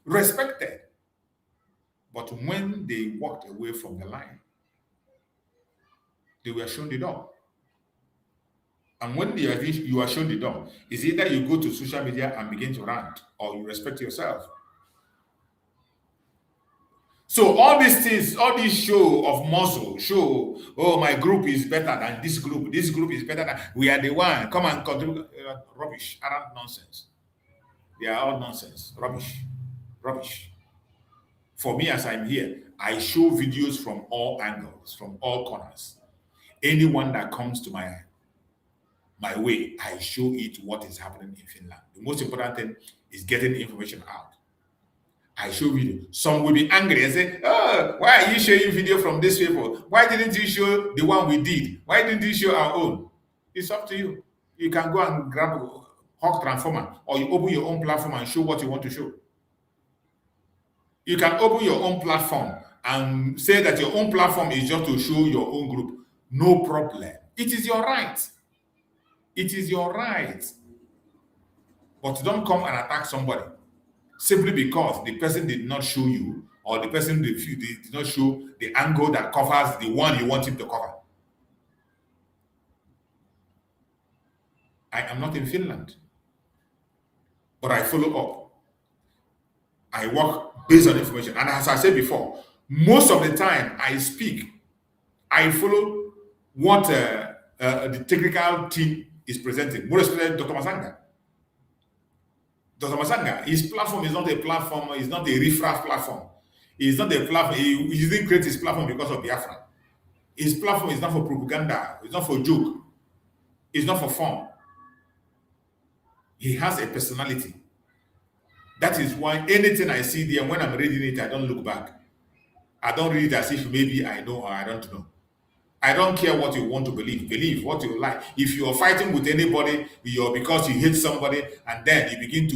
respected. But when they walked away from the line, they were shown the door. And when you are shown the door, it's either you go to social media and begin to rant, or you respect yourself. So all these things, all this show of muscle, oh, my group is better than this group is better than, we are the one, come and contribute, rubbish, arrant nonsense. They are all nonsense, rubbish. For me, as I'm here, I show videos from all angles, from all corners. Anyone that comes to my way, I show it what is happening in Finland. The most important thing is getting information out. I show video. Some will be angry and say, oh, why are you showing video from this people? Why didn't you show the one we did? Why didn't you show our own? It's up to you. You can go and grab a Hawk Transformer, or you open your own platform and show what you want to show. You can open your own platform and say that your own platform is just to show your own group. No problem. It is your right. It is your right. But don't come and attack somebody simply because the person did not show you, or the person did not show the angle that covers the one you want him to cover. I am not in Finland, but I follow up. I work based on information. And as I said before, most of the time I speak, I follow what the technical team is presenting. More especially Dr. Masanga. Dr. Masanga, his platform is not a platform, it's not a riffraff platform. It's not a platform, he didn't create his platform because of Biafra. His platform is not for propaganda, it's not for joke, it's not for fun. He has a personality. That is why anything I see there, when I'm reading it, I don't look back. I don't read it as if maybe I know or I don't know. I don't care what you want to believe. Believe what you like. If you are fighting with anybody, because you hate somebody, and then you begin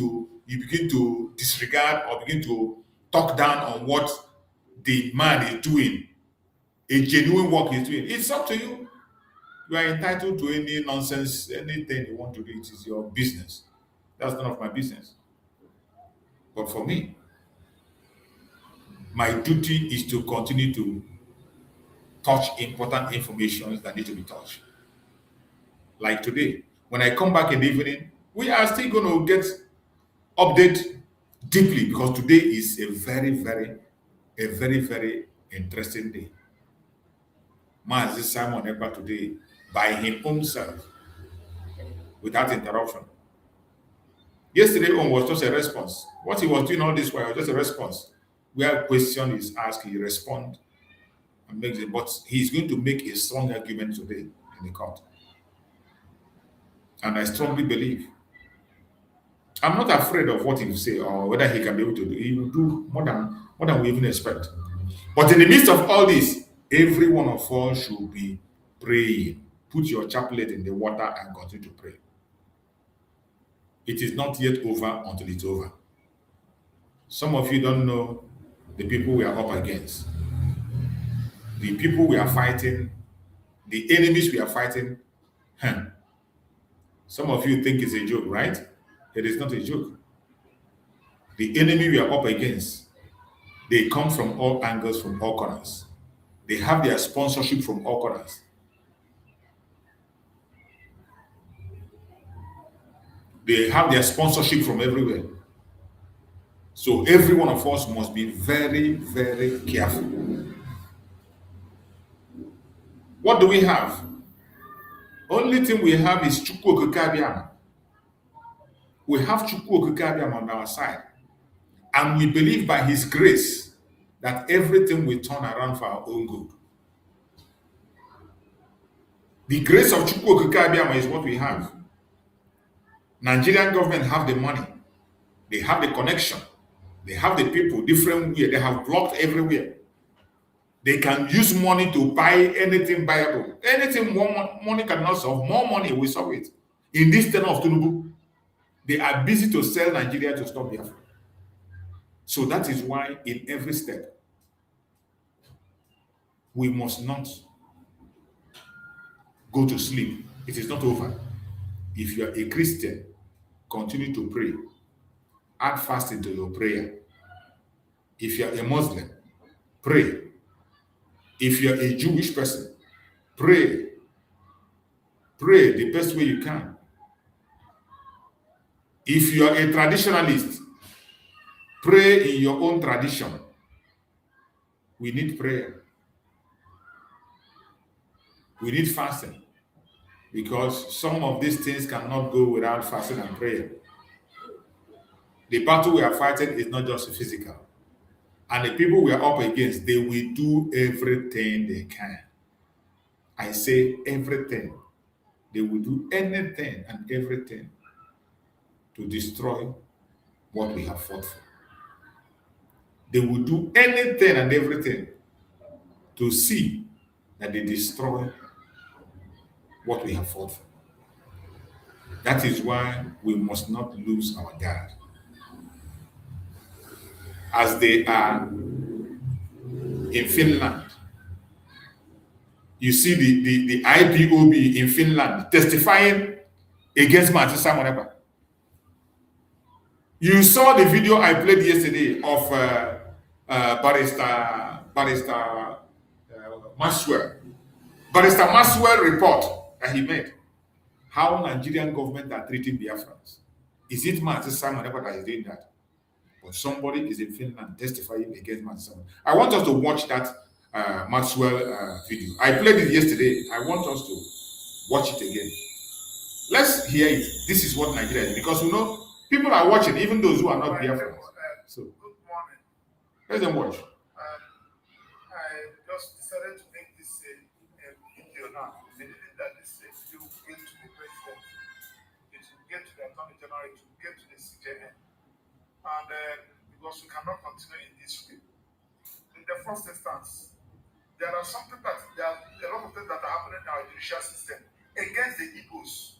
to disregard or begin to talk down on what the man is doing, a genuine work he's doing. It's up to you. You are entitled to any nonsense, anything you want to do. It is your business. That's none of my business. But for me, my duty is to continue to touch important information that need to be touched. Like today, when I come back in the evening, we are still going to get update deeply, because today is a very, very interesting day. Mazi Simon Ekpa today, by his own self, without interruption. Yesterday on was just a response. What he was doing all this while was just a response. Where a question is asked, he responds and makes it. But he's going to make a strong argument today in the court. And I strongly believe, I'm not afraid of what he will say or whether he can be able to do. He will do more than we even expect. But in the midst of all this, every one of us should be praying. Put your chaplet in the water and continue to pray. It is not yet over until it's over. Some of you don't know the people we are up against. The people we are fighting, the enemies we are fighting. Some of you think it's a joke, right? It is not a joke. The enemy we are up against, they come from all angles, from all corners. They have their sponsorship from all corners. They have their sponsorship from everywhere. So every one of us must be very, very careful. What do we have? Only thing we have is CHUKS SURVIVAL. We have CHUKS SURVIVAL on our side. And we believe by his grace that everything will turn around for our own good. The grace of CHUKS SURVIVAL is what we have. Nigerian government have the money. They have the connection. They have the people different way. They have blocked everywhere. They can use money to buy anything buyable. Anything more money cannot solve, more money will solve it. In this term of Tinubu, they are busy to sell Nigeria to stop Biafra. So that is why in every step, we must not go to sleep. It is not over. If you are a Christian, continue to pray. Add fasting to your prayer. If you are a Muslim, pray. If you are a Jewish person, pray. Pray the best way you can. If you are a traditionalist, pray in your own tradition. We need prayer. We need fasting. Because some of these things cannot go without fasting and prayer. The battle we are fighting is not just physical. And the people we are up against, they will do everything they can. I say everything. They will do anything and everything to destroy what we have fought for. They will do anything and everything to see that they destroy what we have fought for. That is why we must not lose our guard. as they are in Finland. You see the IPOB in Finland testifying against Martin Simon Ekpa. You saw the video I played yesterday of Barrister Maxwell. Barrister Maxwell report that he made. How Nigerian government are treating Biafrans. Is it Martin Simon Ekpa that is doing that? But somebody is in Finland testifying against Martin Simon. I want us to watch that Maxwell video. I played it yesterday. I want us to watch it again. Let's hear it. This is what Nigeria is. Because you know, people are watching, even those who are not Biafrans. So, good morning. Let them watch. I just decided to make this video now, believing that this video will get to the president, it will get to the attorney general, it will get to the CJN. And because we cannot continue in this way. In the first instance, there are a lot of things that are happening in our judicial system against the Igbos.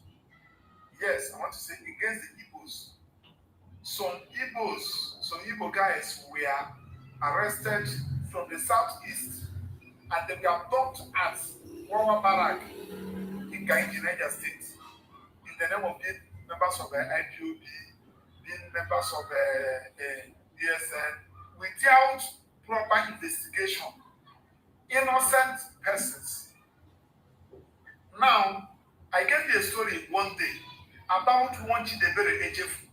Yes, I want to say against the Igbos. Some Igbo guys were arrested from the southeast and they were dumped at Wawa Barak in Kainji, Niger State in the name of being members of the IPOB, being members of the DSN, without proper investigation. Innocent persons. Now, I gave you a story one day about one Chidebere Ejefu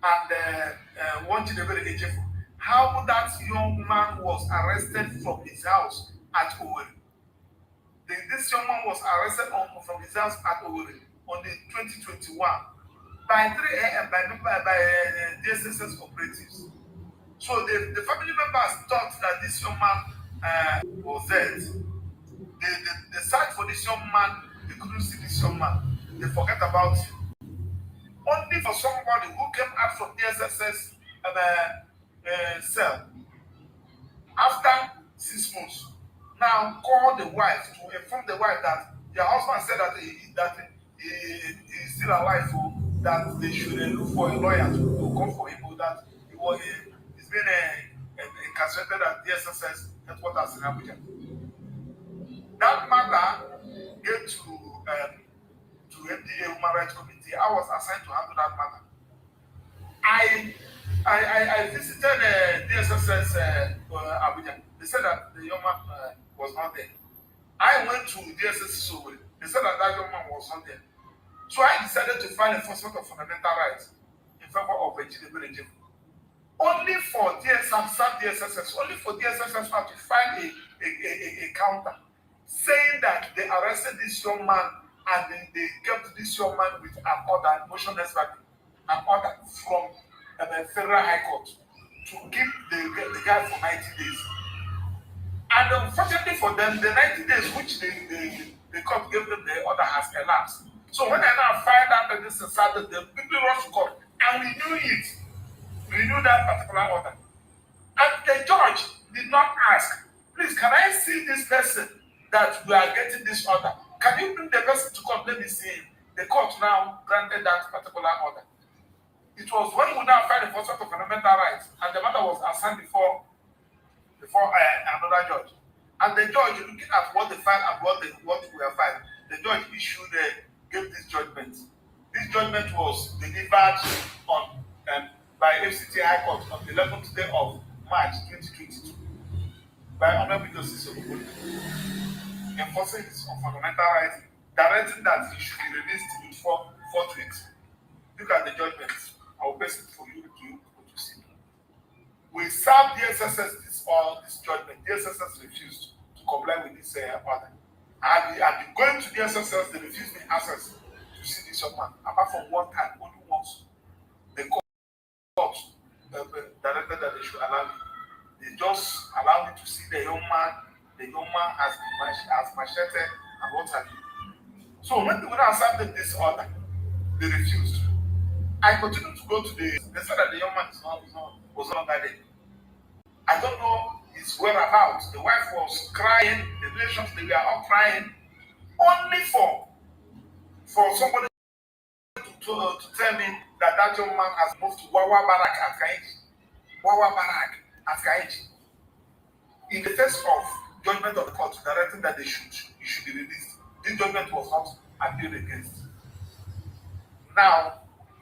and one Chidebere Ejefu. How that young man was arrested from his house at Owerri. This young man was arrested from his house at Owerri on the 2021 by 3 a.m. by DSSS operatives. So the family members thought that this young man was dead. They searched for this young man, they couldn't see this young man. They forget about him. Only for somebody who came out from DSSS cell after 6 months. Now call the wife to inform the wife that their husband said that he is still alive, so that they should look for a lawyer to come for him, that he's been incarcerated at DSSS headquarters in Abuja. That matter get to MDA Human Rights Committee. I was assigned to handle that matter. I visited DSSS Abuja. They said that the young man was not there. I went to DSSS Owerri. They said that young man was not there. So I decided to file enforcement of fundamental rights in favor of Ejidebere Ejefu. Only for DSSS, only for DSSS to file a counter saying that they arrested this young man and they kept this young man with an order, motionless backing, an order from the Federal High Court to keep the guy for 90 days. And unfortunately for them, the 90 days which the court gave them the order has elapsed. So when I now find out that this is started, they quickly rush to court and renew that particular order. And the judge did not ask, please, can I see this person that we are getting this order? Can you bring the person to court? Let me see him. The court now granted that particular order. It was when we now filed the enforcement of fundamental rights, and the matter was assigned before another judge. And the judge, looking at what they filed and what we have filed, the judge gave this judgment. This judgment was delivered on by FCT High Court on the 11th day of March 2022 by Honorable Justice Olubode, enforcing his fundamental rights, directing that he should be released with forthwith. Look at the judgment. I will paste it for you to see. We served the SSS this judgment. The SSS refused to comply with this order. I've been going to the SSS, they refused me access to see this young man. Apart from one time, only once, the court directed that they should allow me. They just allowed me to see the young man. The young man has machete and what have you. So when they accepted this order, they refused. I continued to go to they said that the young man was not there. I don't know his whereabouts. The wife was crying, the relations, they were all crying, only for somebody to tell me that young man has moved to Wawa Barak at Kainji. Wawa Barak. at Kaiji. In the face of judgment of the court directing that he should be released, this judgment was not appealed against. Now,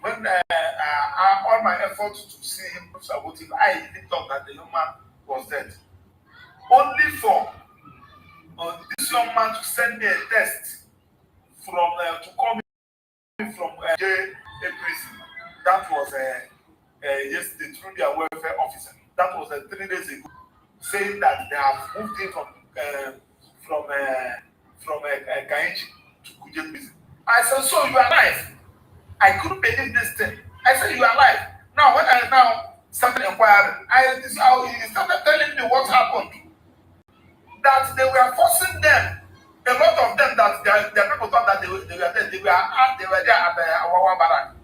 when all my efforts to see him about him, I didn't thought that the young man was dead. Only for this young man to send me a text from to call me from J prison. That was yesterday through their welfare officer. That was 3 days ago, saying that they have moved him from Kainchi to Kuje prison. I said, so you are alive? I couldn't believe this thing. I said, you are alive. Now, when I now started inquiring, he started telling me what happened. That they were forcing them, a lot of them, that their people thought that they were there. They were there at the Awawa Barak.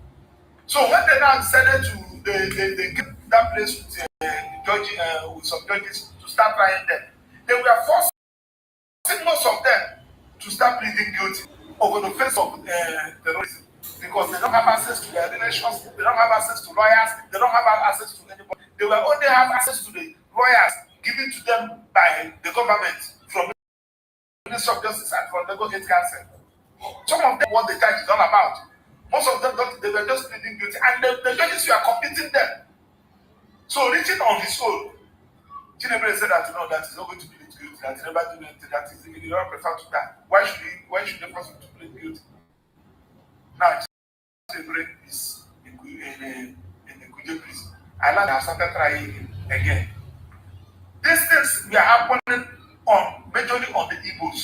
So when they now decided to, they get that place with with some judges to start trying them, they were forcing most of them to start pleading guilty over the face of terrorism, because they don't have access to their relations, they don't have access to lawyers, they don't have access to anybody. They will only have access to the lawyers given to them by the government from the Ministry of Justice and from the State Council. Some of them, what the charge is all about. Most of them, they were just pleading guilty, and the judges were competing them. So, reaching on his own, Chinebre said that that he's not going to plead guilty, that he never do anything, that he don't prefer to die. Why should they force him to plead guilty? Now, Chinebre is in the Kuje prison. Ireland has started trying him again. These things were happening majorly on the Igbos.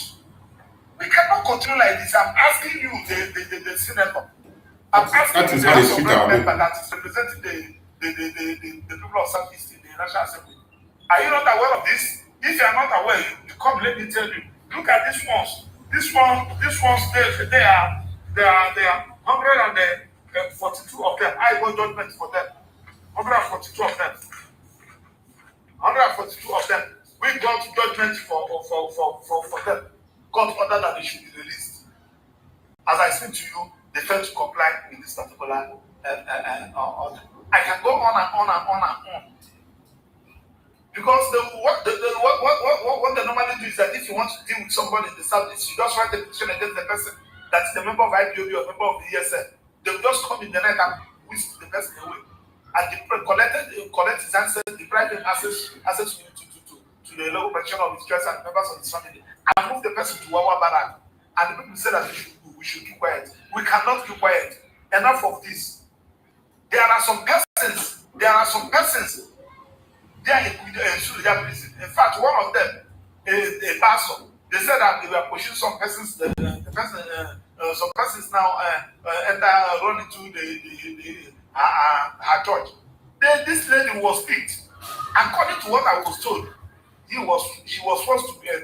We cannot continue like this. I'm asking you, the senator. I'm asking you, the House of member that is representing the people of Southeast in the National Assembly. Are you not aware of this? If you are not aware, you come. Let me tell you. Look at these ones. These ones. They are 142 of them. I got judgment for them. 142 of them. 142 of them. We got judgment for them. God ordered that they should be released. As I said to you, they failed to comply with this particular order. I can go on and on and on and on. Because what they normally do is that if you want to deal with somebody in the Southeast, you just write a petition against the person that is a member of IPOB or a member of the ESL. They will just come in the night and whisk the person away. And collect his answers, deprive him access to the local pension of his choice and members of his family, and move the person to Wawa Barak. And the people say that we should keep quiet. We cannot keep quiet. Enough of this. There are some persons there are in Suria prison. In fact, one of them, a pastor, they said that they were pushing some persons, some persons now run into her church. This lady was picked. According to what I was told, she was forced to plead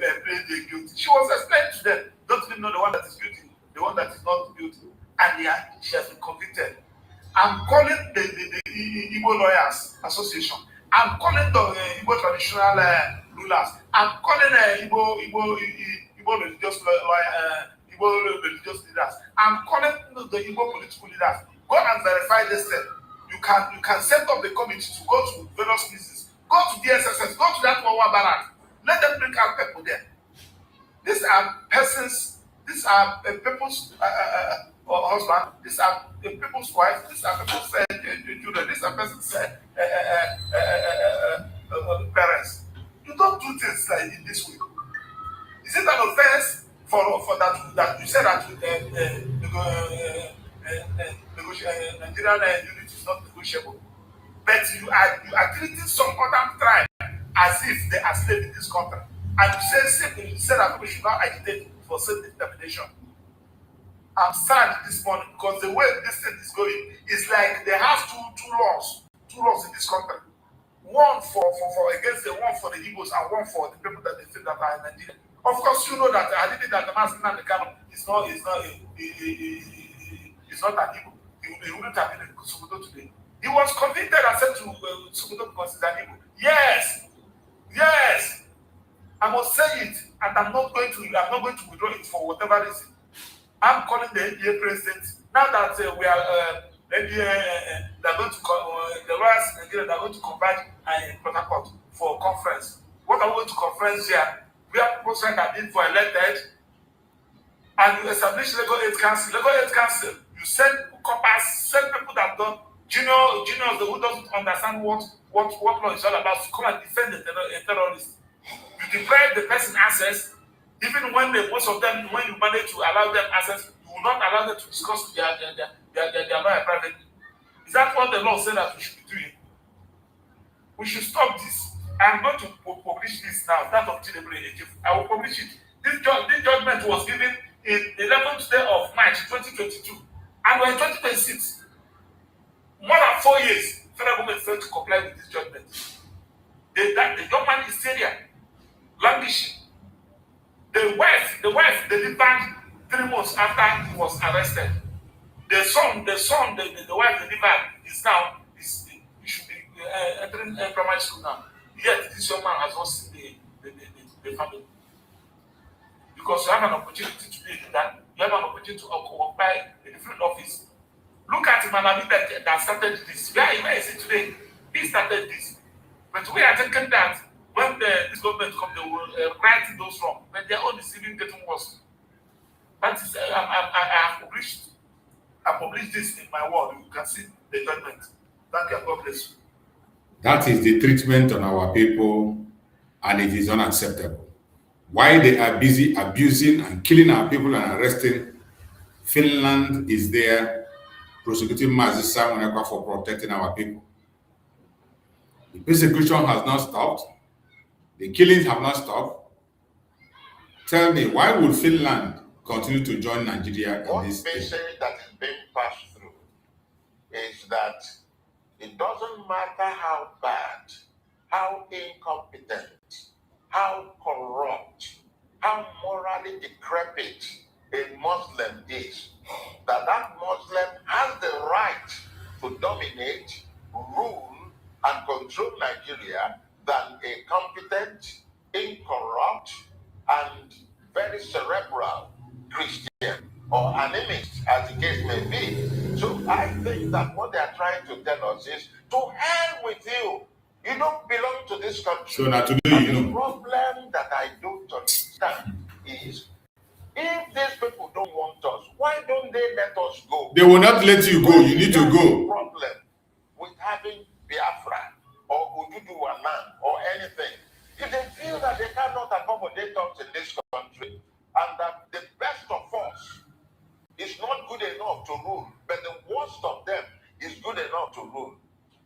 guilty. She was explained to them, don't even know the one that is guilty, the one that is not guilty. And she has been convicted. I'm calling the Igbo Lawyers Association. I'm calling the Igbo traditional rulers. I'm calling Igbo religious leaders. I'm calling the Igbo political leaders. Go and verify this thing. You can set up the committee to go to various places. Go to DSSS. Go to that Wawa Barak. Let them bring out people there. These are persons. These are people's husband. These are people's wife. These are people's children. These are persons' parents. You don't do things like in this way. Is it an offense for that you said that Nigerian unity is not negotiable? But you are treating some other tribe as if they are slaves in this country, and you say that we should not agitate for self-determination. I'm sad this morning because the way this thing is going is like they have two laws in this country. One for against the one for the Igbos and one for the people that they feel that are in Nigeria. Of course, you know that I did that the man and the Kano is not an Igbo. He wouldn't have been in Sokoto today. He was convicted and sent to Sokoto because he's an Igbo. Yes. I must say it, and I'm not going to withdraw it for whatever reason. I'm calling the NBA president now that we are NBA. They're going to the lawyers in Nigeria. They're going to converge in Port Harcourt. for conference. What are we going to conference here? We have people saying that been for elected, and you establish Lagos 8 Council. Lagos 8 Council, you send coppers, send people that don't, juniors who doesn't understand what law is all about, to come and defend a terrorist. You deprive the person access, even when most of them, when you manage to allow them access, you will not allow them to discuss their lawyer privately. Is that what the law said that we should be doing? We should stop this. I'm going to publish this now, that of Tinubu. I will publish it. This judgment was given in the 11th day of March 2022, and we're in 2026. More than 4 years, federal government failed to comply with this judgment. The young man is still here, languishing. The wife delivered 3 months after he was arrested. The wife delivered is now, he should be entering primary school now. Yet this young man has not seen the family. Because you have an opportunity to do that, you have an opportunity to occupy a different office. Look at Manabi that started this. Where is it today? He started this. But we are thinking that when this government comes, they will right those wrong. But their own is even getting worse. That is, I have published this in my word. You can see the judgment. Thank you. God bless you. That is the treatment on our people, and it is unacceptable. Why they are busy abusing and killing our people and arresting, Finland is there prosecuting Mazi Simon Ekpa for protecting our people. The persecution has not stopped. The killings have not stopped. Tell me, why would Finland continue to join Nigeria in this message that is being passed through is that it doesn't matter how bad, how incompetent, how corrupt, how morally decrepit a Muslim is, that Muslim has the right to dominate, rule, and control Nigeria than a competent, incorrupt, and very cerebral Christian or animist, as the case may be. So I think that what they are trying to tell us is, to hell with you. You don't belong to this country. So now today, the problem that I don't understand is, if these people don't want us, why don't they let us go? They will not let you go. You need to go. Problem with having Biafra or Ududuwa land or anything. If they feel that they cannot accommodate us in this country, and that the best of us is not good enough to rule, but the worst of them is good enough to rule,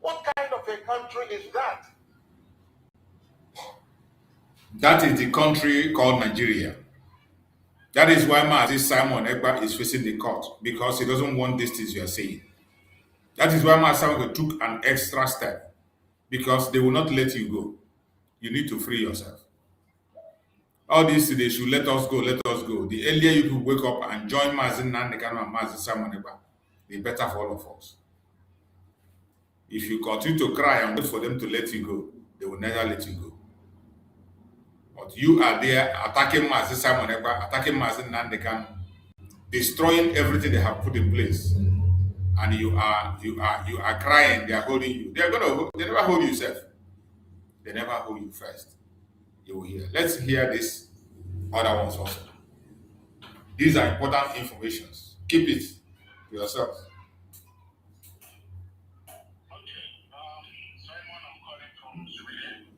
what kind of a country is that? That is the country called Nigeria. That is why Mazi Simon Ekpa is facing the court, because he doesn't want these things you are saying. That is why Mazi Simon took an extra step, because they will not let you go. You need to free yourself. All this, they should let us go, let us go. The earlier you people wake up and join Mazi Nandekano and Mazi Simon Ekpa, the better for all of us. If you continue to cry and wait for them to let you go, they will never let you go. But you are there attacking Mazi Simon Ekpa, attacking Mazi Nandekano, destroying everything they have put in place. And you are crying, they are holding you. They never hold you safe. They never hold you first. You will hear. Let's hear this other ones also. These are important informations. Keep it to yourself. Simon, I'm calling from Sweden.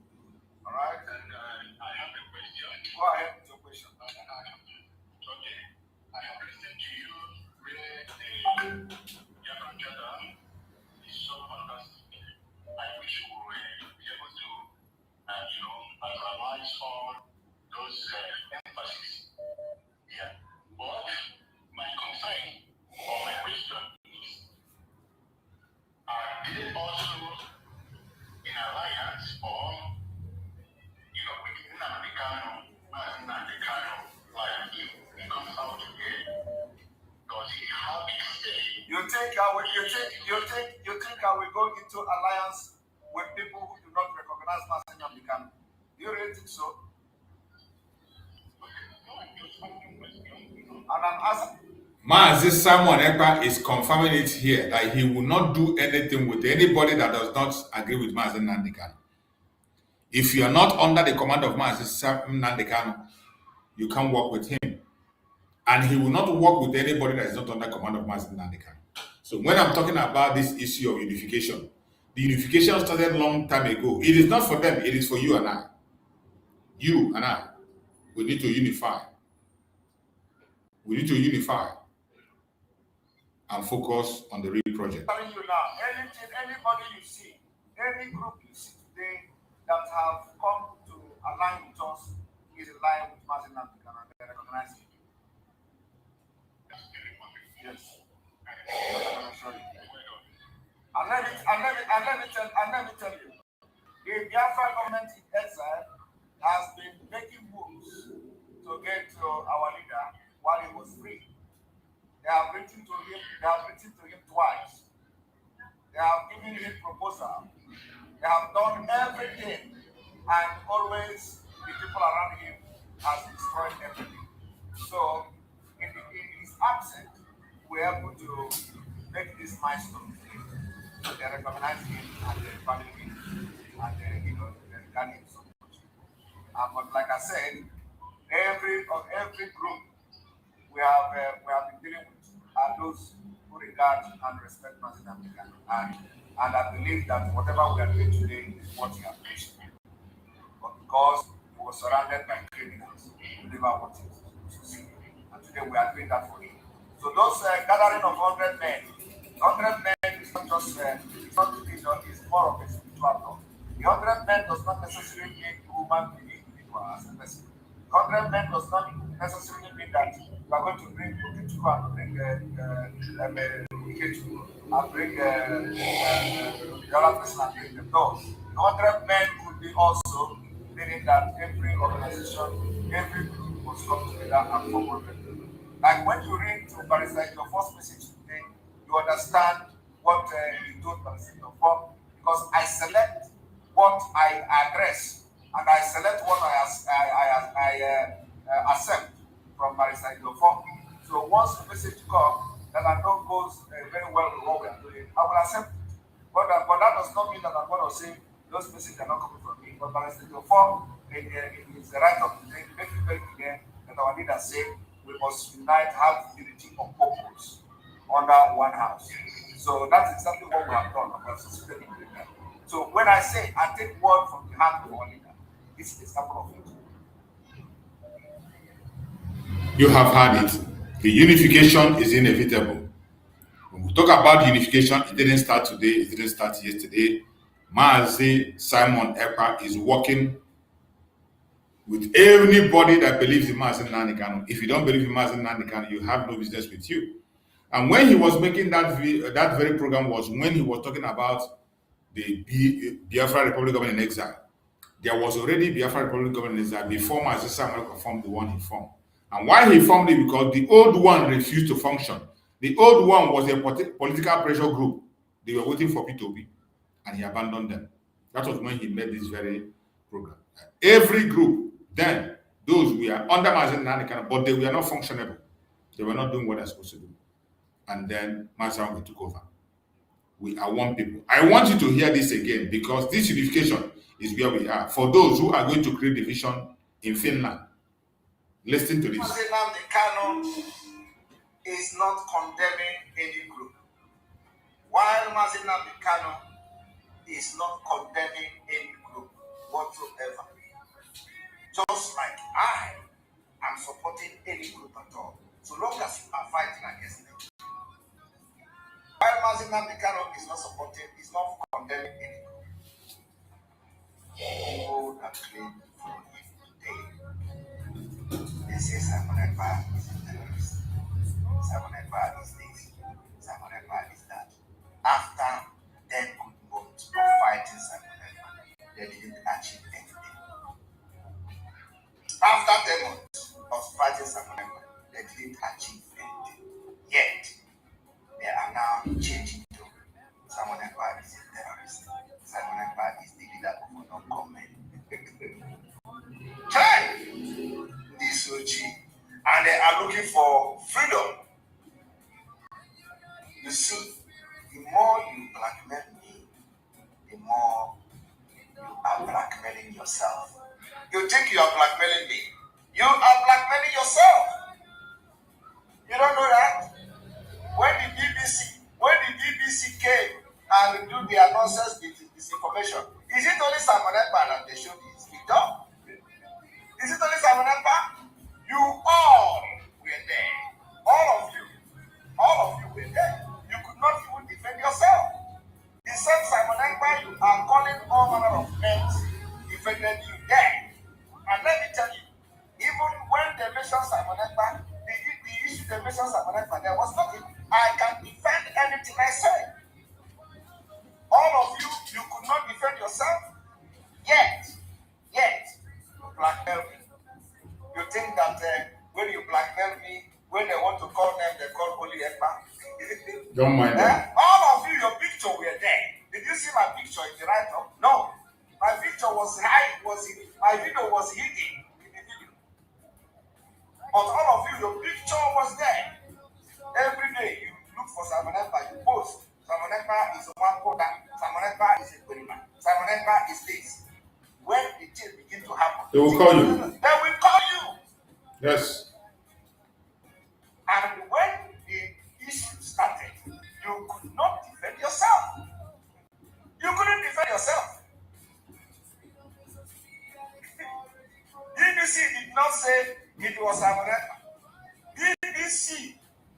All right, and I have a question. Go ahead with your question. Okay, I have listened to you where the Biafra Jordan is so fantastic. I wish we were be able to, analyze all those emphases. Yeah, but my concern or my question is, are they also in alliance or, within Americano, like he comes out again? Does he have a say? You think I will go into alliance with people who do not recognize Mazi Nandekano? Do you really think so? And I'm asking. Mazi Simon Ekpa is confirming it here that he will not do anything with anybody that does not agree with Mazi Nandekano. If you are not under the command of Mazi Nnamdi Kanu, you can't work with him. And he will not work with anybody that is not under command of Mazi Nnamdi Kanu. So when I'm talking about this issue of unification, the unification started a long time ago. It is not for them, it is for you and I. You and I. We need to unify. We need to unify and focus on the real project. I'm telling you now, anybody you see, any group you see today that have come to align with us is in line with Mazi Nnamdi Kanu, and they recognize it. Yes. And let me tell you, the Biafra government in exile has been making moves to get to our leader while he was free. They have written to him twice. They have given him proposal. They have done everything, and always the people around him has destroyed everything. So, in his absence, we are able to make this milestone. They recognize him and they value him, and they regard him so much. But like I said, every group we have been dealing with are those who regard and respect Mazi Nnamdi Kanu, and I believe that whatever we are doing today is what he appreciates. But because he was surrounded by criminals, we never wanted to see him, and today we are doing that for him. So those gathering of 100 men is not just it's not religion, it's more of a spiritual law. The 100 men does not necessarily mean woman the individual as a person. 100 men does not necessarily mean that we are going to bring Ukichu and bring Ikechu and bring the other person and bring them. No, 100 men could be also meaning that every organization, every group must come together and form 100 people. Like when you read to Barrister your first message today, you understand what he told Barrister for, because I select what I address and I select what I accept from Barrister for. So once the message comes that I know goes very well with what we are doing, I will accept it. But that does not mean that I'm going to say those messages are not coming from me. But Barrister for it is the right of the day to make it very clear that our leaders say we must unite, have unity of purpose under one house. So that's exactly what we have done. So when I say I take word from the heart of our leader, this is the example of it. You have had it. The unification is inevitable. When we talk about unification, it didn't start today, it didn't start yesterday. Mazi Simon Ekpa is working with anybody that believes in Mazi Nnamdi Kanu. If you don't believe in Mazi Nnamdi Kanu, you have no business with you. And when he was making that very program was when he was talking about the Biafra Republic Government in exile. There was already Biafra Republic Government in exile before Mazi Simon formed the one he formed. And why he formed it? Because the old one refused to function. The old one was a political pressure group. They were waiting for P2P, and he abandoned them. That was when he made this very program. Every group, then, those were under Mazi Nnamdi Kanu, but they were not functionable. They were not doing what they're supposed to do. And then Mazi Simon took over. We are one people. I want you to hear this again, because this unification is where we are. For those who are going to create division in Finland, listen to this. Mazi Nnamdi Kanu is not condemning any group, while Mazi Nnamdi Kanu is not condemning any group whatsoever. Just like I am supporting any group at all, so long as you are fighting against them. While Mazi Nnamdi Kanu is not supporting, is not condemning any group. People that claim for him today, they say Simon Ekpa is a terrorist. Simon Ekpa is this. Simon Ekpa is that. After 10 good months of fighting Simon Ekpa, they didn't achieve anything. After 10 months of fighting Simon Ekpa, they didn't achieve anything. Yet, they are now changing to Simon Ekpa. yourself. You think you are blackmailing me. You are blackmailing yourself. You don't know that? When the BBC came and do their nonsense disinformation, is it only Simon Ekpa that they showed this? No. Is it only Simon Ekpa? You all were there. All of you were there. You could not even defend yourself. The same Simon Ekpa you are calling all manner of names defended you there. And let me tell you, even when they mentioned Simon Ekpa, the issue they mentioned Simon Ekpa, there was nothing. I can defend anything I say. All of you could not defend yourself. Yet, you blackmail me. You think that when you blackmail me, when they want to call them, they call only Ekpa. Don't mind that. All of you, your picture were there. Did you see my picture in the write-up? No. My picture was my video was hidden in the video. But all of you, your picture was there. Every day you look for Simon Ekpa, you post. Simon Ekpa is a one quarter. Simon Ekpa is a Burima. Simon Ekpa is this. When the thing begin to happen, They will call you. They will call you. Yes. And when the issue started, you could not defend yourself. You couldn't defend yourself. BBC did not say it was Simon Ekpa. BBC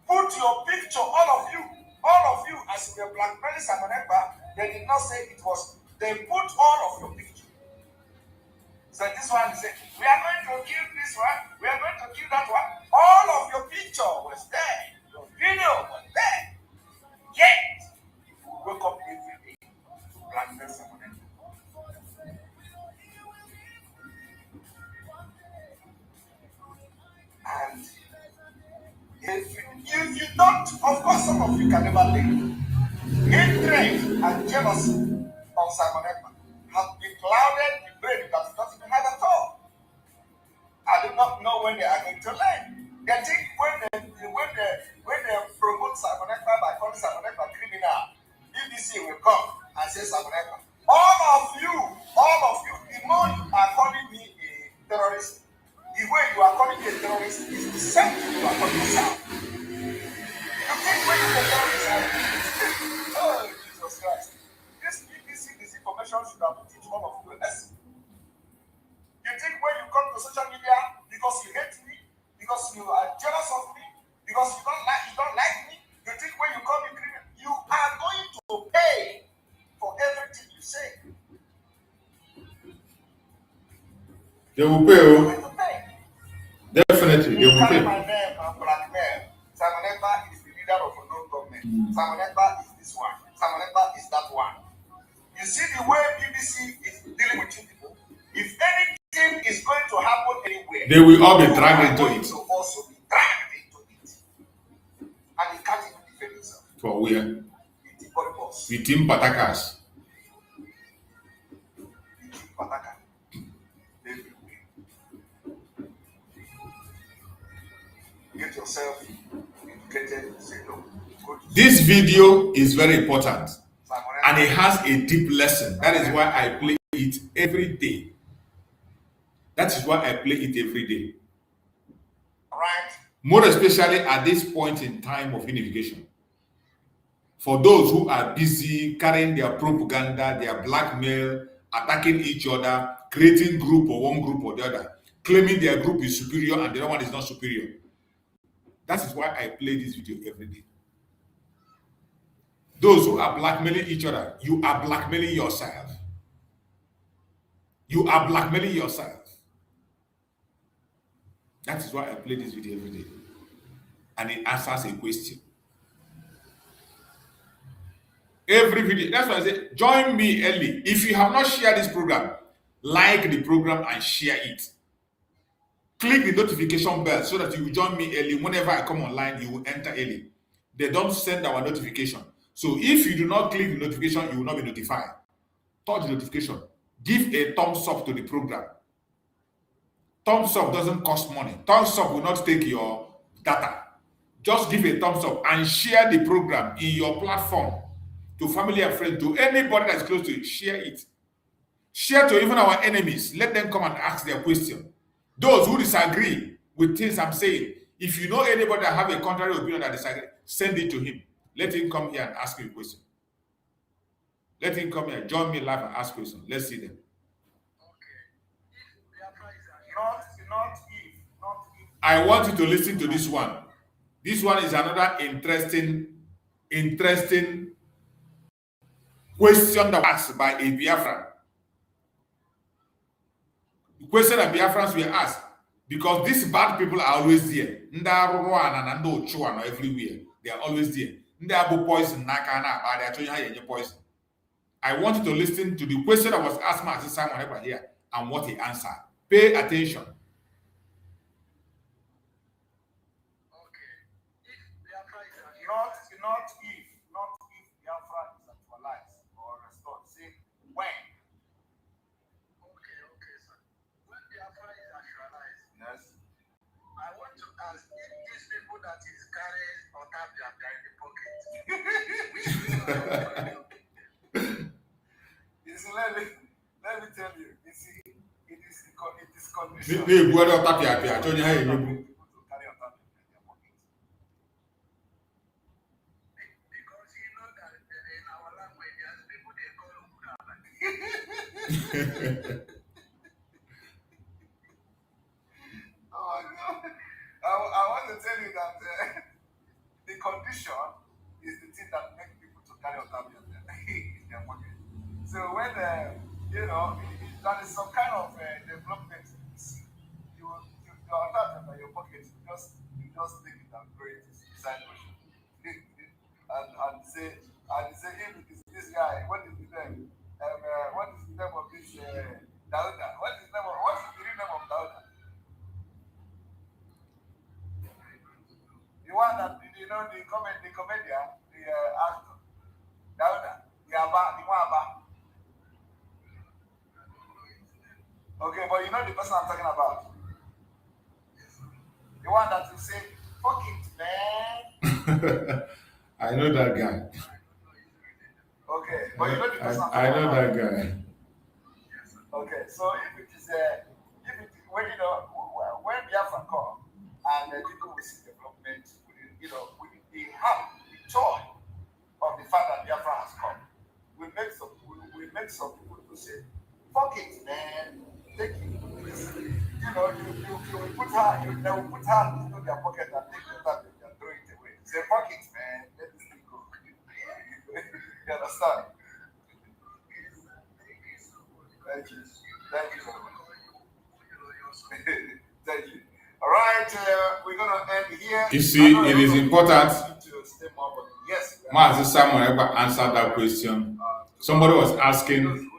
put your picture, all of you, as you were blackmailing Simon Ekpa, they did not say it was. They put all of your picture. So this one is saying, we are going to kill this one, we are going to kill that one. All of your picture was there, your video was there. Yet, you wake up every day to blackmail Simon Ekpa. And if you don't, of course, some of you can never live. Hatred and jealousy of Simon Ekpa has been clouded the brain that it doesn't have at all. I do not know when they are going to learn. They think when they promote Simon Ekpa by calling Simon Ekpa criminal, BBC will come and say Simon Ekpa. All of you, the more you are calling me a terrorist, the way you are calling me a terrorist is the same thing you are calling yourself. You think when you are a terrorist, oh Jesus Christ, this BBC disinformation should have teach all of you a lesson. You think when you come to social media because you hate me, because you are jealous of me, because you don't like me, you think when you call me criminal, you are going to pay for everything you say. They will pay. You're going to pay. Definitely, they will Carry pay. my name and blackmail. Simon Ekpa is the leader of a non-government. Simon Ekpa is this one. Simon Ekpa is that one. You see the way BBC is dealing with you people. If anything is going to happen anywhere, They will all be dragged into going it. to also be dragged into it. And you can't even defend yourself. For where? It's the body boss. The team Patakas. It's the Pataka. Get yourself educated, say no. Go to This video is very important Simon and Ekpa. it has a deep lesson. That is why I play it every day. That is why I play it every day. Right? More especially at this point in time of unification. For those who are busy carrying their propaganda, their blackmail, attacking each other, creating group or one group or the other, claiming their group is superior and the other one is not superior. That is why I play this video every day. Those who are blackmailing each other, you are blackmailing yourself. You are blackmailing yourself. That is why I play this video every day. And it answers a question. Every video. That's why I say, join me early. If you have not shared this program, like the program and share it. Click the notification bell so that you will join me early. Whenever I come online, you will enter early. They don't send our notification. So if you do not click the notification, you will not be notified. Touch the notification. Give a thumbs up to the program. Thumbs up doesn't cost money. Thumbs up will not take your data. Just give a thumbs up and share the program in your platform to family and friends, to anybody that's close to you. Share it. Share to even our enemies. Let them come and ask their question. Those who disagree with things I'm saying, if you know anybody that have a contrary opinion that disagree, send it to him. Let him come here and ask you a question. Let him come here, join me live and ask questions. Let's see them. I want you to listen to this one. This one is another interesting question that was asked by a Biafran. The question that Biafrans were asked, because these bad people are always there. Everywhere. They are always there. They are poison. Poison. I want you to listen to the question that was asked by Simon Ekpa here and what he answered. Pay attention. Not if Biafra is actualized or restored. Say when. Okay, sir. When Biafra is actualized, Yes. I want to ask if these people that is carrying or tap in the pocket. You see, let me tell you. You see, it is condition. Oh no! I want to tell you that the condition is the thing that makes people to carry on top of in their pocket. So when that is some kind of development you see, you are not in your pocket. You just take it and throw it inside ocean, and say if it is this guy, what is the name? What is the name of this Dauda? What is the real name of Dauda? The one that the comedian, the actor, Dauda, the one. Okay, but you know the person I'm talking about. The one that will say, "Fuck it, man." I know that guy. Okay, but you know the person I know that guy. Okay, so when Biafra come and people will see development, with the joy of the fact that Biafra has come, we make some people to say, "Fuck it, man, take it." They will put her into their pocket and take the tap and throw it away. Say, "Fuck it, man, let this thing go." You understand? Thank you. Thank you very much. Thank you. All right, we're gonna end here. You see, it is important. Yes. Master Simon ever answered that question. Somebody was asking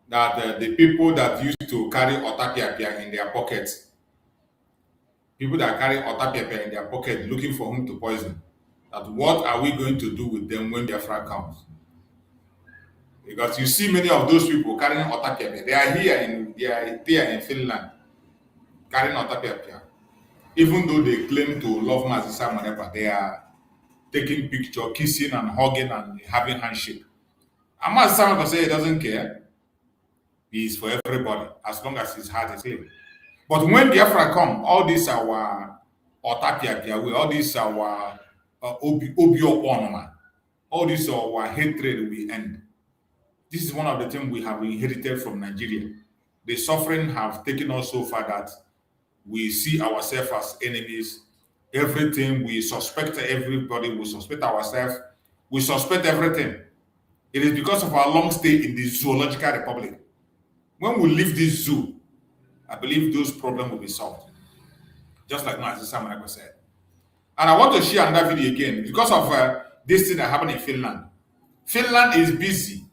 that the people that used to carry otapiapia in their pockets, people that carry otapiapia in their pocket looking for whom to poison, that what are we going to do with them when Biafra comes? Because you see many of those people carrying otapiapia. They are here in Finland carrying otapiapia. Even though they claim to love Master Simon Ekpa, they are taking picture, kissing and hugging and having handshake. And Master Simon Ekpa say he doesn't care. He is for everybody as long as his heart is clean. But when Biafra come, all these our otapiapia, all these our obio, all this our hatred we end. This is one of the things we have inherited from Nigeria. The suffering have taken us so far that we see ourselves as enemies. Everything, we suspect everybody, we suspect ourselves, we suspect everything. It is because of our long stay in the zoological republic. When we leave this zoo, I believe those problems will be solved. Just like Master Simon Ekpa said. And I want to share another video again because of this thing that happened in Finland. Finland is busy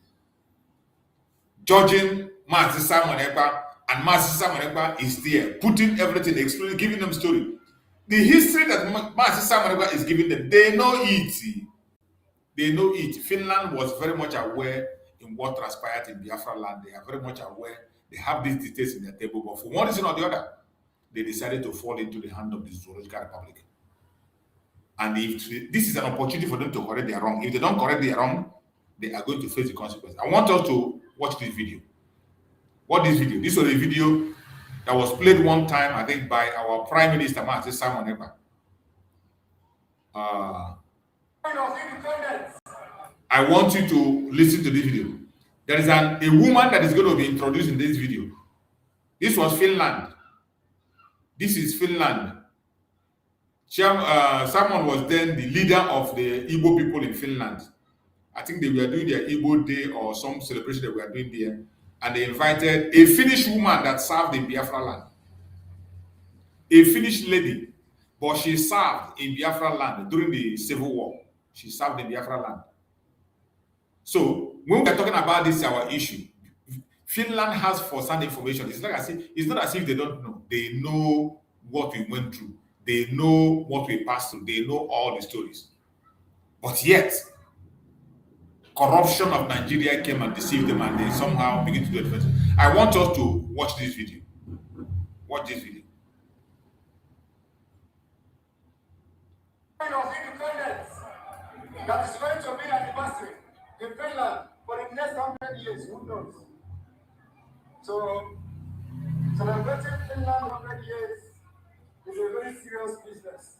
judging Master Simon Ekpa, and Master Simon Ekpa is there, putting everything, explaining, giving them story. The history that Master Simon Ekpa is giving them, they know it. They know it. Finland was very much aware in what transpired in Biafra land. They are very much aware. They have these details in their table, but for one reason or the other, they decided to fall into the hand of the Zoological Republic. And if this is an opportunity for them to correct their wrong. If they don't correct their wrong, they are going to face the consequence. I want us to watch this video. What this video? This was a video that was played one time, I think, by our Prime Minister, Simon Ekpa. I want you to listen to this video. There is a woman that is going to be introduced in this video. This was Finland. This is Finland. Simon was then the leader of the Igbo people in Finland. I think they were doing their Igbo Day or some celebration they were doing there. And they invited a Finnish woman that served in Biafra land. A Finnish lady, but she served in Biafra land during the Civil War. She served in Biafra land. So when we're talking about this, our issue, Finland has first-hand information. It's not as if they don't know. They know what we went through. They know what we passed through. They know all the stories. But yet, corruption of Nigeria came and deceived them, and they somehow begin to do it. I want us to watch this video. Watch this video. Of independence that is going to be anniversary in Finland for the next 100 years, who knows? So, celebrating Finland 100 years is a very serious business.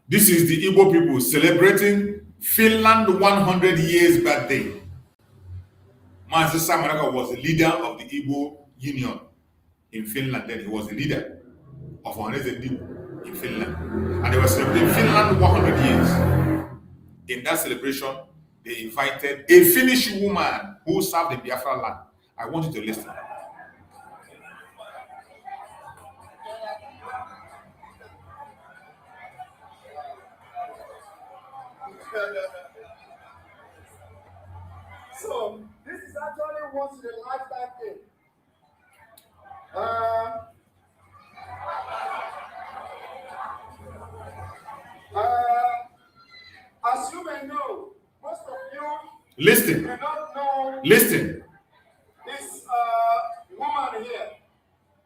This is the Igbo people celebrating Finland 100 years birthday. Mazi Samaraka was the leader of the Igbo Union in Finland. Then he was the leader of Igbo in Finland. And they were celebrating Finland 100 years. In that celebration, they invited a Finnish woman who served in Biafra land. I want you to listen. So, this is actually once in a lifetime thing. As you may know, most of you Listen. do not know Listen. this woman here.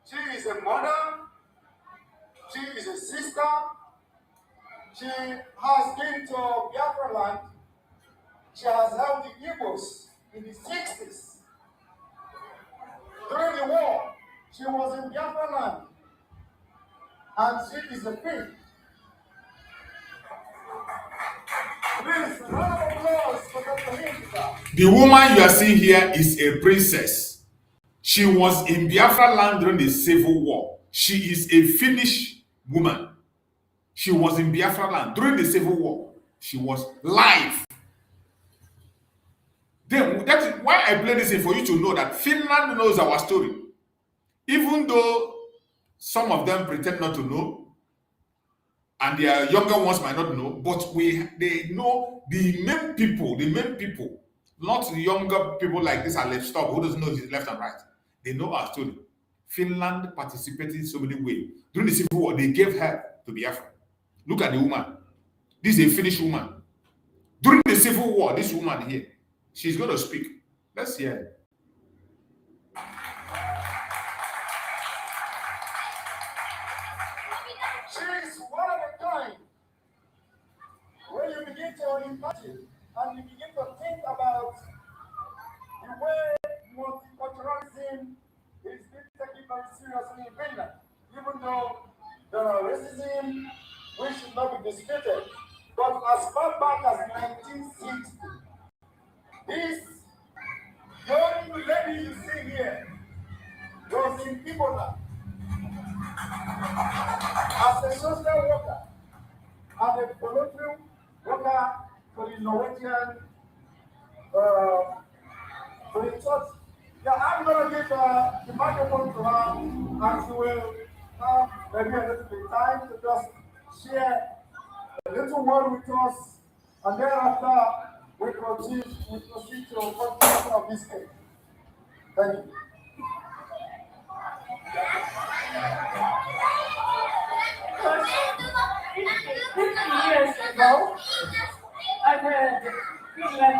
She is a mother, she is a sister, she has been to Biafra land, she has helped the Igbos in the 60s. During the war, she was in Biafra land, and she is a Finn. Please, round of applause for Dr. Hinta. The woman you are seeing here is a princess. She was in Biafra land during the Civil War. She is a Finnish woman. She was in Biafra land during the Civil War. She was live. Then that is why I play this in, for you to know that Finland knows our story. Even though some of them pretend not to know, and their younger ones might not know, but they know the main people, not the younger people like this are left stop who doesn't know his left and right. They know our story. Finland participated in so many ways. During the Civil War, they gave her to Biafra. Look at the woman. This is a Finnish woman. During the Civil War, this woman here, she's going to speak. Let's hear her. She is one of a kind. When you begin to imagine and you begin to think about the way multiculturalism is being taken very seriously in Finland, even though there are racism which should not be disputed. But as far back as 1960, this young lady you see here was in Ebola as a social worker and a voluntary worker for the Norwegian for the church. Yeah, I'm going to give the microphone to her and she will have maybe a little bit time to just share a little word with us, and thereafter we proceed to continuation of this case. Thank you. 50 years ago, I heard Finland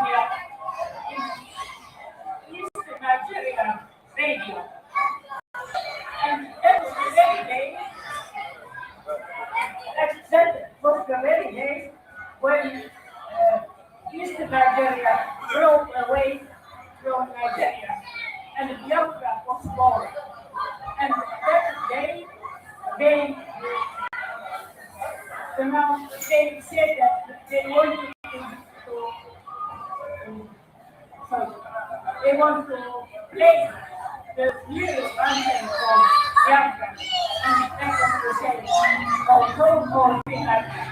in East Nigeria radio. And that was the very day, that was the very day when East Nigeria broke away from Nigeria, and Biafra was born. And that day, they said that they want to play the new anthem from Biafra, and that was the saying, or something like that.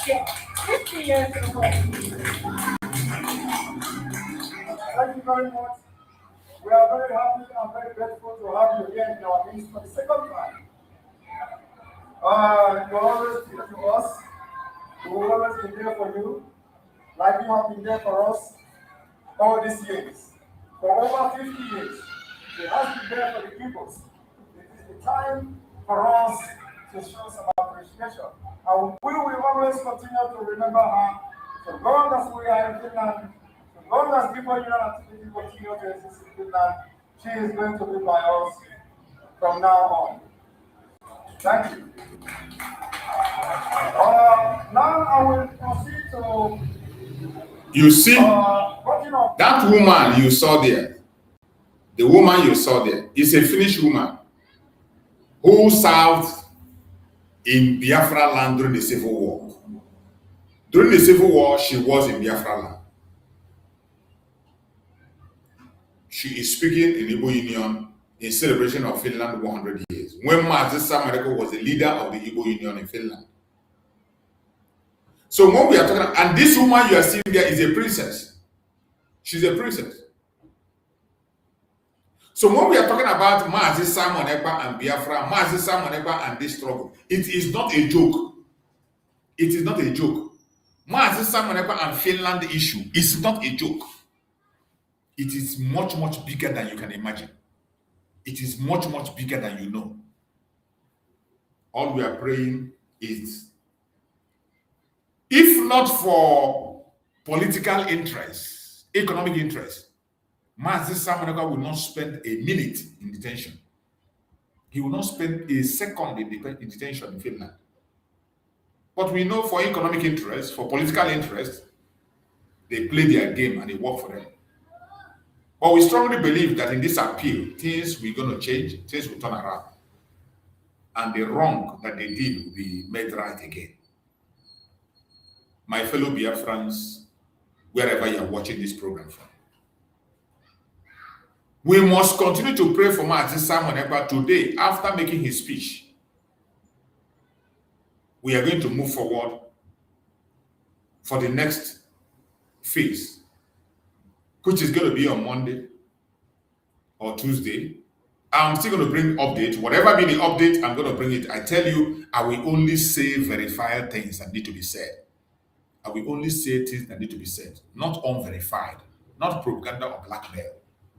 Yeah, 50 years ago. Thank you very much. We are very happy and very grateful to have you here in our midst for the second time. You always speak to us. We will always be there for you, like you have been there for us all these years. For over 50 years, it has been there for the people. It is the time for us to show some appreciation. And we will always continue to remember her so long as we are in Finland. As long as people in our activity continue to exist in Finland, she is going to be by us from now on. Thank you. Now I will proceed to. You see, that woman you saw there, the woman you saw there, is a Finnish woman who served in Biafra land during the Civil War. During the Civil War, she was in Biafra land. She is speaking in Igbo Union in celebration of Finland 100 years. When Mazi Samareko was the leader of the Igbo Union in Finland. So when we are talking, and this woman you are seeing there is a princess. She's a princess. So when we are talking about Mazi Simon Ekpa and Biafra, Mazi Simon Ekpa and this struggle, it is not a joke. It is not a joke. Mazi Simon Ekpa and Finland issue is not a joke. It is much, much bigger than you can imagine. It is much, much bigger than you know. All we are praying is, if not for political interest, economic interest, Mazi Samonaka will not spend a minute in detention. He will not spend a second in detention in Finland. But we know for economic interest, for political interest, they play their game and they work for them. But we strongly believe that in this appeal, things we're going to change, things will turn around. And the wrong that they did will be made right again. My fellow Biafrans, wherever you are watching this program from, we must continue to pray for Mazi Simon Ekpa today after making his speech. We are going to move forward for the next phase, which is going to be on Monday or Tuesday. I'm still going to bring updates. Whatever be the update, I'm going to bring it. I tell you, I will only say verified things that need to be said. I will only say things that need to be said, not unverified, not propaganda or blackmail.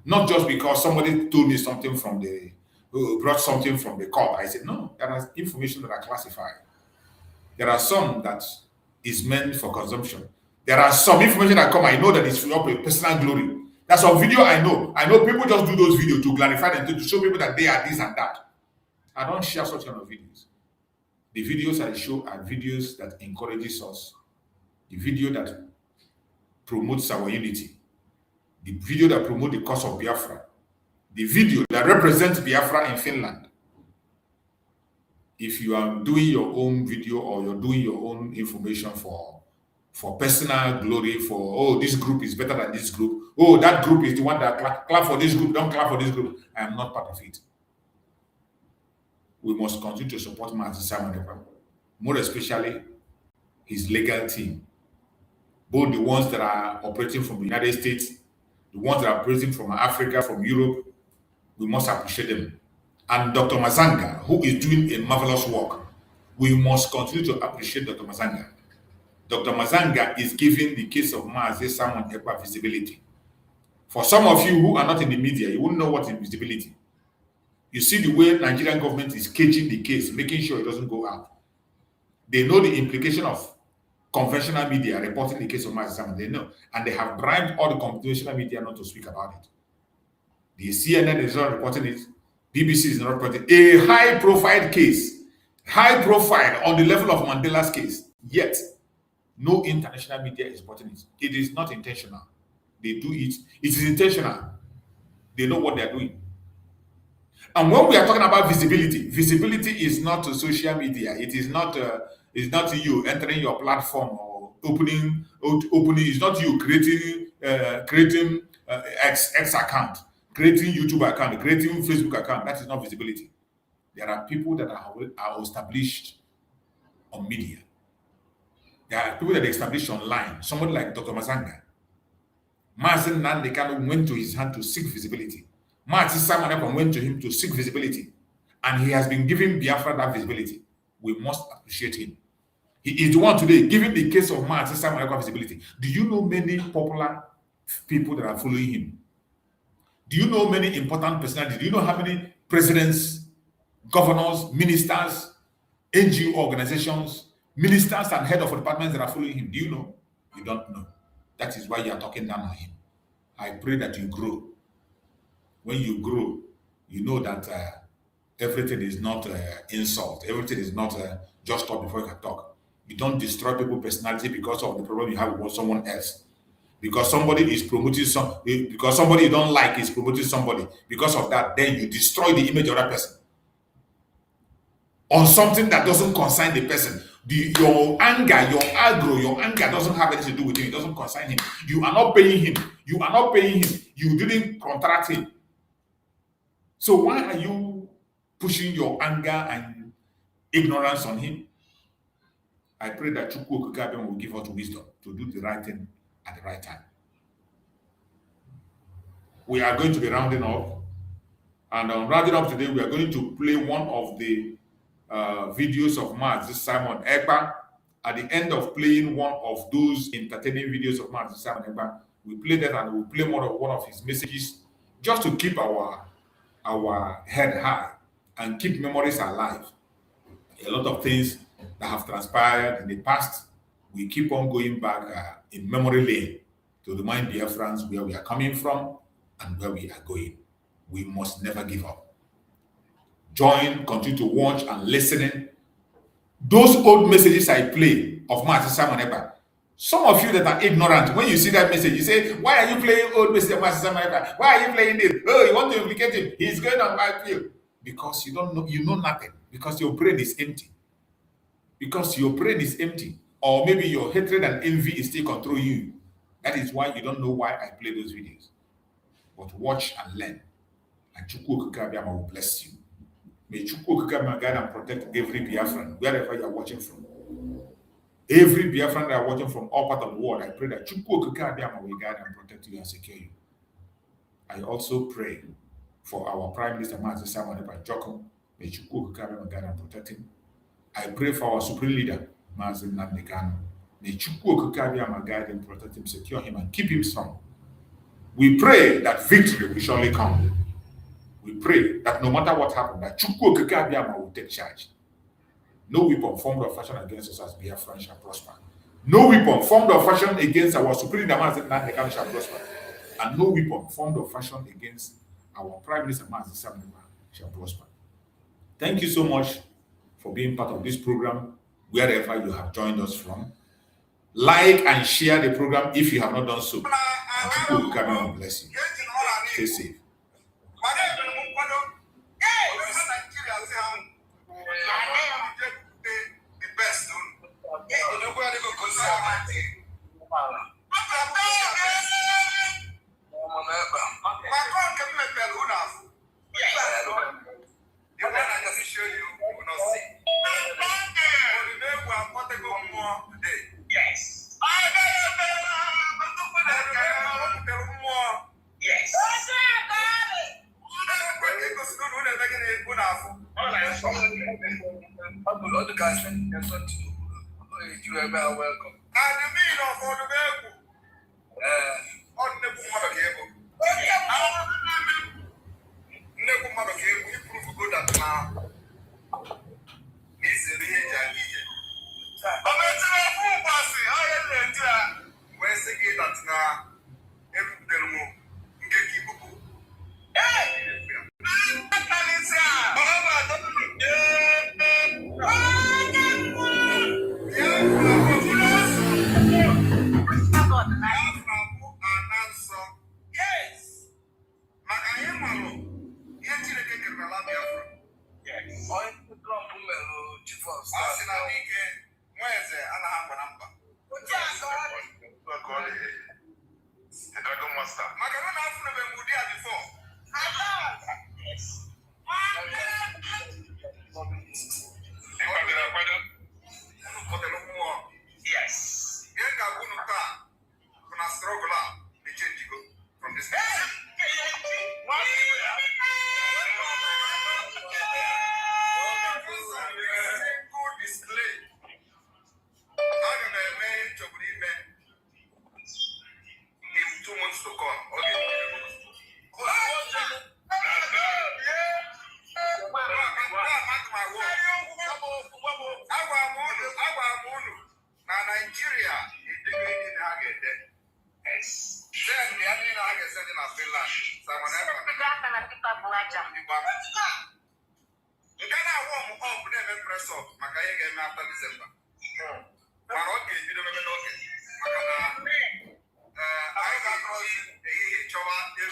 Not just because somebody told me something from the, brought something from the court. I said, no, there are information that are classified. There are some that is meant for consumption. There are some information that come, I know that it's for your personal glory. There's some video I know. I know people just do those videos to clarify them, to show people that they are this and that. I don't share such kind of videos. The videos I show are videos that encourages us. The video that promotes our unity. The video that promotes the cause of Biafra. The video that represents Biafra in Finland. If you are doing your own video or you're doing your own information for personal glory, for, oh, this group is better than this group. Oh, that group is the one that clap for this group, don't clap for this group. I am not part of it. We must continue to support Mazi Simon Ekpa, more especially his legal team. Both the ones that are operating from the United States, the ones that are operating from Africa, from Europe, we must appreciate them. And Dr. Mazanga, who is doing a marvelous work, we must continue to appreciate Dr. Mazanga. Dr. Mazanga is giving the case of Mazi Simon Ekpa visibility. For some of you who are not in the media, you wouldn't know what is visibility. You see the way Nigerian government is caging the case, making sure it doesn't go out. They know the implication of conventional media reporting the case of Mazi Simon. They know. And they have bribed all the conventional media not to speak about it. The CNN is not reporting it. BBC is not reporting a high-profile case. High profile on the level of Mandela's case. Yet, no international media is reporting it. It is not intentional. they do it. It is intentional. They know what they are doing. And when we are talking about visibility, visibility is not social media. It is not. It's not you entering your platform or opening. It's not you creating X account, creating YouTube account, creating Facebook account. That is not visibility. There are people that are established on media. There are people that are established online. Somebody like Dr. Mazanga. Mazen Nandekano went to his hand to seek visibility. Martin Simon went to him to seek visibility. And he has been giving Biafra that visibility. We must appreciate him. He is the one today giving the case of Martin Simon visibility. Do you know many popular people that are following him? Do you know many important personalities? Do you know how many presidents, governors, ministers, NGO organizations, ministers and head of departments that are following him? Do you know? You don't know. That is why you are talking down on him. I pray that you grow. When you grow, you know that everything is not insult. Everything is not just talk before you can talk. You don't destroy people's personality because of the problem you have with someone else. Because somebody is promoting because somebody you don't like is promoting somebody. Because of that, then you destroy the image of that person. On something that doesn't concern the person. Your anger doesn't have anything to do with him. It doesn't concern him. You are not paying him. You are not paying him. You didn't contract him. So why are you pushing your anger and ignorance on him? I pray that Chukwu Okikabem will give us wisdom to do the right thing at the right time. We are going to be rounding up. And on rounding up today, we are going to play one of the videos of Mazi Simon Ekpa. At the end of playing one of those entertaining videos of Mazi Simon Ekpa, we play that and we'll play more of one of his messages just to keep our head high and keep memories alive. A lot of things that have transpired in the past, we keep on going back in memory lane to remind Biafrans where we are coming from and where we are going. We must never give up. Join, continue to watch and listen. Those old messages I play of Martin Simon Ekpa. Some of you that are ignorant, when you see that message, you say, why are you playing old message of Martin Simon Ekpa? Why are you playing this? Oh, you want to implicate him. He's going on my field. Because you don't know, you know nothing. Because your brain is empty. Because your brain is empty. Or maybe your hatred and envy is still controlling you. That is why you don't know why I play those videos. But watch and learn. And Chukwu Okikabem will bless you. May Chukwu Okikabem guide and protect every Biafran, wherever you are watching from. Every Biafran that are watching from all parts of the world, I pray that Chukwu Okikabem will guide and protect you and secure you. I also pray for our Prime Minister, Mazi Simon Ekpa. May Chukwu Okikabem guide and protect him. I pray for our Supreme Leader, Mazi Nandekano. May Chukwu Okikabem guide and protect him, secure him, and keep him strong. We pray that victory will surely come. We pray that no matter what happens, that Chukwu Okikabem will take charge. No weapon formed or fashioned against us as Biafran shall prosper. No weapon formed or fashioned against our Supreme Leader, Mazi Nandekano, shall prosper. And no weapon formed or fashioned against our Prime Minister, Mazi Simon Ekpa, shall prosper. Thank you so much for being part of this program, wherever you have joined us from. Like and share the program if you have not done so. And Chukwu Okikabem will bless you. Stay safe. You are welcome. And the meaning of all the people. On the Pumabakebo. Never Mabakebo, you prove good at now. It's a real idea. I'm a full passing. I am where's the gate at now? Every day, you get people. Hey! The Dragon Master. Macaroni I've never been there before. Yes. From this single display. In 2 months to come. Na Nigeria, send the only I can send in Finland. Someone else. Ghana warm up, never press up. Makaya game after December. Okay, you don't know. I got crossing the Chowa, the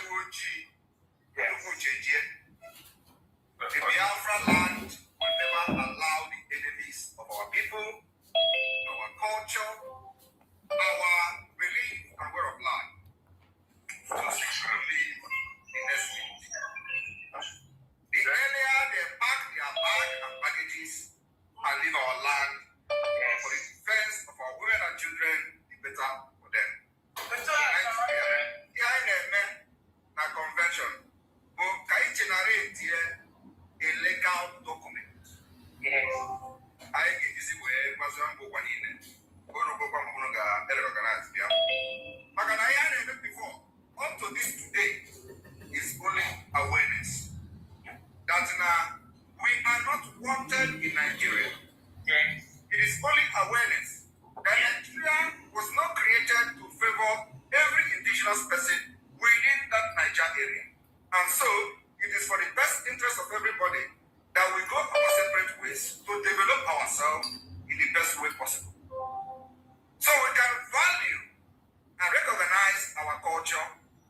Biafra land will never allow the enemies of our people, our culture, our belief and way of life to securely in this city. The earlier they pack their bag and baggages and leave our land for the defense of our women and children, the better for them. Na convention, but can you generate a legal document? Yes. I get this way, was one book one in it. Go to go from Munoga, organized. But I had it before. Up to this today is only awareness that now we are not wanted in Nigeria. Yes. It is only awareness that Nigeria was not created to favor every indigenous person within that Niger area. And so, it is for the best interest of everybody that we go our separate ways to develop ourselves in the best way possible. So we can value and recognize our culture,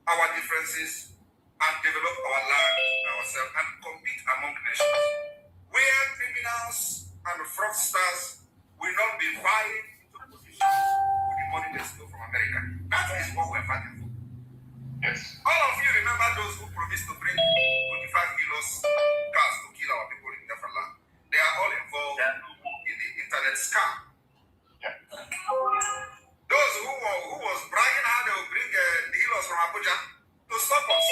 our differences, and develop our land, ourselves, and compete among nations. Where criminals and fraudsters will not be vying into positions with the money they steal from America. That is what we're fighting for. Yes. All of you remember those who promised to bring 25 kilos cars to kill our people in Biafra land. They are all involved in the internet scam. Yeah. Those who was bragging how they will bring dealers from Abuja to stop us,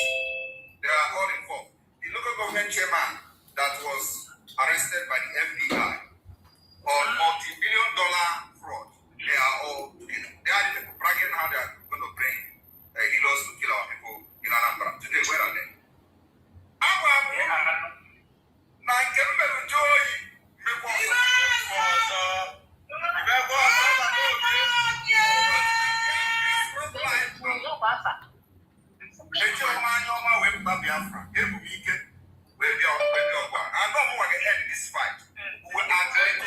they are all involved. The local government chairman that was arrested by the FBI on multi-billion-dollar fraud, they are all together. They are the people bragging how they are going to bring healers to kill our people in Anambra. Today, where are they? Now, I can remember Joy. Biafra, I don't want to end this fight. We are going to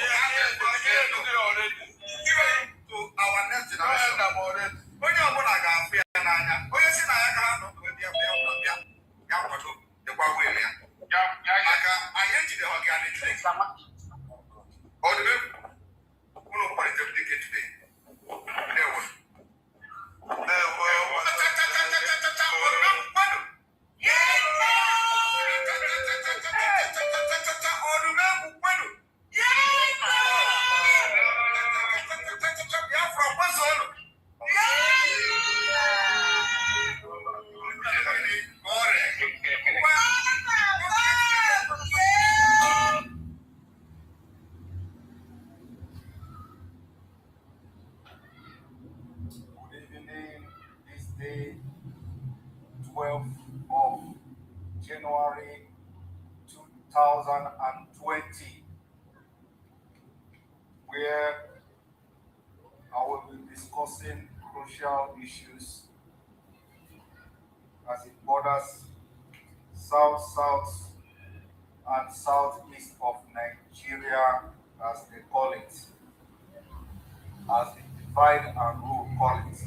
to our next generation. When you want to go, when you see that I hate the organic thing. Or the who point of the today. This day, 12th of January 2020, where I will be discussing crucial issues as it borders south and southeast of Nigeria, as they call it, as the divide and rule call it.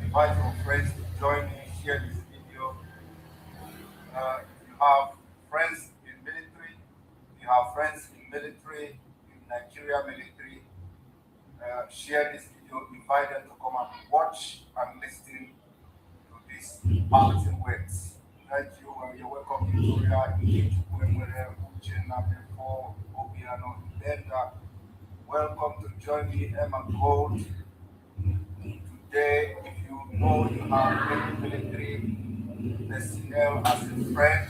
Invite your friends to join me, share this video. If you have friends in military, if you have friends in military, in Nigeria military, share this video, invite them to come and watch and listen to marketing words. Thank you. You're welcome, Victoria. Before Obiano Benda. Welcome to join me, Emma Gold. Today, if you know you have any military personnel as a friend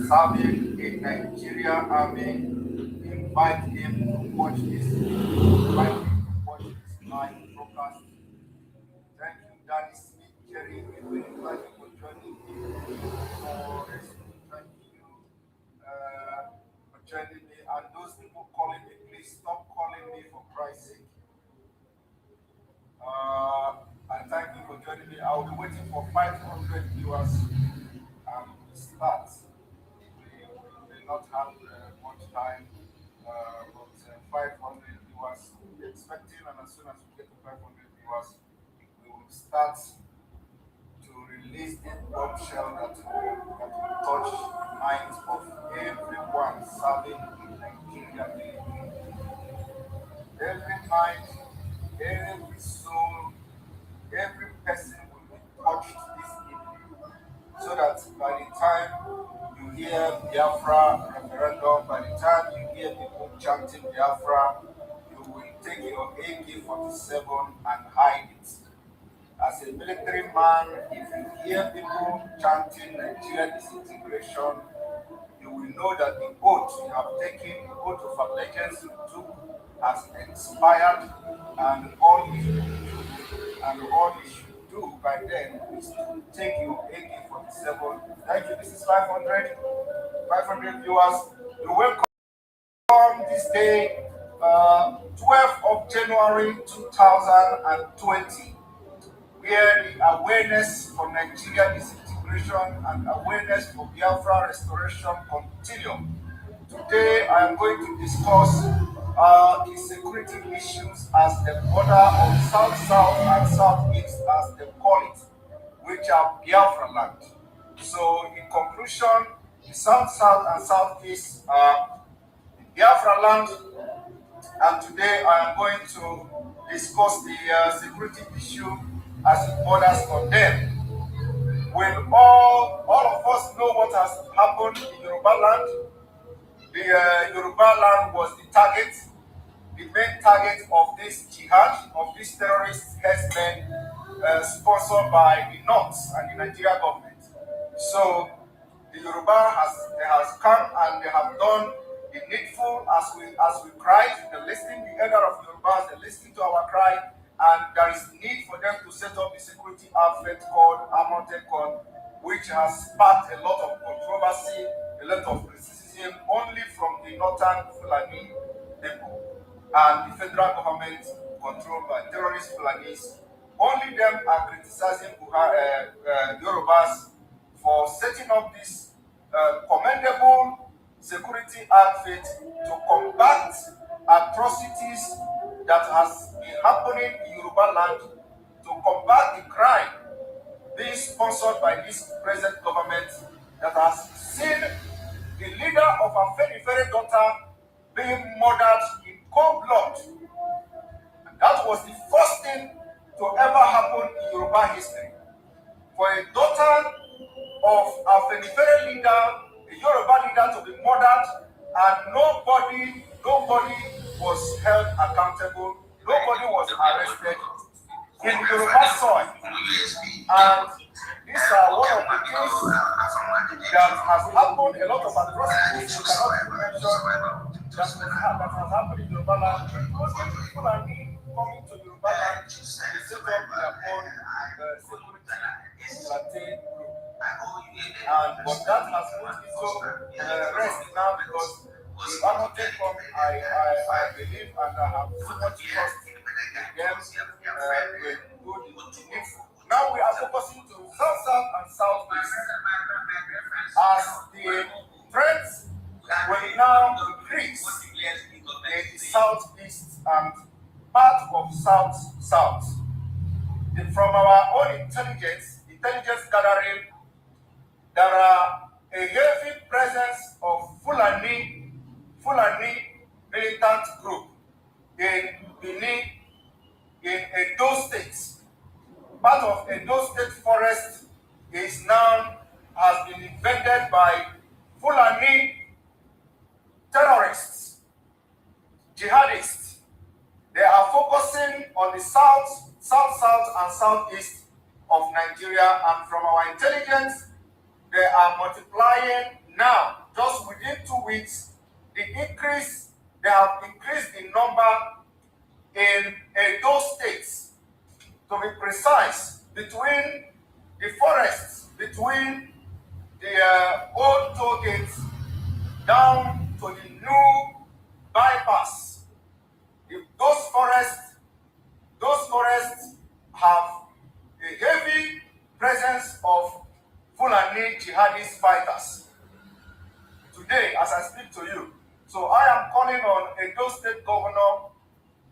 serving in Nigeria Army, invite him to watch this live broadcast. Thank you, Danny Smith, Jerry. We will invite you for joining me. Thank you for joining me. And those people calling me, please stop calling me for Christ's sake. And thank you for joining me. I will be waiting for 500 viewers start. We will not have much time, but 500 viewers we're expecting, and as soon as we get to 500 viewers, we will start to release this bombshell that will touch the minds of everyone serving in Nigeria. Every mind, every soul, every person will be touched this evening, so that by the time you hear Biafra referendum, by the time you hear people chanting Biafra, you will take your AK-47 and hide it. As a military man, if you hear people chanting Nigeria disintegration, you will know that the oath you have taken, the oath of allegiance you took, has expired, and all you should do by then is to take your AK-47. Thank you. This is 500 viewers. You're welcome this day, 12th of January 2020, where the awareness for Nigeria disintegration and awareness for Biafra restoration continue. Today I am going to discuss the security issues as the border of South-South and South-East, as they call it, which are Biafra land. So in conclusion, the South-South and South-East are Biafra land, and today I am going to discuss the security issue as it borders on them. When all of us know what has happened in Yoruba land, the Yoruba land was the main target of this jihad, of these terrorist herdsmen sponsored by the North and the Nigeria government. So the Yoruba has come and they have done the needful as we cried. They listened, the elder of Yorubas, they listened to our cry, and there is need for them to set up the security outfit called Amotekon, which has sparked a lot of controversy, a lot of criticism, only from the northern Fulani people and the federal government controlled by terrorist Fulanis. Only them are criticizing Yorubas for setting up this commendable security outfit to combat atrocities that has been happening in Yoruba land, to combat the crime being sponsored by this present government that has seen the leader of a very, very daughter being murdered in cold blood. And that was the first thing to ever happen in Yoruba history. For a daughter of a very, very leader, a Yoruba leader, to be murdered, and nobody was held accountable, nobody was arrested in Yoruba soil. And these are one of the things that has happened, a lot of atrocities you cannot even mention that has happened in Yoruba land. Mostly people are coming to Yoruba land to set up their own security group. But that has put into rest now, because the Amotekon, I believe, and I have so much trust in them, will do the needful. Now we are focusing to South-South and South-East, as the threats will now increase in the South-East and part of South-South. From our own intelligence gathering, there are a heavy presence of Fulani militant group in Benin, in Edo State, part of Edo State forest has been invented by Fulani terrorists, jihadists. They are focusing on the south, and southeast of Nigeria, and from our intelligence, they are multiplying now. Just within 2 weeks, they have increased the number in those states. To be precise, between the forests, between the old toll gates down to the new bypass, those forests have a heavy presence of Fulani jihadist fighters. Today, as I speak to you, so I am calling on Edo State Governor.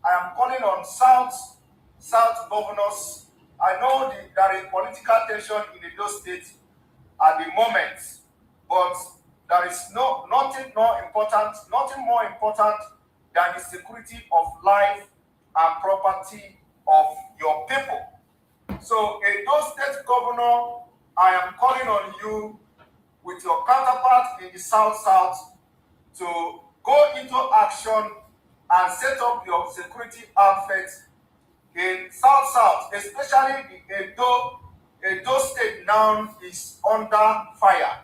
I am calling on South governors. I know there is political tension in Edo State at the moment, but there is nothing more important than the security of life and property of your people. So, Edo State Governor, I am calling on you with your counterpart in the South to go into action and set up your security outfit in South, especially the Edo State now is under fire.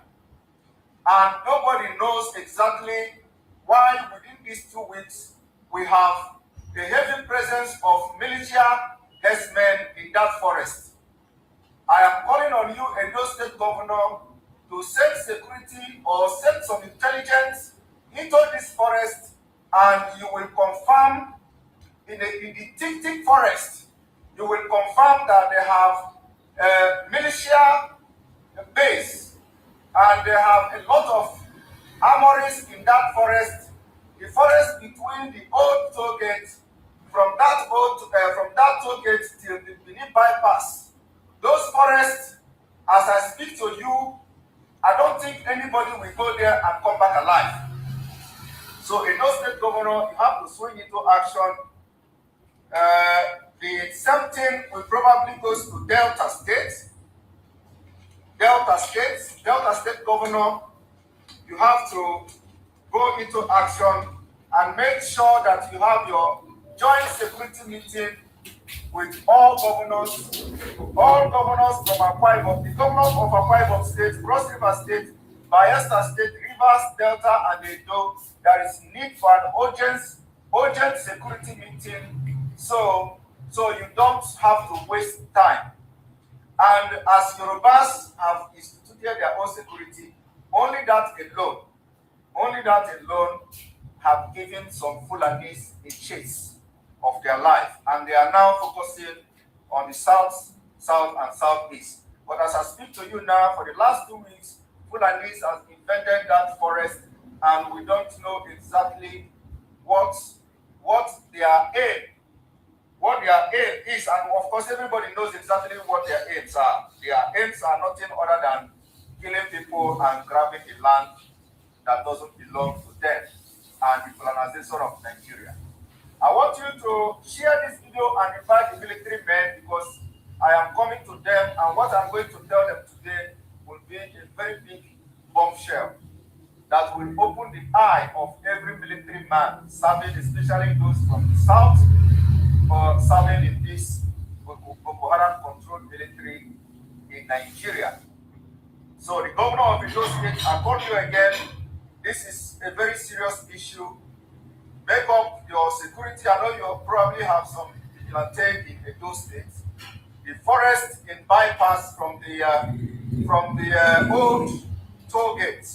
And nobody knows exactly why within these 2 weeks we have a heavy presence of militia herdsmen in that forest. I am calling on you, Edo State Governor, to send security or send some intelligence into this forest, and you will confirm in the thick forest, you will confirm that they have a militia base, and they have a lot of armories in that forest. The forest between the old toll gate, from that toll gate till the Benin bypass. Those forests, as I speak to you, I don't think anybody will go there and come back alive. So, Edo State Governor, you have to swing into action. The same thing will probably goes to Delta State. Delta State Governor, you have to go into action and make sure that you have your joint security meeting with all governors from Akwa Ibom, the governors of Akwa Ibom State, Cross River State, Bayelsa State, Rivers, Delta, and Edo. There is need for an urgent security meeting, so you don't have to waste time. And as Yorubas have instituted their own security, only that alone have given some Fulanis a chase of their life, and they are now focusing on the south, and southeast. But as I speak to you now, for the last 2 weeks, Fulanis has invaded that forest, and we don't know exactly what their aim is, and of course everybody knows exactly what their aims are. Their aims are nothing other than killing people and grabbing the land that doesn't belong to them, and the colonization of Nigeria. I want you to share this video and invite the military men, because I am coming to them, and what I'm going to tell them today will be a very big bombshell that will open the eye of every military man serving, especially those from the south or serving in this Boko Haram controlled military in Nigeria. So the governor of Edo State, I call you again. This is a very serious issue. Make up your security. I know you probably have some vigilante in Edo State. The forest in bypass from the old toll gate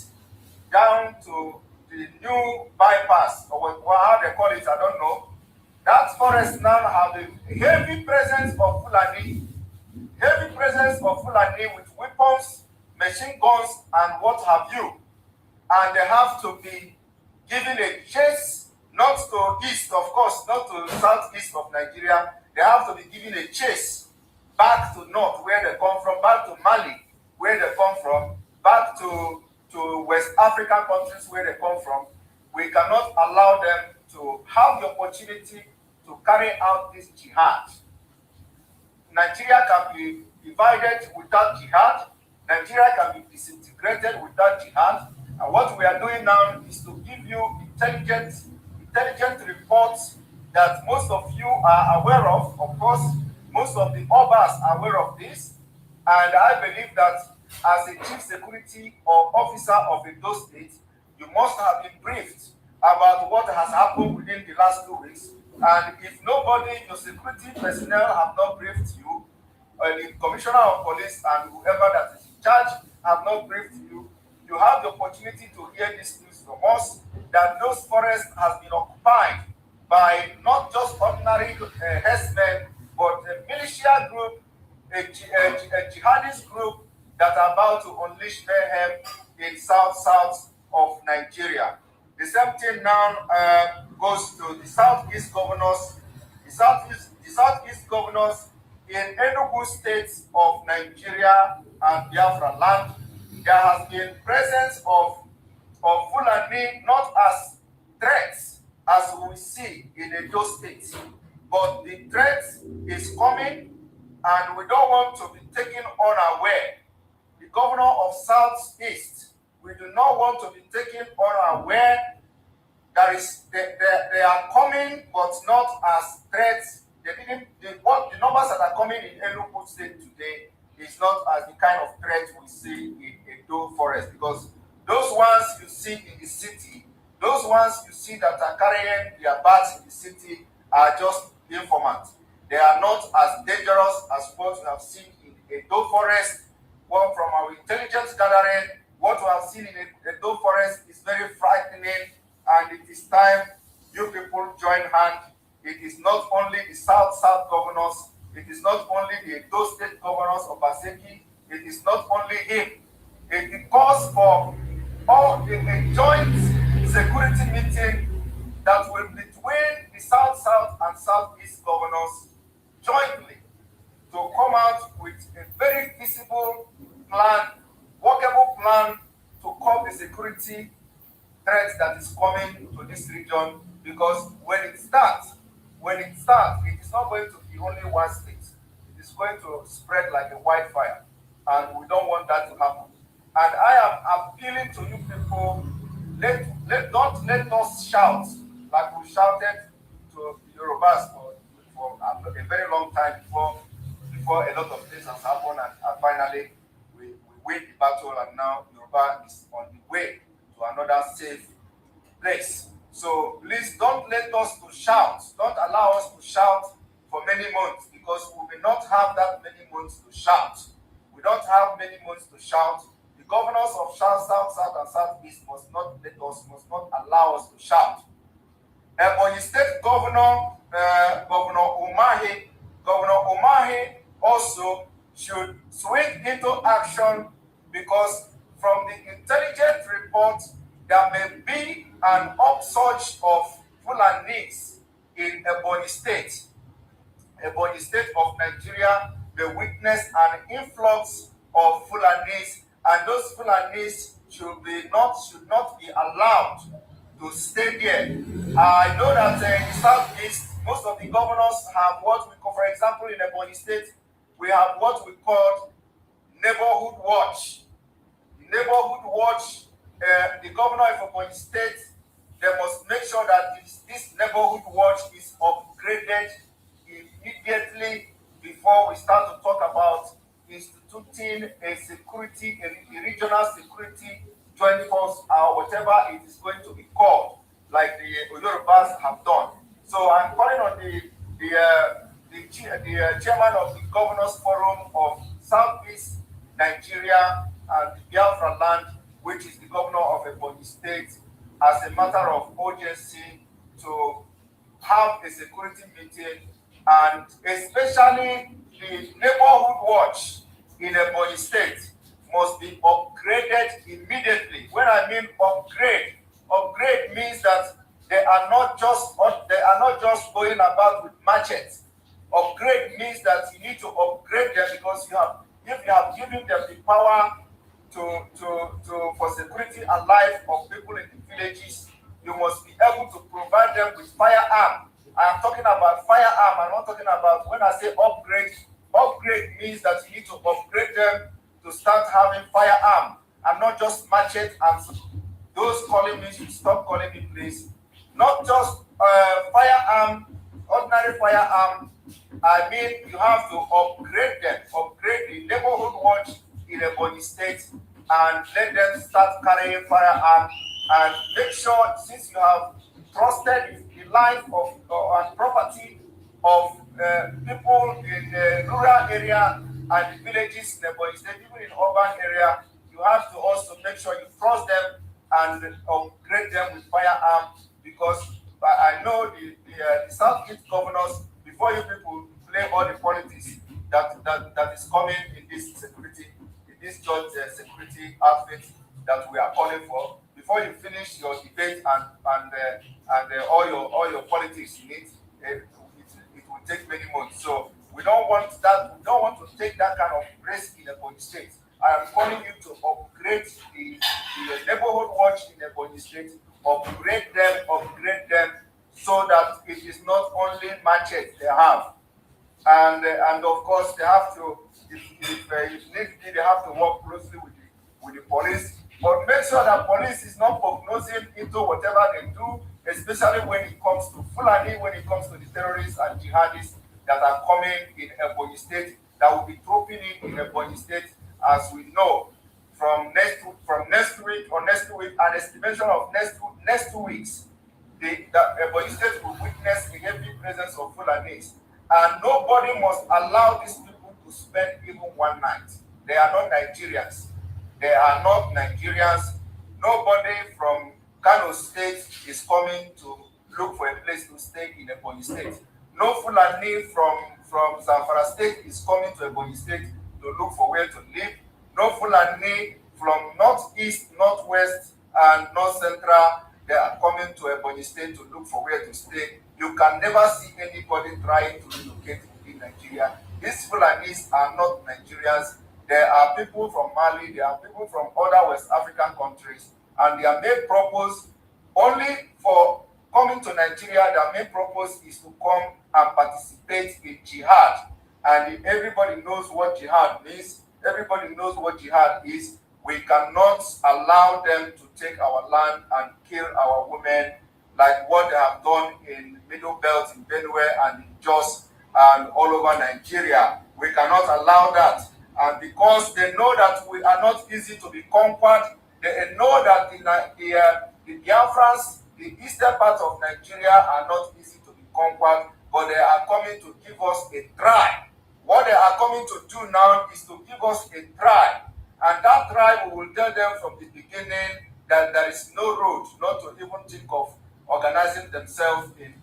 down to the new bypass, or how they call it, I don't know. That forest now have a heavy presence of Fulani with weapons, machine guns, and what have you. And they have to be given a chase, not to east, of course, not to southeast of Nigeria. They have to be given a chase back to north, where they come from, back to Mali, where they come from, back to West African countries where they come from. We cannot allow them to have the opportunity to carry out this jihad. Nigeria can be divided without jihad. Nigeria can be disintegrated without jihad. And what we are doing now is to give you intelligent reports that most of you are aware of. Of course, most of the Obas are aware of this. And I believe that as a chief security or officer of Edo State, you must have been briefed about what has happened within the last 2 weeks. And if nobody, your security personnel have not briefed you, the commissioner of police and whoever that is in charge have not briefed you, you have the opportunity to hear this news from us that those forests has been occupied by not just ordinary herdsmen, but a militia group, a jihadist group that are about to unleash mayhem in south of Nigeria. The same thing now goes to the southeast governors. The southeast governors in Enugu State of Nigeria and Biafra land. There has been presence of Fulani not as threats as we see in Edo State, but the threat is coming, and we don't want to be taken unaware. The governor of Southeast, we do not want to be taken unaware. They are coming, but not as threats. The numbers that are coming in Enugu State today is not as the kind of threat we see in Edo Forest, because those ones you see in the city, those ones you see that are carrying their bags in the city are just informants. They are not as dangerous as what we have seen in Edo Forest. One from our intelligence gathering, what we have seen in Edo Forest is very frightening, and it is time you people join hands. It is not only the South governors, it is not only the Edo State governors of Baseki, it is not only him. It calls for all a joint security meeting that will be between the South and Southeast governors jointly to come out with a very feasible plan, workable plan to curb the security threat that is coming to this region, because when it starts, it is not going to be only one state. It is going to spread like a wildfire, and we don't want that to happen. And I am appealing to you people, don't let us shout like we shouted to the Yorubas for a very long time before a lot of things has happened, and finally we win the battle, and now Yoruba is on the way to another safe place. So please don't let us to shout. Don't allow us to shout for many months, because we will not have that many months to shout. We don't have many months to shout. The governors of South, and Southeast must not allow us to shout. Ebonyi State Governor Governor Umahi also should swing into action, because from the intelligence report, there may be an upsurge of Fulanis in Ebonyi State. Ebonyi State of Nigeria may witness an influx of Fulanis, and those Fulanis should not be allowed to stay there. I know that in the Southeast, most of the governors have what we call, for example, in Ebonyi State, we have what we call neighborhood watch. The neighborhood watch, the governor of Ekpa State, they must make sure that this neighborhood watch is upgraded immediately before we start to talk about instituting a regional security 24 hours, whatever it is going to be called, like the Yorubas have done. So I'm calling on the chairman of the Governors Forum of Southeast Nigeria and Biafra land, which is the governor of Ekpa State, as a matter of urgency to have a security meeting, and especially the neighborhood watch in Ekpa State must be upgraded immediately. When I mean upgrade means that they are not just going about with machetes. Upgrade means that you need to upgrade them, because if you have given them the power for security and life of people in the villages, you must be able to provide them with firearm. I am talking about firearm. I'm not talking about, when I say upgrade means that you need to upgrade them to start having firearm and not just machete and those calling me should stop calling me, please. Not just firearm, ordinary firearm. I mean, you have to upgrade them, upgrade the neighborhood watch in a body state, and let them start carrying firearm. And make sure, since you have trusted the life of and property of people in the rural area and the villages in the body state, even in urban area, you have to also make sure you trust them and upgrade them with firearm, because I know the Southeast governors, before you people play all the politics that is coming in this security, in this judge security outfit that we are calling for, before you finish your debate and all your politics in it, it will take many months. So we don't want that. We don't want to take that kind of risk in a police state. I am calling you to upgrade the neighborhood watch in the police state, upgrade them, so that it is not only machete they have, and of course they have to, if need be, they have to work closely with the police, but make sure that police is not prognosing into whatever they do, especially when it comes to Fulani, when it comes to the terrorists and jihadists that are coming in Ebonyi State, that will be dropping in Ebonyi State, as we know, from next week, an estimation of next 2 weeks, the Ebonyi State will witness a heavy presence of Fulanis, and nobody must allow these people to spend even one night. They are not Nigerians. They are not Nigerians. Nobody from Kano State is coming to look for a place to stay in Ebonyi State. No Fulani from Zamfara State is coming to Ebonyi State to look for where to live. No Fulani from northeast, northwest, and north central, they are coming to Ebonyi State to look for where to stay. You can never see anybody trying to relocate in Nigeria. These Fulanis are not Nigerians. There are people from Mali, there are people from other West African countries, and their main purpose, only for coming to Nigeria, their main purpose is to come and participate in jihad. And everybody knows what jihad means. Everybody knows what jihad is. We cannot allow them to take our land and kill our women like what they have done in Middle Belt, in Benue, and in Jos, and all over Nigeria. We cannot allow that. And because they know that we are not easy to be conquered, they know that the Biafrans, the eastern part of Nigeria, are not easy to be conquered, but they are coming to give us a try. What they are coming to do now is to give us a try. And that try, we will tell them from the beginning that there is no road not to even think of organizing themselves in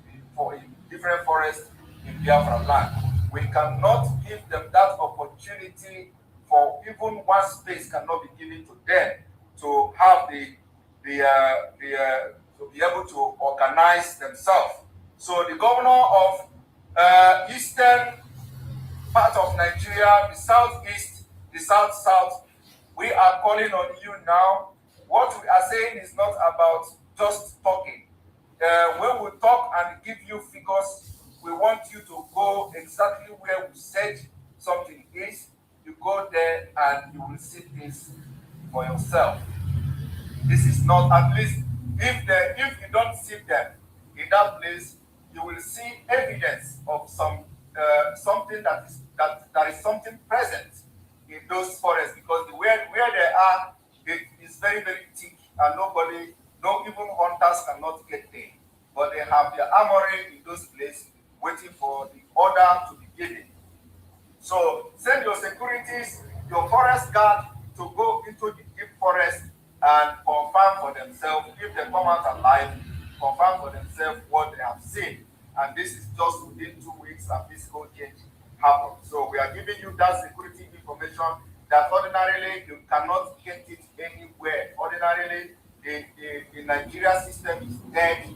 different forests in Biafra land. We cannot give them that opportunity, for even one space cannot be given to them to have to be able to organize themselves. So the governor of eastern part of Nigeria, the southeast, the south, we are calling on you now. What we are saying is not about just talking. When we talk and give you figures, we want you to go exactly where we said something is. You go there and you will see things for yourself. This is not, at least if you don't see them in that place, you will see evidence of something that is something present in those forests, because where they are, it is very, very thick, and no even hunters cannot get there. But they have their armory in those places, waiting for the order to be given. So send your securities, your forest guard, to go into the deep forest and confirm for themselves, if they come out alive, confirm for themselves what they have seen. And this is just within 2 weeks, and this whole change happened. So we are giving you that security information that ordinarily you cannot get it anywhere. Ordinarily, the Nigeria system is dead.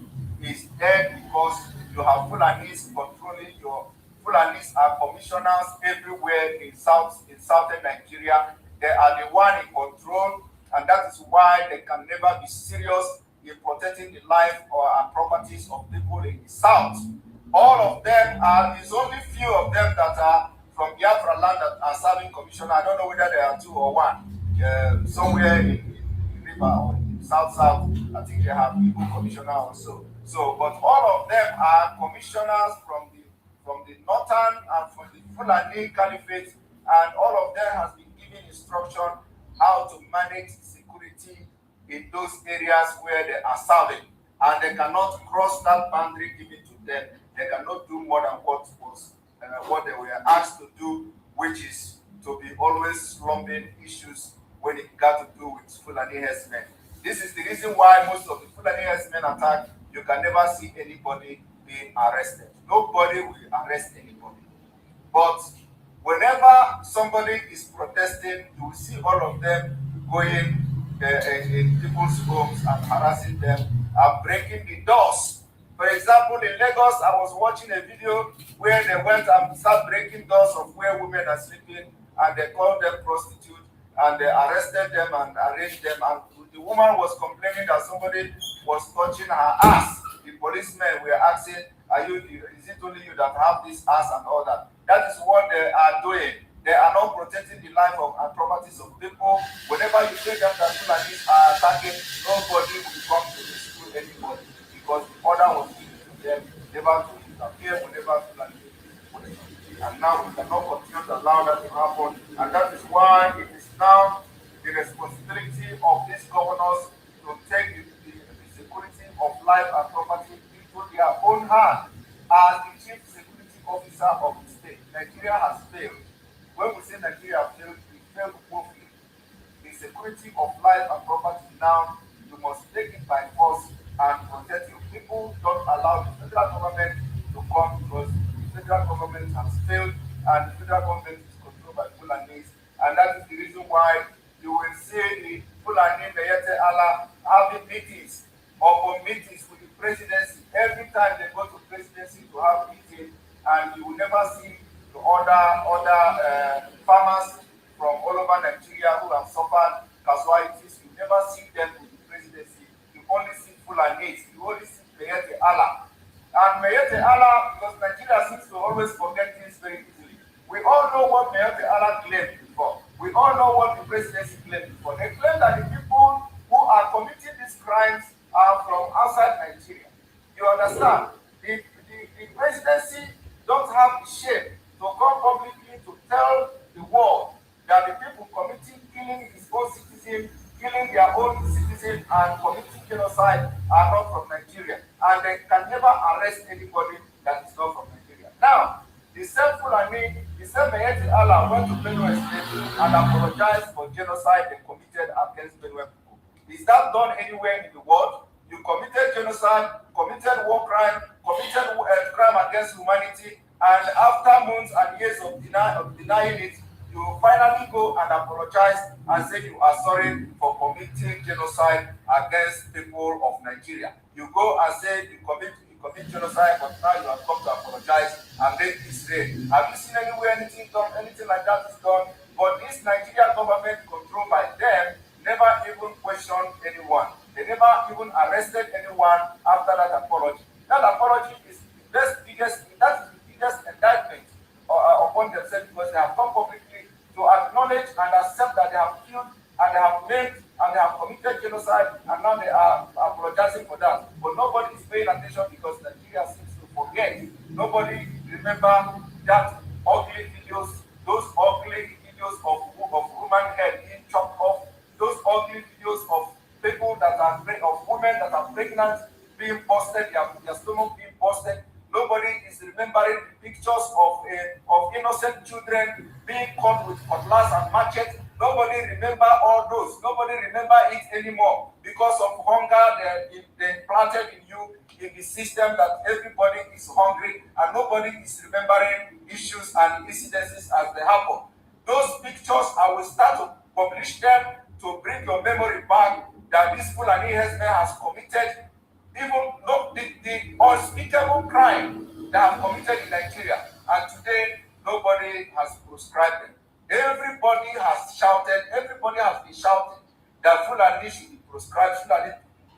It's dead because you have Fulanis controlling your. Fulanis are commissioners everywhere in southern Nigeria. They are the one in control, and that is why they can never be serious in protecting the life and properties of people in the south. All of them are, there's only few of them that are from Biafra land that are serving commissioner. I don't know whether there are two or one. Somewhere in River or in South, I think they have Igbo commissioner also. So, but all of them are commissioners from the northern and from the Fulani Caliphate, and all of them has been given instruction how to manage security in those areas where they are serving, and they cannot cross that boundary given to them. They cannot do more than what they were asked to do, which is to be always slumping issues when it got to do with Fulani herdsmen. This is the reason why most of the Fulani herdsmen attack, you can never see anybody being arrested. Nobody will arrest anybody. But whenever somebody is protesting, you will see all of them going in people's homes and harassing them and breaking the doors. For example, in Lagos, I was watching a video where they went and started breaking doors of where women are sleeping, and they called them prostitutes, and they arrested them and arraigned them. And the woman was complaining that somebody was touching her ass. The policemen were asking, is it only you that have this ass and all that? That is what they are doing. They are not protecting the life and properties of people. Whenever you say them that Fulanis are attacking, nobody will come to rescue anybody, because the order was given to them never to interfere whenever Fulani is. And now we cannot continue to allow that to happen. And that is why it is now the responsibility of these governors to take the security of life and property into their own hand. As the chief security officer of the state, Nigeria has failed. When we say Nigeria failed, we failed woefully. The security of life and property now, you must take it by force and protect your people. Don't allow the federal government to come, because the federal government has failed, and the federal government is controlled by Fulanis. And that is the reason why you will see the Fulani Meyete Allah having meetings upon meetings with the presidency. Every time they go to presidency to have meetings, and you will never see the other farmers from all over Nigeria who have suffered casualties. You never see them with the presidency. You only see Fulanis. You only see Meyete Allah. And Meyete Allah, because Nigeria seems to always forget things very easily. We all know what Meyete Allah claimed before. We all know what the presidency claimed before. They claim that the people who are committing these crimes are from outside Nigeria. You understand? The presidency don't have the shame to come publicly to tell the world that the people committing killing his own citizens, killing their own citizens, and committing genocide are not from Nigeria. And they can never arrest anybody that is not from Nigeria. Now, the same Fulani, the same Meyete Allah went to Benue State and apologized for genocide they committed against Benue people. Is that done anywhere in the world? You committed genocide, committed war crime, committed crime against humanity, and after months and years of denying it, you finally go and apologize and say you are sorry for committing genocide against people of Nigeria. You go and say you commit genocide, but now you have come to apologize and make Israel. Have you seen anywhere anything like that is done? But this Nigerian government, controlled by them, never even questioned anyone. They never even arrested anyone after that apology. That apology is the biggest indictment upon themselves, because they have come publicly to acknowledge and accept that they have killed and they have maimed and they have committed genocide, and now they are apologizing for that. But nobody is paying attention, because Nigeria seems to forget. Nobody remember that ugly videos, those ugly videos of human head being chopped off, those ugly videos of people that are of women that are pregnant being busted, their stomach being busted. Nobody is remembering the pictures of innocent children being caught with cutlass and machete. Nobody remember all those. Nobody remember it anymore, because of hunger they planted in you, in the system, that everybody is hungry and nobody is remembering issues and incidences as they happen. Those pictures, I will start to publish them to bring your memory back that this Fulani herdsman has committed even the unspeakable crime they have committed in Nigeria, and today nobody has proscribed them. Everybody has shouted, everybody has been shouting that Fulani should be proscribed.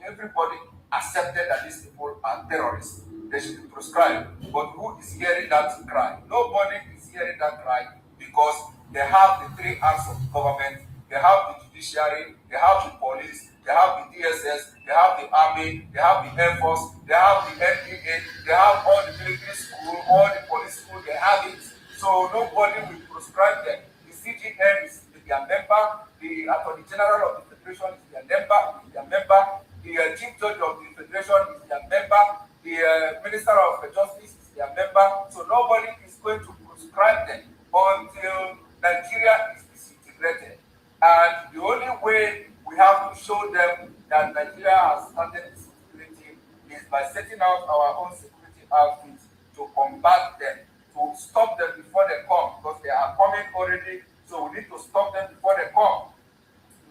Everybody accepted that these people are terrorists. They should be proscribed. But who is hearing that cry? Nobody is is hearing that cry because they have the three arms of government. They have the judiciary, they have the police, they have the DSS, they have the army, they have the Air Force, they have the NPA, they have all the military school, all the police school, they have it. So nobody will proscribe them. The CGN is their member, the Attorney General of the Federation is their member, the Chief Judge of the Federation is their member, the Minister of Justice is their member. So nobody is going to proscribe them until Nigeria is disintegrated. And the only way we have to show them that Nigeria has started disintegrating is by setting out our own security outfits to combat them, to stop them before they come, because they are coming already. So we need to stop them before they come.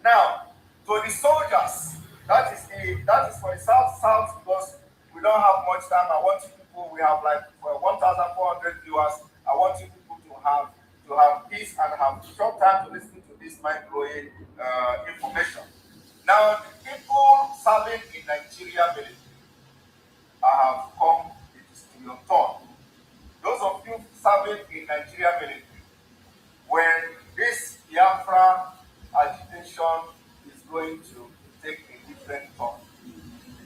Now, to the soldiers, that is for the South, because we don't have much time. I want you people, we have like 1,400 viewers. I want you people to have peace and have short time to listen to this mind-blowing information. Now, the people serving in Nigeria military, I have come, it is to your turn. Those of you serving in Nigeria military, when this Biafra agitation is going to take a different turn, a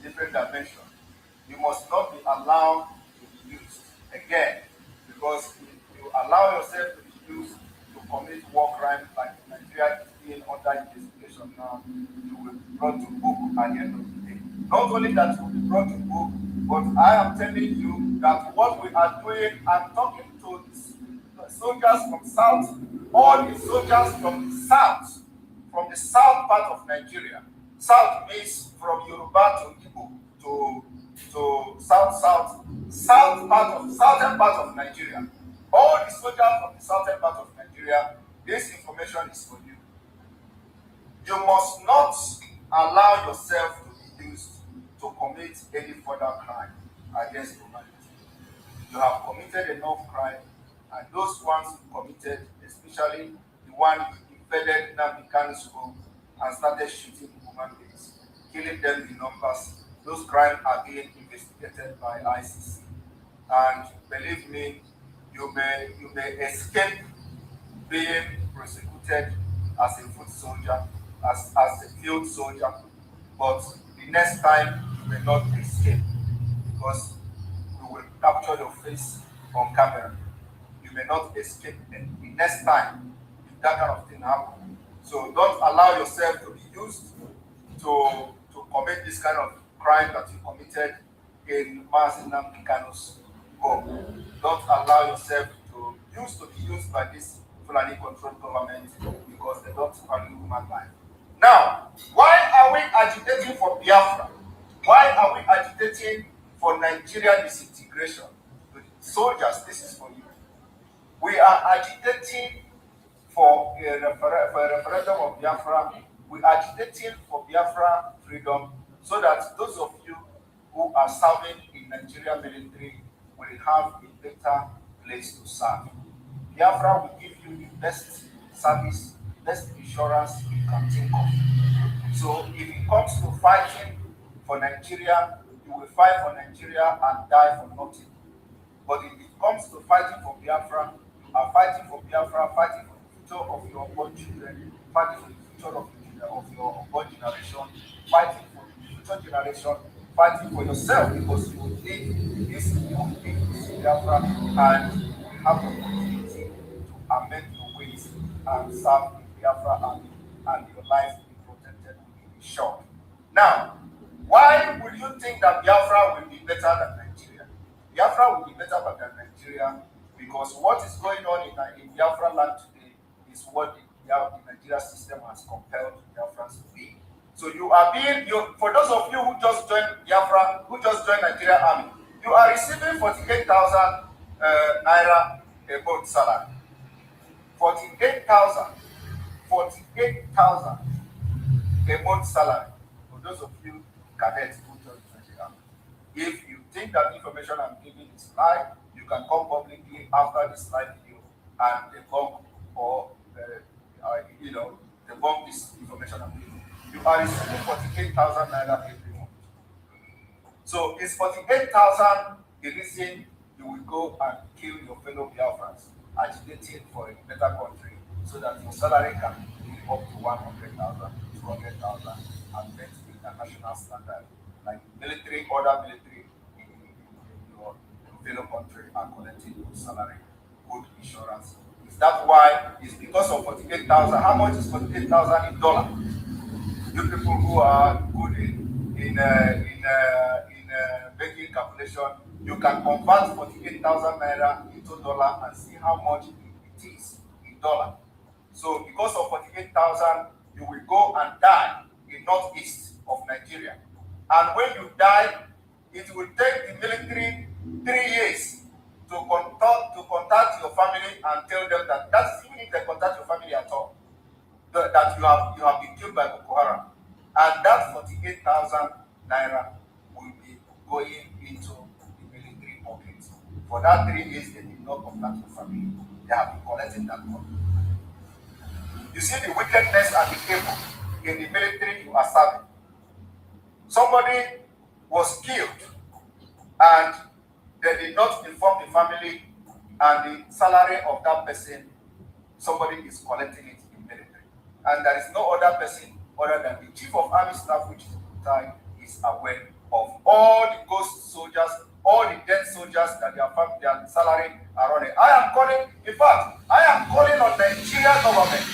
different dimension, you must not be allowed to be used again, because if you allow yourself to be used to commit war crimes like Nigeria is being under investigation now, you will be brought to book at the end of the day. Not only that you will be brought to book, but I am telling you that what we are doing, I'm talking to the soldiers from South, all the soldiers from the south part of Nigeria. South means from Yoruba to Igbo to southern part of Nigeria. All the soldiers from the southern part of Nigeria, this information is for you. You must not allow yourself to be used to commit any further crime against humanity. You have committed enough crime, and those ones you committed, especially the one who invaded Nnamdi school and started shooting human beings, killing them in numbers, those crimes are being investigated by ICC. And believe me, you may escape being prosecuted as a foot soldier, as a field soldier, but the next time you may not escape, because we will capture your face on camera. You may not escape the next time if that kind of thing happens. So don't allow yourself to be used to commit this kind of crime that you committed in Nnamdi Kanu's home. Don't allow yourself to be used by this Fulani controlled government, because they don't value human life. Now, why are we agitating for Biafra? Why are we agitating for Nigeria disintegration? Soldiers, this is for you. We are agitating for a referendum of Biafra. We are agitating for Biafra freedom, so that those of you who are serving in Nigeria military will have a better place to serve. Biafra will give you the best service, best insurance you can think of. So if it comes to fighting for Nigeria, you will fight for Nigeria and die for nothing. But if it comes to fighting for Biafra, you are fighting for Biafra, fighting for the future of your unborn children, fighting for the future of your unborn generation, fighting for the future generation, fighting for yourself, because you will need this Biafra, and you will have the opportunity to amend your ways and serve the Biafra army, and your life will be protected, will be short. Now, why would you think that Biafra will be better than Nigeria? Biafra will be better than Nigeria because what is going on in Biafra land today is what the Nigeria system has compelled Biafrans to be. So for those of you who just joined Biafra, who just joined Nigeria army, you are receiving 48,000 naira a month salary. 48,000 a month salary. For those of you cadets who joined Nigeria army. If you think that information I'm giving is lie, you can come publicly after this live video and debunk debunk this information I'm giving. You are receiving 48,000 naira every month. So is 48,000 the reason you will go and kill your fellow Biafrans? agitating for a better country so that your salary can be up to 100,000, 200,000, and met international standard, like military, other military in your fellow country are collecting good salary, good insurance. Is that why? It's because of 48,000. How much is 48,000 in dollar? You people who are good in making calculation, you can convert 48,000 naira into dollar and see how much it is in dollar. So because of 48,000, you will go and die in northeast of Nigeria. And when you die, it will take the military 3 years to contact your family and tell them that that's even if they contact your family at all, that you have been killed by Boko Haram. And that 48,000 naira will be going into the military pockets. For that 3 years, they did not contact your family. They have been collecting that money. You see the wickedness and the evil in the military you are serving. Somebody was killed and they did not inform the family, and the salary of that person, somebody is collecting it in military. And there is no other person other than the chief of army staff, which is aware of all the ghost soldiers, all the dead soldiers that their salary are running. In fact, I am calling on Nigerian government.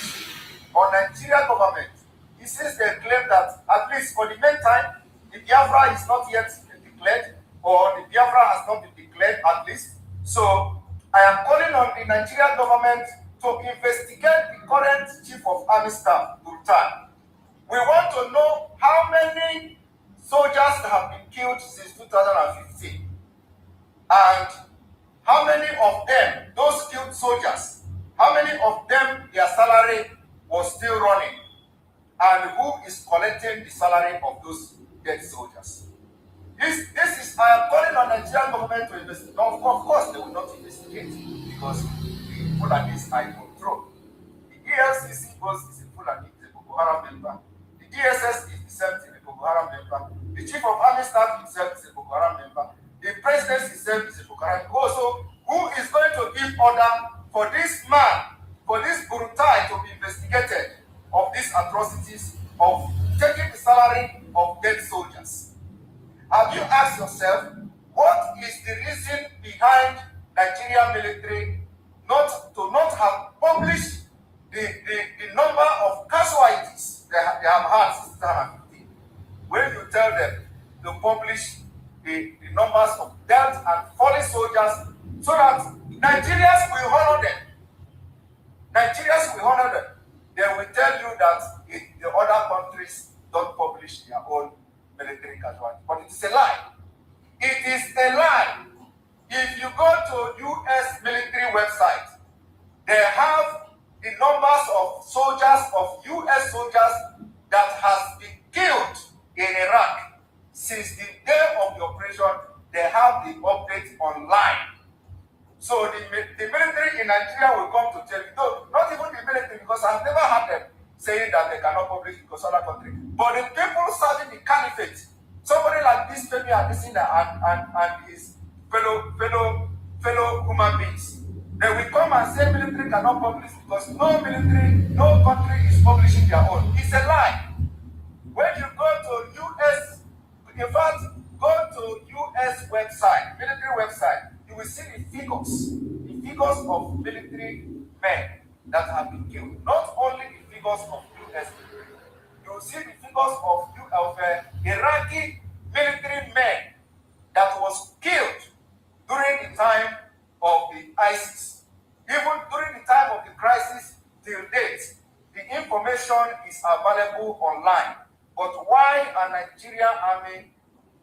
Since they claim that at least for the meantime, the Biafra is not yet declared, or the Biafra has not been declared at least. So I am calling on the Nigerian government to investigate the current chief of army staff, Sultan. We want to know how many soldiers have been killed since 2015, and how many of them, those killed soldiers, how many of them their salary was still running, and who is collecting the salary of those dead soldiers. I am calling on Nigerian government to investigate. Of course, they will not investigate because the Fulani is high control. The ELCC is a Fulani, is a Boko Haram member. The DSS is the same thing, a Boko Haram member. The chief of army staff himself is a Boko Haram member. The president himself is a Boko Haram member. Also, who is going to give order for this man, for this Burutai to be investigated of these atrocities of taking the salary of dead soldiers? Have you asked yourself, what is the reason behind Nigerian military not have published the number of casualties they have had since 2015? When you tell them to publish the numbers of dead and fallen soldiers so that Nigerians will honor them. They will tell you that the other countries don't publish their own military casualties. But it is a lie. It is a lie. If you go to US military website, they have the numbers of soldiers, of US soldiers that has been killed in Iraq since the day of the operation. They have the update online. So the military in Nigeria will come to tell you, no, not even the military, because I've never heard them saying that they cannot publish because other country. But the people serving the caliphate, somebody like this Femi Adesina and his fellow human beings, they will come and say military cannot publish because no country is publishing their own. It's a lie. When you go to US, in fact, go to US website, military website, you will see the figures of military men that have been killed. Not only the figures of US military, you will see the figures of Iraqi military men that was killed during the time of the ISIS. Even during the time of the crisis till date, the information is available online. But why are Nigerian army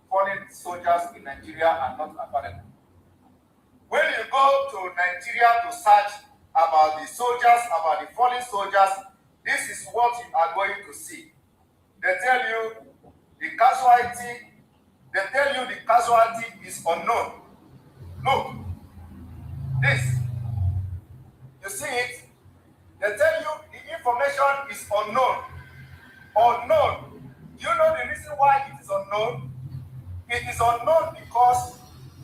fallen soldiers in Nigeria are not available? When you go to Nigeria to search about the soldiers, about the fallen soldiers, this is what you are going to see. They tell you the casualty is unknown. Look, this. You see it? They tell you the information is unknown. Unknown. Do you know the reason why it is unknown? It is unknown because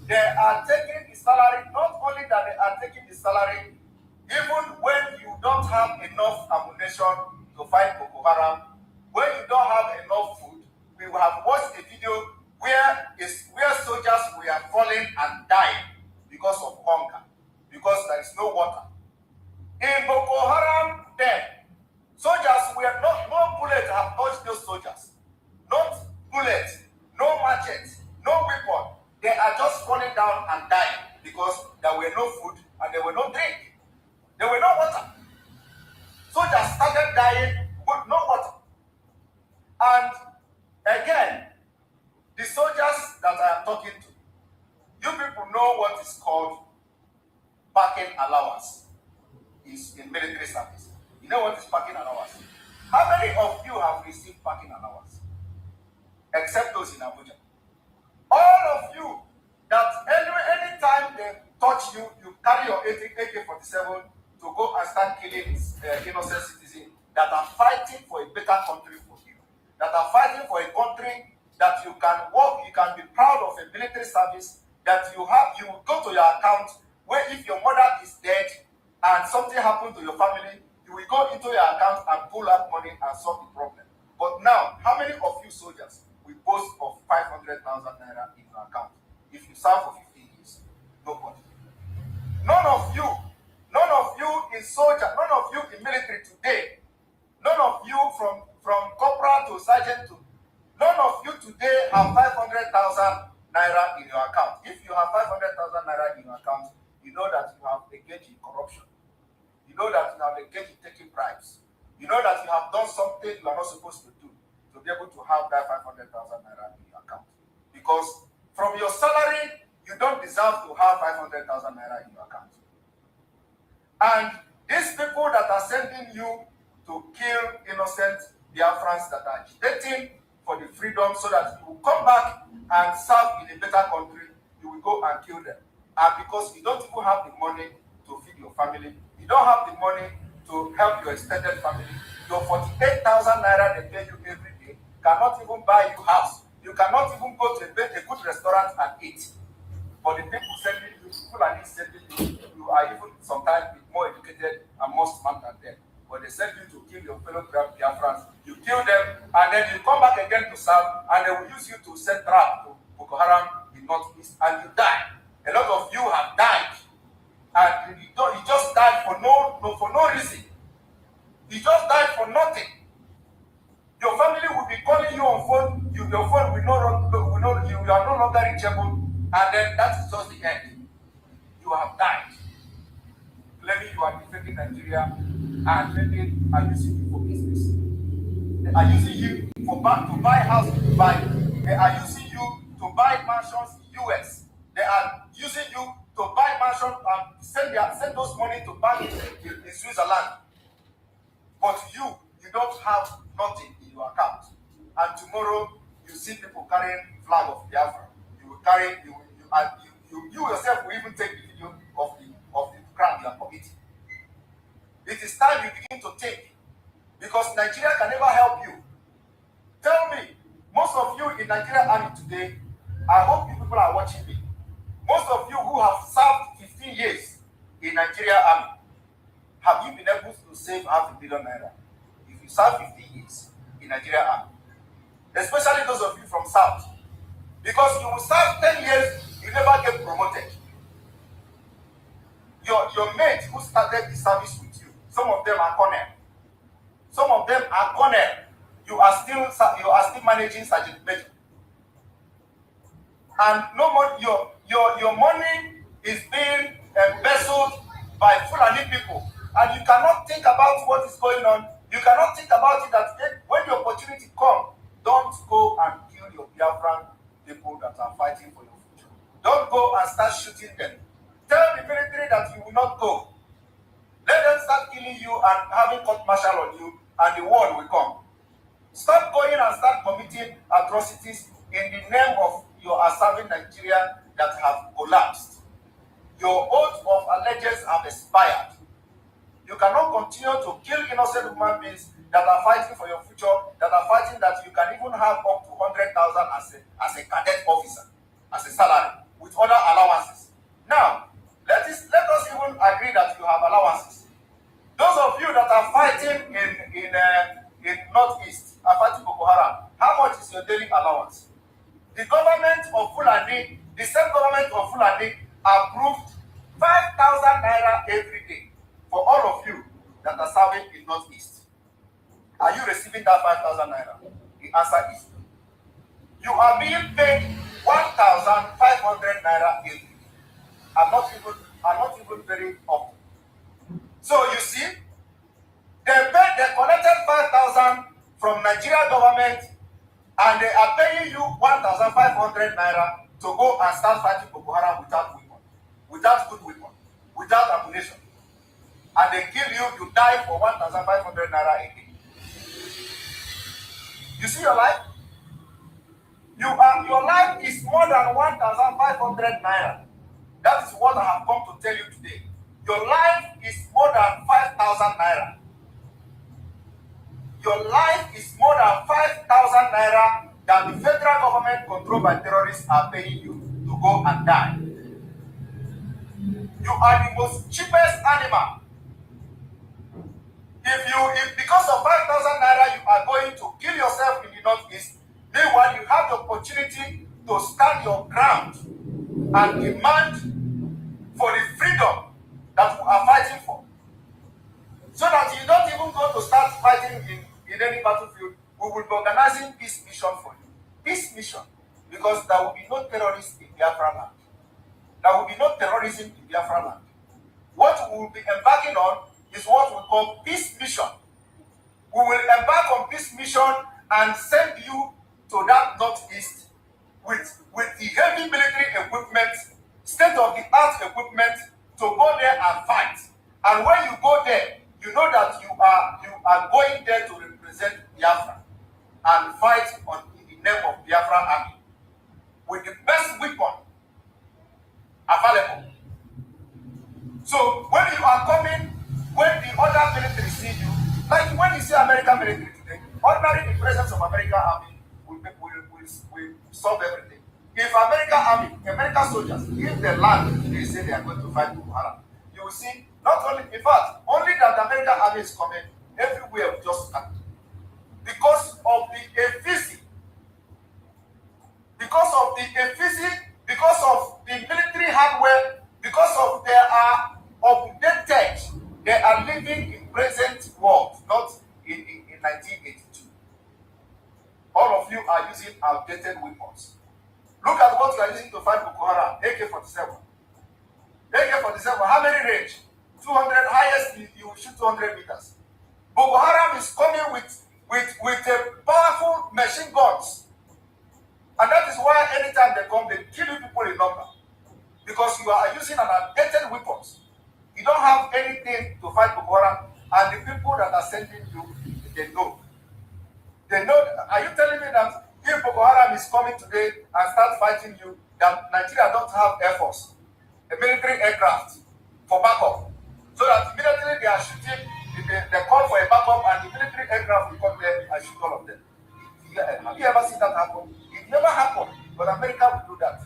they are taking the salary, not only that they are taking the salary, Even when you don't have enough ammunition to fight Boko Haram, when you don't have enough food, we have watched a video where soldiers were falling and dying because of hunger, because there is no water. In Boko Haram, then, soldiers were no bullets have touched those soldiers. Not bullets, no machetes, no weapon. They are just falling down and dying because there were no food and there were no drink. There were no water. Soldiers started dying with no water. And again, the soldiers that I am talking to, you people know what is called parking allowance is in military service. You know what is parking allowance? How many of you have received parking allowance? Except those in Abuja. All of you that any time they touch you, you carry your AK-47 to go and start killing innocent citizens that are fighting for a better country for you, that are fighting for a country that you can work, you can be proud of a military service, that you will go to your account where if your mother is dead and something happened to your family, you will go into your account and pull out money and solve the problem. But now, how many of you soldiers will boast of 500,000 naira in your account if you serve for 15 years? Nobody. None of you in soldier, none of you in military today, none of you from corporal to sergeant to, none of you today have 500,000 naira in your account. If you have 500,000 naira in your account, you know that you have engaged in corruption. You know that you have engaged in taking bribes. You know that you have done something you are not supposed to do to be able to have that 500,000 naira in your account. Because from your salary, you don't deserve to have 500,000 naira in your account. And these people that are sending you to kill innocent Biafrans that are agitating for the freedom so that you will come back and serve in a better country, you will go and kill them. And because you don't even have the money to feed your family, you don't have the money to help your extended family, your 48,000 naira they pay you every day cannot even buy you house. You cannot even go to a good restaurant and eat. But the people sending you, people are sending you, you are even sometimes more educated and more smart than them. But they send you to kill your fellow Biafrans. You kill them, and then you come back again to serve, and they will use you to send trap to Boko Haram in Northeast, and you die. A lot of you have died, and you just died for no reason. You just died for nothing. Your family will be calling you on phone. Your phone will you are no longer reachable, and then that is just the end. You have died. Claiming you are defending Nigeria, and maybe are using you for business. They are using you to buy houses in Dubai. They are using you to buy mansions in US. They are using you to buy mansions and send those money to banks in Switzerland. But you don't have nothing in your account. And tomorrow you see people carrying flag of Biafra. You yourself will even take the video of the crime you are committing. It is time you begin to think, because Nigeria can never help you. Tell me, most of you in Nigeria Army today, I hope you people are watching me. Most of you who have served 15 years in Nigeria Army, have you been able to save $500 million naira? If you serve 15 years in Nigeria Army, especially those of you from South, because you will serve 10 years, you never get promoted. Your mates who started the service with you, some of them are colonel. Some of them are colonel. You are still managing sergeant major. And no more, your money is being embezzled by Fulani people. And you cannot think about what is going on. You cannot think about it that when the opportunity comes, don't go and kill your Biafran people that are fighting for your future. Don't go and start shooting them. Tell the military that you will not go. Let them start killing you and having court martial on you, and the war will come. Stop going and start committing atrocities in the name of your serving Nigeria that have collapsed. Your oath of allegiance have expired. You cannot continue to kill innocent human beings that are fighting for your future, that are fighting that you can even have up to 100,000 as a cadet officer, as a salary, with other allowances. Now, Let us even agree that you have allowances. Those of you that are fighting in Northeast, are fighting Boko Haram, how much is your daily allowance? The government of Fulani, the same government of Fulani approved 5,000 naira every day for all of you that are serving in Northeast. Are you receiving that 5,000 naira? The answer is no. You are being paid 1,500 naira every day. I'm not even very often. So you see, they collected 5,000 from Nigeria government, and they are paying you 1,500 naira to go and start fighting Boko Haram without weapon, without good weapon, without ammunition. And they kill you, you die for 1,500 naira a day. You see your life? Your life is more than 1,500 naira. That is what I have come to tell you today. Your life is more than 5,000 naira. Your life is more than 5,000 naira that the federal government controlled by terrorists are paying you to go and die. You are the most cheapest animal. If because of 5,000 naira you are going to kill yourself in the Northeast, meanwhile you have the opportunity to stand your ground and demand for the freedom that we are fighting for. So that you don't even go to start fighting in any battlefield, we will be organizing peace mission for you. Peace mission, because there will be no terrorists in Biafra land. There will be no terrorism in Biafra land. What we will be embarking on is what we call peace mission. We will embark on peace mission and send you to that Northeast with the heavy military equipment, state-of-the-art equipment, to go there and fight. And when you go there, you know that you are going there to represent Biafra and fight in the name of Biafra Army with the best weapon available. So when you are coming, when the other military see you, like when you see American military today, ordinarily the presence of American Army will solve everything. If American soldiers, if they land, they say they are going to fight Boko Haram, you will see, not only, in fact, only that the American Army is coming, everywhere will just start. Because of the efficiency, because of the military hardware, because of they are updated, they are living in present world, not in 1982. All of you are using outdated weapons. Look at what you are using to fight Boko Haram, AK-47. AK-47, how many range? 200, highest you shoot 200 meters. Boko Haram is coming with a powerful machine guns. And that is why anytime they come, they kill people in number. Because you are using an outdated weapons. You don't have anything to fight Boko Haram, and the people that are sending you, they know. They know. Are you telling me that if Boko Haram is coming today and start fighting you, that Nigeria don't have air force, a military aircraft for backup, so that immediately they are shooting, they call for a backup, and the military aircraft will come there and shoot all of them? Have you ever seen that happen? It never happened, but America will do that.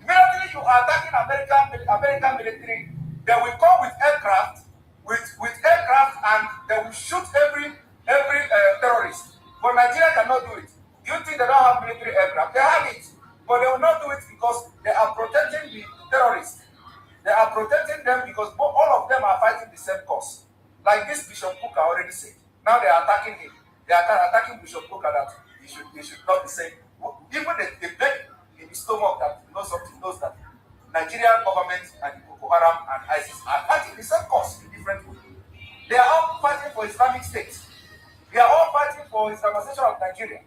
Immediately you are attacking American military, they will come with aircraft, and they will shoot every terrorist. But Nigeria cannot do it. Do you think they don't have military aircraft? They have it, but they will not do it because they are protecting the terrorists. They are protecting them because all of them are fighting the same cause. Like this Bishop Kuka already said. Now they are attacking him. They are attacking Bishop Kuka that he should not be saying. Even they beg in the stomach that knows something, knows that Nigerian government and Boko Haram and ISIS are fighting the same cause in different ways. They are all fighting for Islamic State. They are all fighting for Islamization of Nigeria.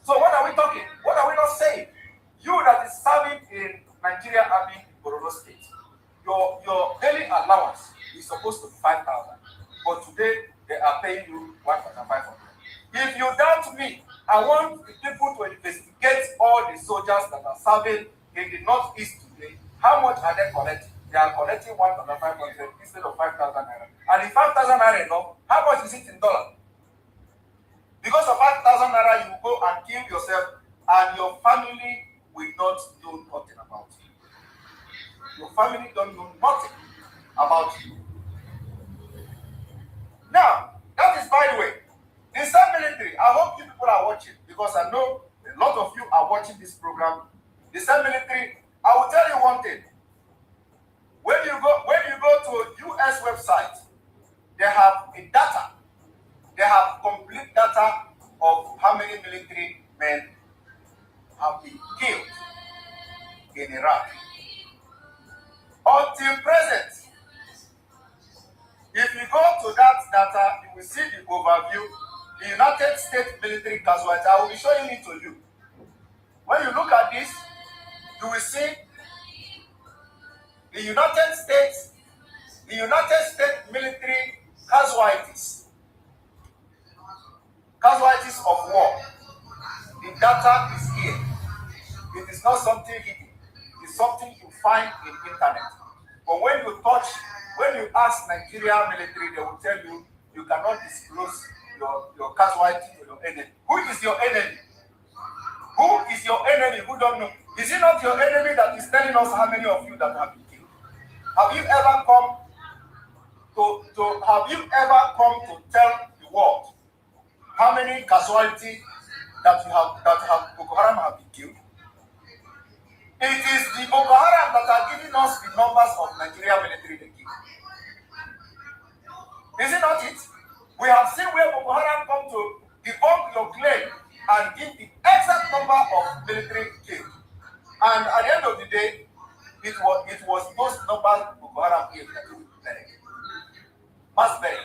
So what are we talking? What are we not saying? You that is serving in Nigeria Army in Borno State, your daily allowance is supposed to be 5,000, but today they are paying you 1,500. If you doubt me, I want the people to investigate all the soldiers that are serving in the Northeast today. How much are they collecting? They are collecting 1,500 instead of 5,000 naira. And if 5,000 naira enough, how much is it in dollar? Because of 5,000 naira, you will go and kill yourself, and your family will not do nothing about it. Your family don't know nothing about you. Now, that is by the way. The same military, I hope you people are watching because I know a lot of you are watching this program. The same military, I will tell you one thing. When you go to a US website, they have a data. They have complete data of how many military men have been killed in Iraq. Until present, if you go to that data, you will see the overview. The United States military casualties. I will be showing it to you. When you look at this, you will see the United States military casualties of war. The data is here. It is not something hidden. It's something you find in the internet. But when you ask Nigeria military, they will tell you you cannot disclose your casualty to your enemy. Who is your enemy? Who is your enemy? Who don't know? Is it not your enemy that is telling us how many of you that have been killed? Have you ever come to tell the world how many casualties that Boko Haram have been killed? It is the Boko Haram that are giving us the numbers of Nigeria military they kill. Is it not it? We have seen where Boko Haram come to debunk your claim and give the exact number of military killed. And at the end of the day, it was those numbers Boko Haram gave that we buried. Mass burial.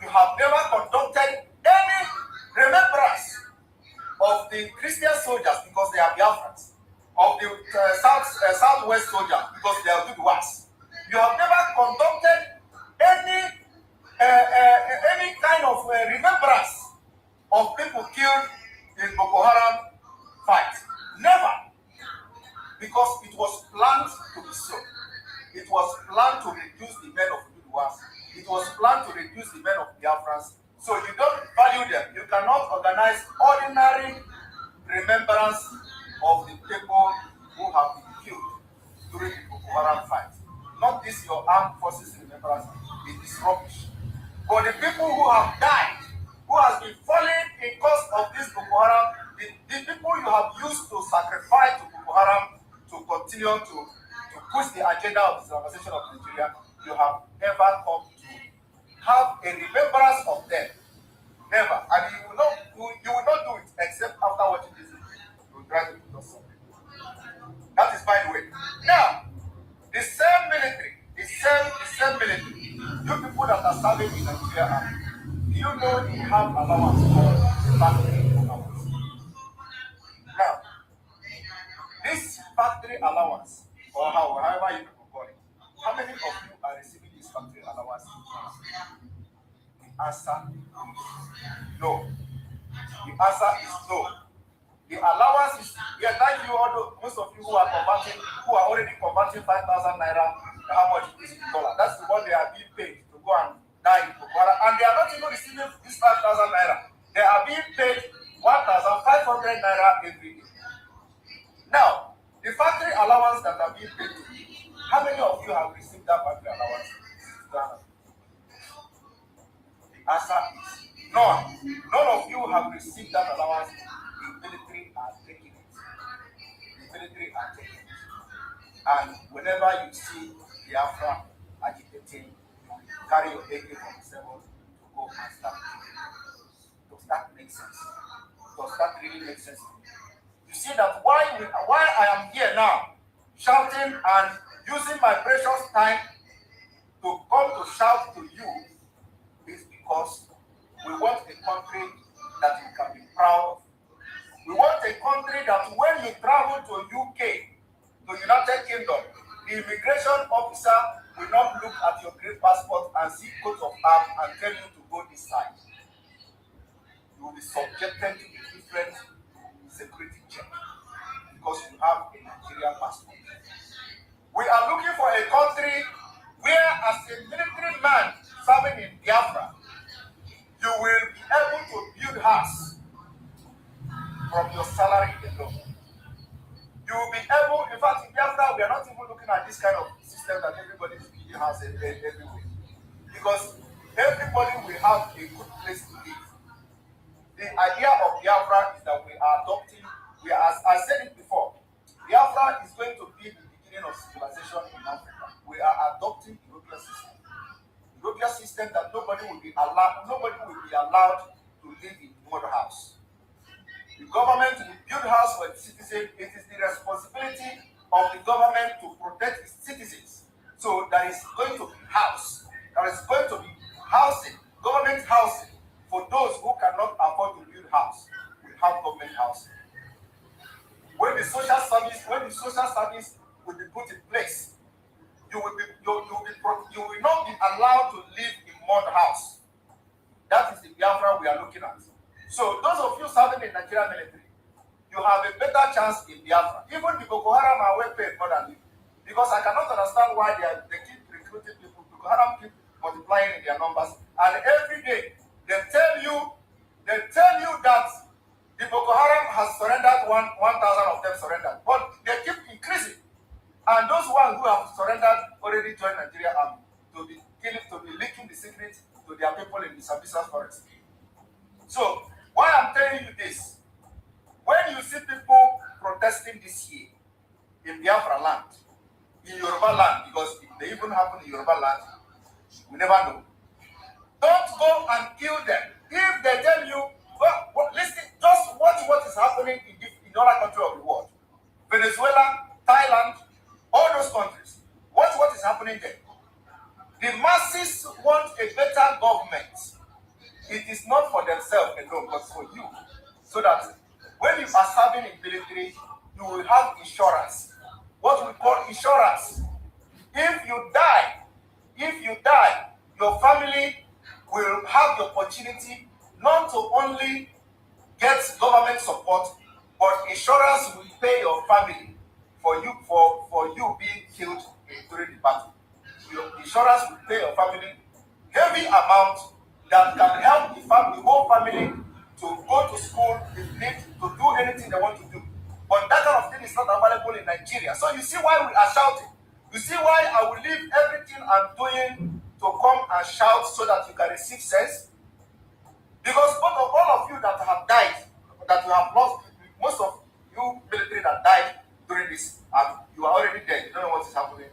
You have never conducted any remembrance of the Christian soldiers because they are Biafrans, of the Southwest soldiers because they are Duduas. You have never conducted any kind of remembrance of people killed in Boko Haram fight. Never. Because it was planned to be so. It was planned to reduce the men of Duduas. It was planned to reduce the men of Biafrans. So you don't value them. You cannot organize ordinary remembrance of the people who have been killed during the Boko Haram fight. Not this your armed forces remembrance. It is rubbish. But the people who have died, who has been falling in cause of this Boko Haram, the people you have used to sacrifice to Boko Haram to continue to push the agenda of the Islamization of Nigeria, you have never come to have a remembrance of them. Never. And you will not do it except after watching this video. You will try to do something. That is by the way. Now, the same military, you people that are serving in Nigeria, do you know they have allowance for factory allowance? Now, this factory allowance, or however you can call it, how many of you are receiving this factory allowance? The answer is no. The answer is no. The allowance is, yeah, thank you all, most of you who are already converting 5,000 naira, how much is in dollar. That's the one they are being paid to go and die in Boko Haram. And they are not even receiving this 5,000 naira. They are being paid 1,500 naira every day. Now, the factory allowance that are being paid to you, how many of you have received that factory allowance? The answer is none. None of you have received that allowance. The military are taking it. The military are taking it. And whenever you see Biafra agitating, you carry your AK-47 to go and start. Does that make sense? Does that really make sense? You see that why I am here now, shouting and using my precious time to come to shout to you is because we want a country that you can be proud of. We want a country that when you travel to UK, to United Kingdom, the immigration officer will not look at your green passport and see coat of arms and tell you to go this side. You will be subjected to a different security check because you have a Nigerian passport. We are looking for a country where, as a military man serving in Biafra, you will be able to build house from your salary alone. You will be able, in fact, in Biafra why we are not even looking at this kind of system that everybody is building house everywhere. Because everybody will have a good place to live. The idea of Biafra is that we are adopting, as I said it before, Biafra is going to be the beginning of civilization in Africa. We are adopting European system. European system that nobody will be allowed to live in mud house. The government will build house for its citizens. It is the responsibility of the government to protect its citizens. So there is going to be house. There is going to be housing, government housing for those who cannot afford to build house. We have government housing. When the social service will be put in place, you will not be allowed to live in mud house. That is the Biafra we are looking at. So those of you serving in Nigerian military, you have a better chance in Biafra. Even the Boko Haram are well paid more than you. Because I cannot understand why they keep recruiting people. Boko Haram keep multiplying in their numbers. And every day, they tell you that the Boko Haram has surrendered, 1,000 of them surrendered. But they keep increasing. And those ones who have surrendered already joined Nigeria Army to be leaking the secrets to their people in the Sambisa forest. So, why I'm telling you this, when you see people protesting this year in Biafra land, in Yoruba land, because it may even happen in Yoruba land, we never know. Don't go and kill them. If they tell you, well, listen, just watch what is happening in other countries of the world. Venezuela, Thailand, all those countries. Watch what is happening there. The masses want a better government. It is not for themselves alone, but for you. So that when you are serving in military, you will have insurance. What we call insurance. If you die, your family will have the opportunity not to only get government support, but insurance will pay your family for you being killed during the battle. Your insurance will pay your family heavy amount that can help the whole family to go to school, if need to do anything they want to do. But that kind of thing is not available in Nigeria. So you see why we are shouting. You see why I will leave everything I'm doing to come and shout so that you can receive sense. Because all of you that have died, that you have lost, most of you military that died during this, you are already dead. You don't know what is happening.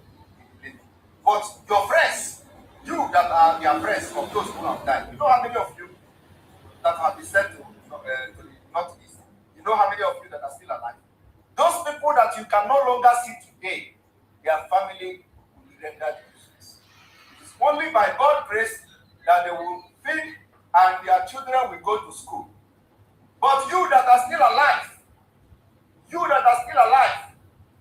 But your friends, you that are their friends of those who have died, you know how many of you that have been sent to the northeast? You know how many of you that are still alive? Those people that you can no longer see today, their family will be rendered useless. It is only by God's grace that they will feed and their children will go to school. But you that are still alive,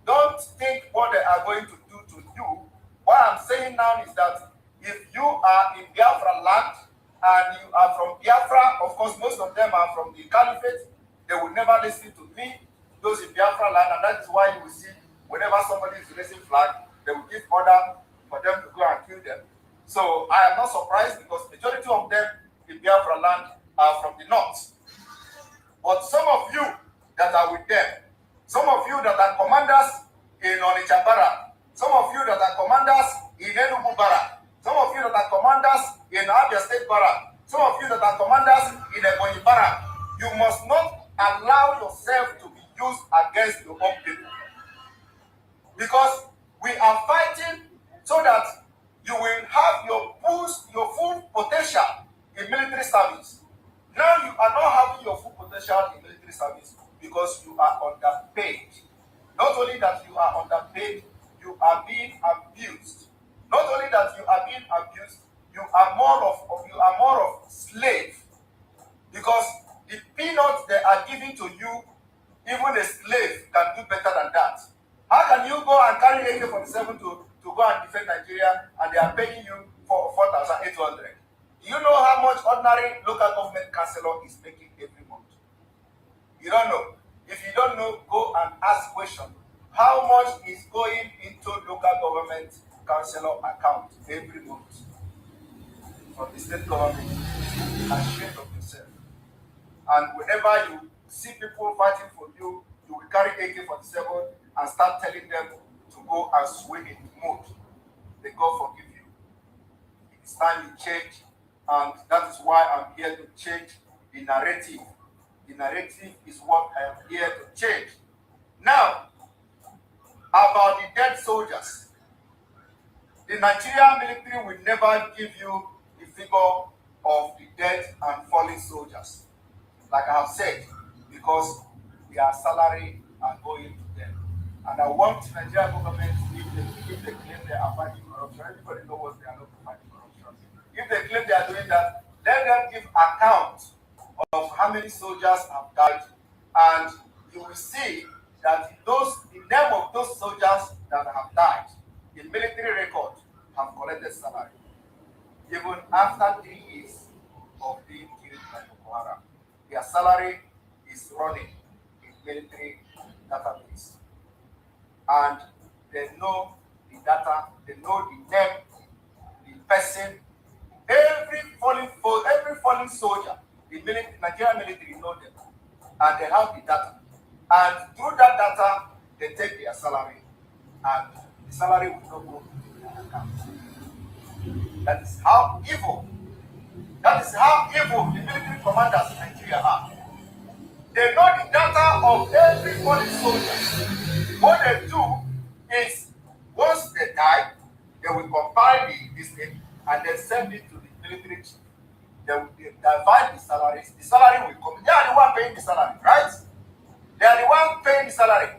don't think what they are going to do to you. What I'm saying now is that if you are in Biafra land and you are from Biafra, of course most of them are from the Caliphate, they will never listen to me, those in Biafra land, and that is why you will see whenever somebody is raising flag, they will give order for them to go and kill them. So I am not surprised because majority of them in Biafra land are from the north. But some of you that are with them, some of you that are commanders in Onitsha Barrack, some of you that are commanders in Enugu Barrack, some of you that are commanders in Abia State Barrack, some of you that are commanders in Ebonyi Barrack, you must not allow yourself to be used against your own people. Because we are fighting so that you will have your full potential in military service. Now you are not having your full potential in military service because you are underpaid. Not only that you are underpaid, you are being abused. Not only that you are being abused, you are more of slave. Because the peanuts they are giving to you, even a slave can do better than that. How can you go and carry AK-47 to go and defend Nigeria and they are paying you for 4,800? Do you know how much ordinary local government councillor is making every month? You don't know. If you don't know, go and ask question. How much is going into local government councillor account every month from the state government? Ashamed of yourself. And whenever you see people fighting for you, you will carry AK-47 and start telling them to go and sway in mood, may God forgive you. It's time you change, and that is why I'm here to change the narrative. The narrative is what I am here to change. Now, about the dead soldiers. The Nigerian military will never give you the figure of the dead and fallen soldiers, like I have said, because their salary are going to them. And I want the Nigerian government, if they claim they are fighting corruption, everybody knows they are not fighting corruption. If they claim they are doing that, let them give account of how many soldiers have died, and you will see that the name of those soldiers that have died, the military record, have collected salary. Even after 3 years of being killed by Boko Haram, their salary is running in military database. And they know the data, they know the name, the person, every fallen soldier, the Nigerian military know them, and they have the data. And through that data, they take their salary, and the salary will not go to their account. That is how evil the military commanders in Nigeria are. They know the data of every fallen soldier. What they do is, once they die, they will compile this thing and then send it to the military chief. They will divide the salaries. The salary will come. They are the one paying the salary, right? They are the one paying the salary.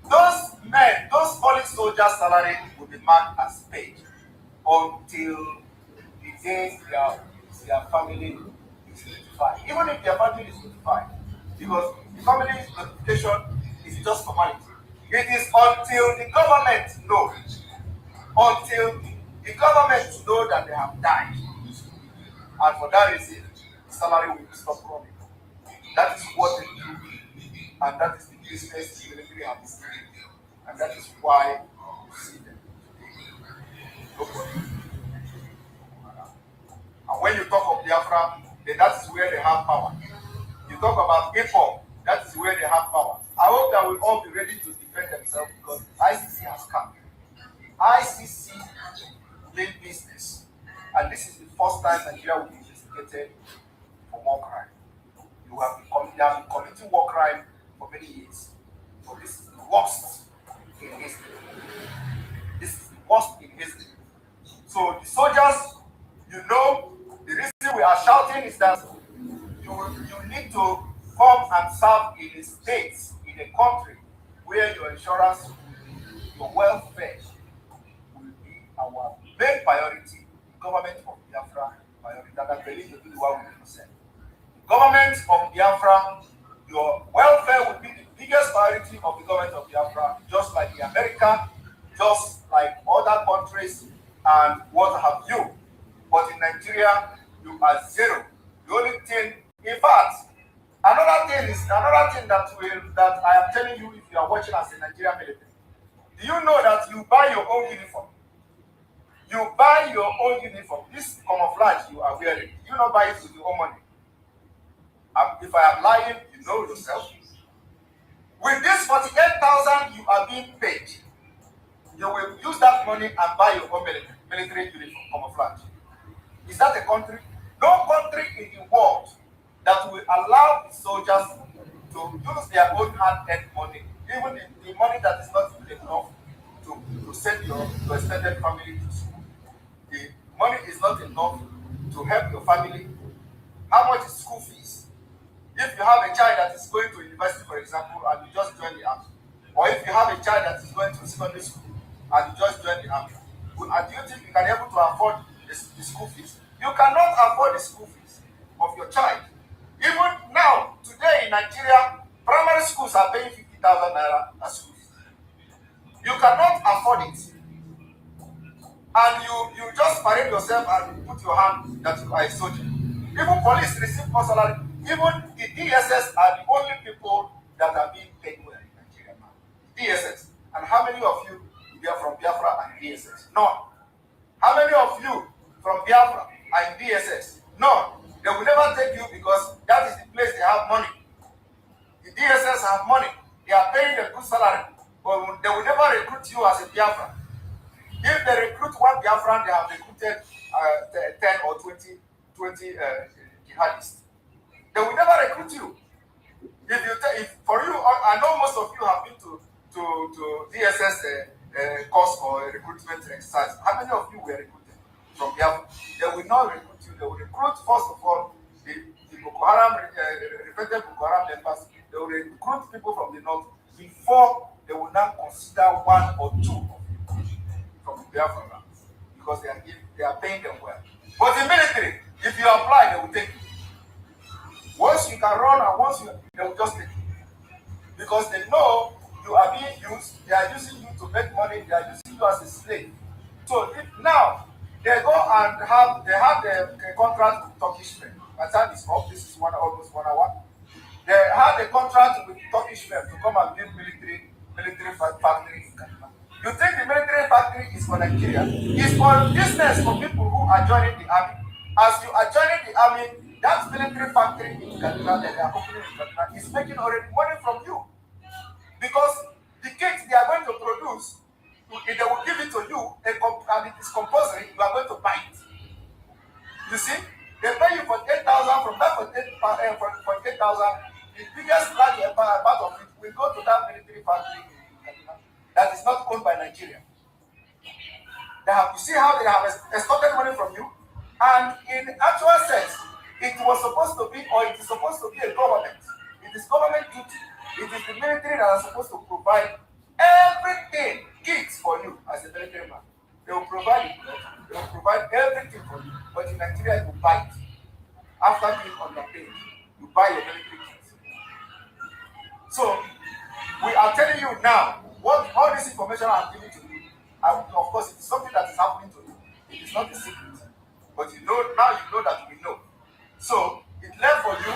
Those men, those fallen soldiers' salary will be marked as paid until the day their family is notified. Even if their family is notified, because the family's notification is just formality. It is until the government knows, that they have died. And for that reason, the salary will stop running. That is what they do, and that is the business the military have been doing. And that is why you see them today. Nobody. And when you talk of Biafra, then that is where they have power. You talk about Ekpa, that is where they have power. I hope that we all be ready to defend themselves, because ICC has come. ICC did business, and this is the first time Nigeria will be investigated for war crime. They have been committing war crime for many years. So this is the worst in history. This is the worst in history. So the soldiers, the reason we are shouting is that you need to come and serve in a state, in a country where your insurance, your welfare will be our main priority. The government of Biafra priority, that I believe will be the 100%. The government of Biafra, your welfare will be the biggest priority of the government of Biafra, just like the American, just like other countries, and what have you. But in Nigeria, you are zero. The only thing, in fact, another thing that I am telling you, if you are watching as a Nigerian military, do you know that you buy your own uniform? You buy your own uniform. This camouflage you are wearing, you not buy it with your own money. If I am lying, you know yourself. With this 48,000 you are being paid, you will use that money and buy your own military uniform, camouflage. Is that a country? No country in the world that will allow the soldiers to use their own hard-earned money, even the money that is not enough to send your extended family to school. The money is not enough to help your family. How much is school fees? If you have a child that is going to university, for example, and you just join the army, or if you have a child that is going to secondary school and you just join the army, do you think you can be able to afford the school fees? You cannot afford the school fees of your child. Even now, today in Nigeria, primary schools are paying 50,000 naira as school fees. You cannot afford it. And you just parade yourself and put your hand that you are a soldier. Even police receive more salary. Even the DSS are the only people that are being paid well in Nigeria now. DSS. And how many of you are from Biafra and DSS? None. How many of you from Biafra and DSS? None. They will never take you because that is the place they have money. The DSS have money. They are paying a good salary. But they will never recruit you as a Biafra. If they recruit one Biafran, they have recruited 10 or 20 jihadists. They will never recruit you. If for you, I know most of you have been to DSS course or recruitment exercise. How many of you were recruited from Biafra? They will not recruit you. They will recruit first of all the Boko Haram, repentant Boko Haram members. They will recruit people from the north before they will not consider one or two from the Biafra ranks, because they are paying them well. But in military, if you apply, they will take you. Once you can run and they will just take you. Because they know you are being used, they are using you to make money, they are using you as a slave. So if now they go and have the contract with Turkish men. My time is up, this is almost 1 hour. They had a contract with Turkish men to come and build military factory in Kaduna. You think the military factory is for Nigeria? It's for business, for people who are joining the army. As you are joining the army, that military factory in Kaduna that they are opening in Kaduna is making already money from you. Because the kit they are going to produce, if they will give it to you, and it is compulsory, you are going to buy it. You see? They pay you for 8,000, from that for 8,000, the biggest part of it will go to that military factory in Kaduna that is not owned by Nigeria. You see how they have extorted money from you? And in actual sense, it was supposed to be, or it is supposed to be a government. It is government duty. It is the military that are supposed to provide everything, kits for you as a military man. They will provide it. They will provide everything for you. But in Nigeria, you buy it. After being underpaid, you buy your military kits. So, we are telling you now, what all this information I am giving to you, of course, it is something that is happening to you. It is not a secret. But you know, now you know that we know. So, it's left for you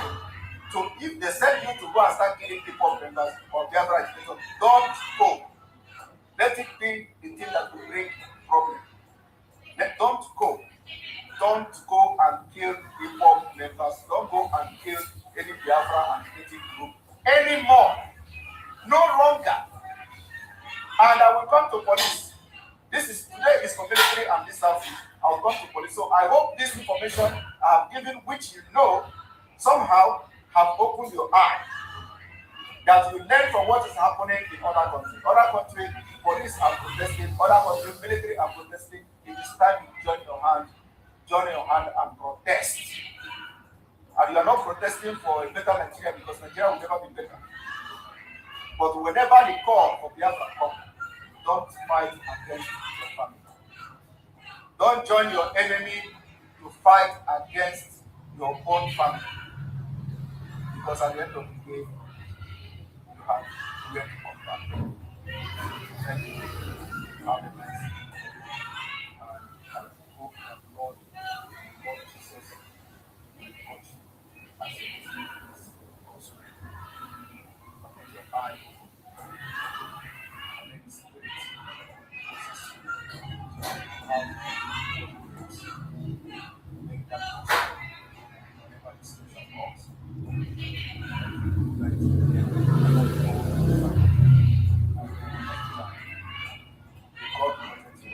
to, if they send you to go and start killing people members of Biafra agitation, don't go. Let it be the thing that will bring problem. Don't go. Don't go and kill people members. Don't go and kill any Biafra agitating group anymore. No longer. And I will come to police. Today is for military and this service. I will come to police. So I hope this information I have given, which you know, somehow have opened your eye. That you learn from what is happening in other countries. Other countries, police are protesting. Other countries, military are protesting. It is time you join your hand and protest. And you are not protesting for a better Nigeria, because Nigeria will never be better. But whenever the call for Biafra comes, don't fight against your family. Don't join your enemy to fight against your own family. Because at the end of the day, you have where to come back. Thank you. Have a nice day. And I hope that Lord Jesus will touch you as you receive this gospel. Open your eyes. And let the Spirit assist you to have make that gospel whenever the scripture calls. God protect you.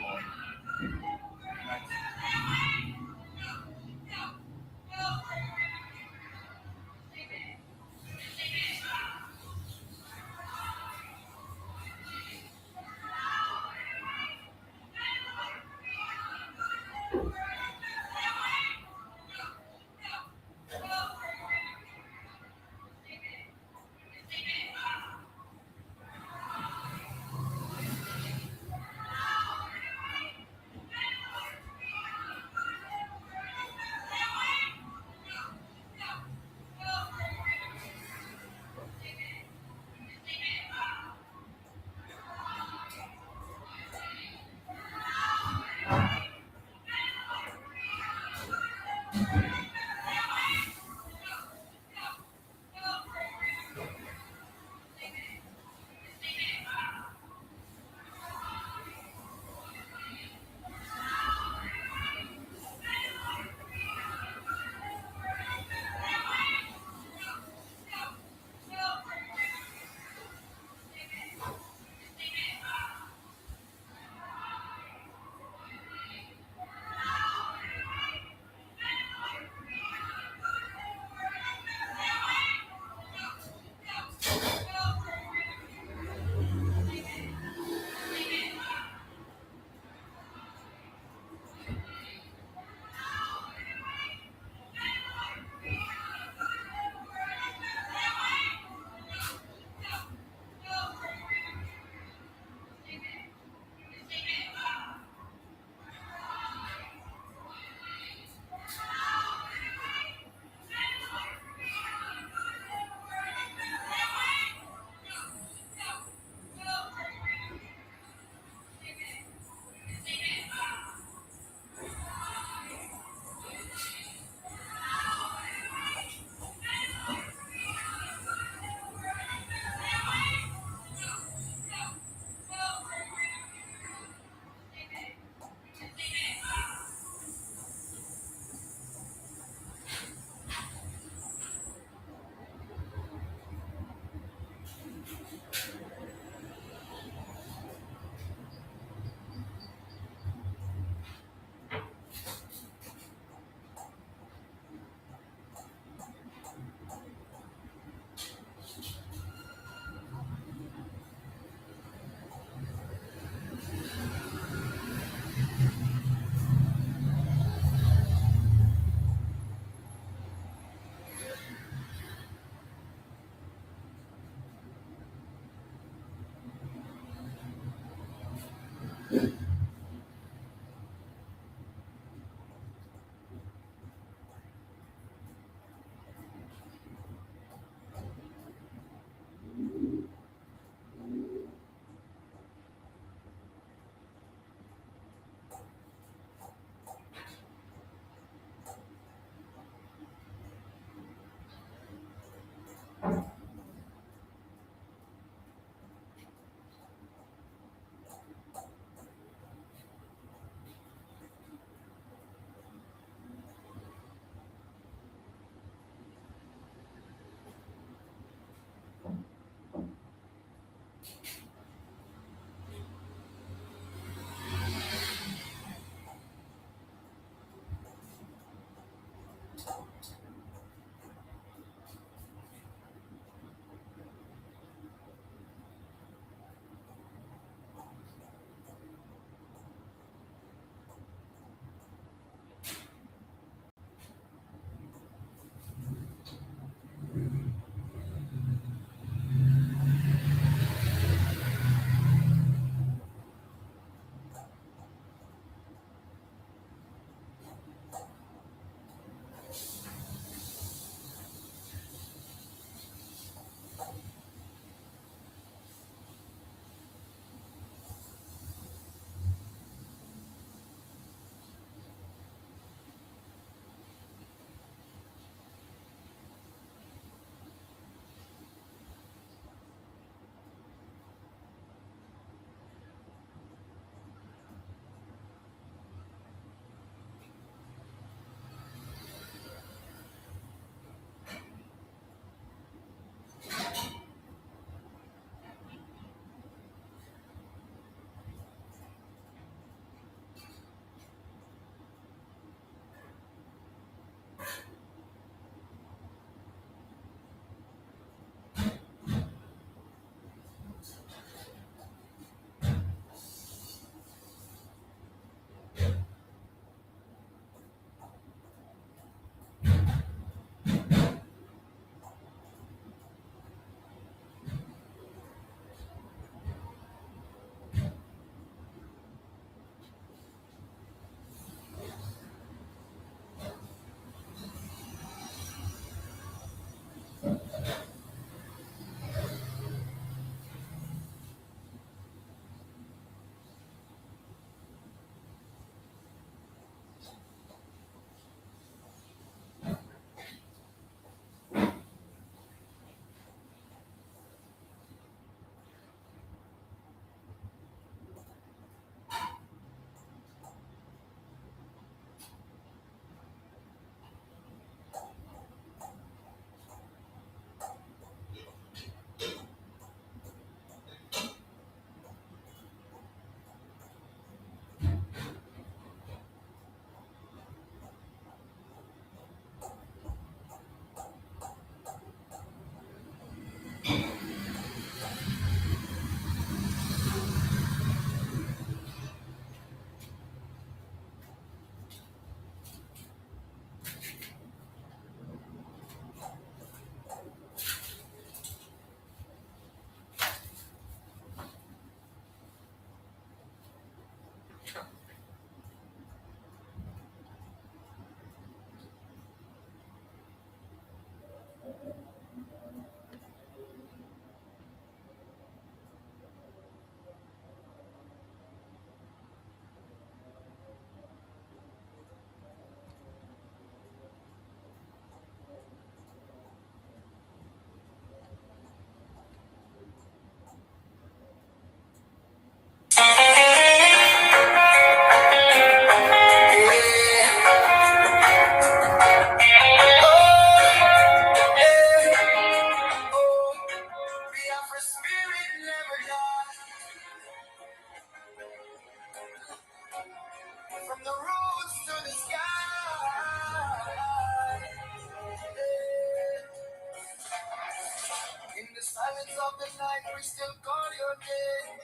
silence of the night, we still call your name.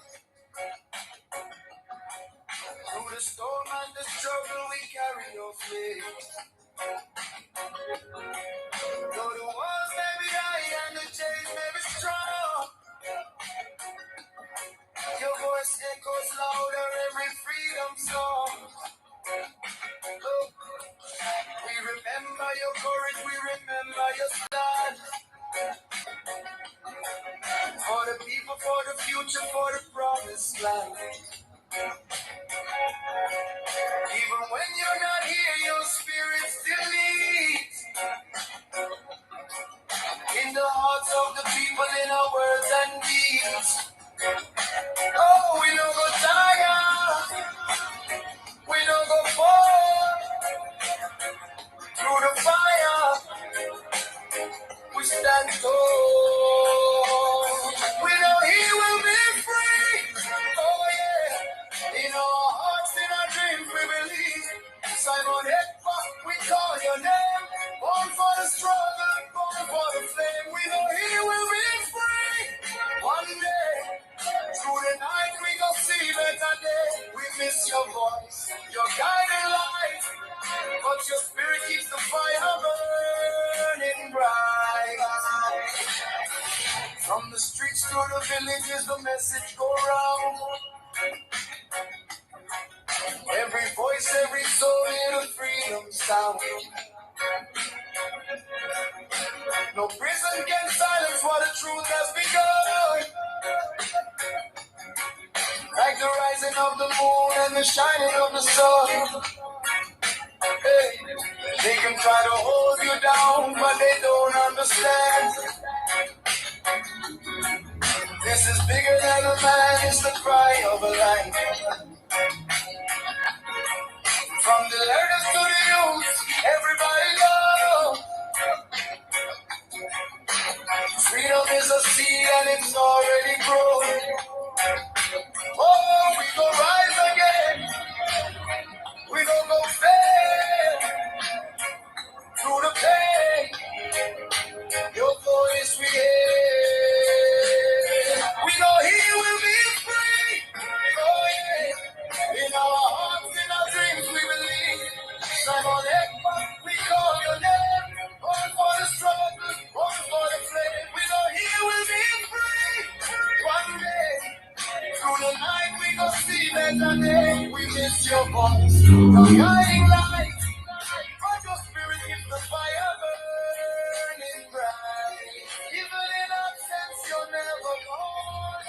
Through the storm and the struggle, we carry your flame. Though the walls may be high and the chains may be strong, your voice echoes louder every freedom song. Oh, we remember your courage, we remember your stand. For the people, for the future, for the promised land. Even when you're not here, your spirit still leads. In the hearts of the people, in our words and deeds. Oh, we don't go tired. We don't go fall. Through the fire, we stand tall. We know he will be free. Oh yeah. In our hearts, in our dreams, we believe. Simon Ekpa, we call your name. Born for the struggle, born for the flame. We know he will be free. One day, through the night, we go see better day. We miss your voice, your guiding light. But your spirit keeps the fire burning bright. From the streets to the villages, the message go round. Every voice, every soul in a freedom sound. No prison can silence what the truth has begun. Like the rising of the moon and the shining of the sun. Hey, they can try to hold you down, but they don't understand. This is bigger than a man, it's the cry of a lion. From the learners to the youth, everybody know. Freedom is a seed and it's already grown. Oh, we go rise again. We gon' go fair. Through the pain, your voice we hear. We know he will be free. Oh yeah. In our hearts, in our dreams, we believe. Simon Ekpa, we call your name. Born for the struggle, born for the flame. We know he will be free. One day, through the night, we go see better day. We miss your voice, your guiding light. But your spirit keeps the fire burning bright. Even in absence, you're never gone.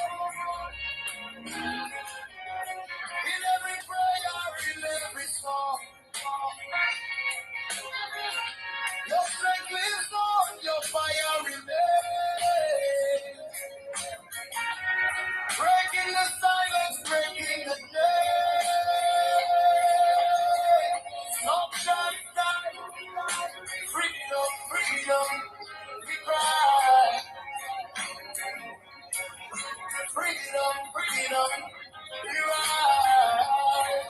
In every prayer, in every song, your strength lives on, your fire remains. Breaking the silence, breaking the day. Stop shine, freedom, freedom, we cry. Freedom, freedom, we rise.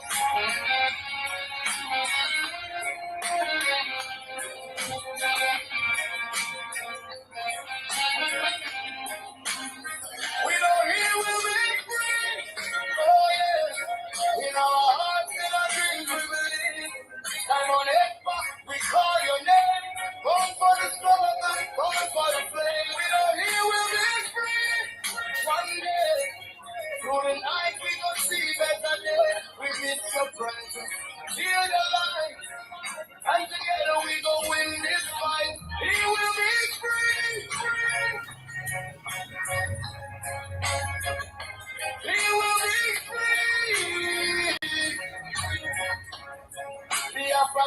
We know he will be free. Oh yeah. In our hearts, in our dreams, we believe. Come on, Ekpa, we call your name. Born for the struggle, born for the flame. We know he will be free. One day, through the night, we go see better day. We miss your presence, feel the light. And together we go win this fight. He will be free. He will be free. Biafra.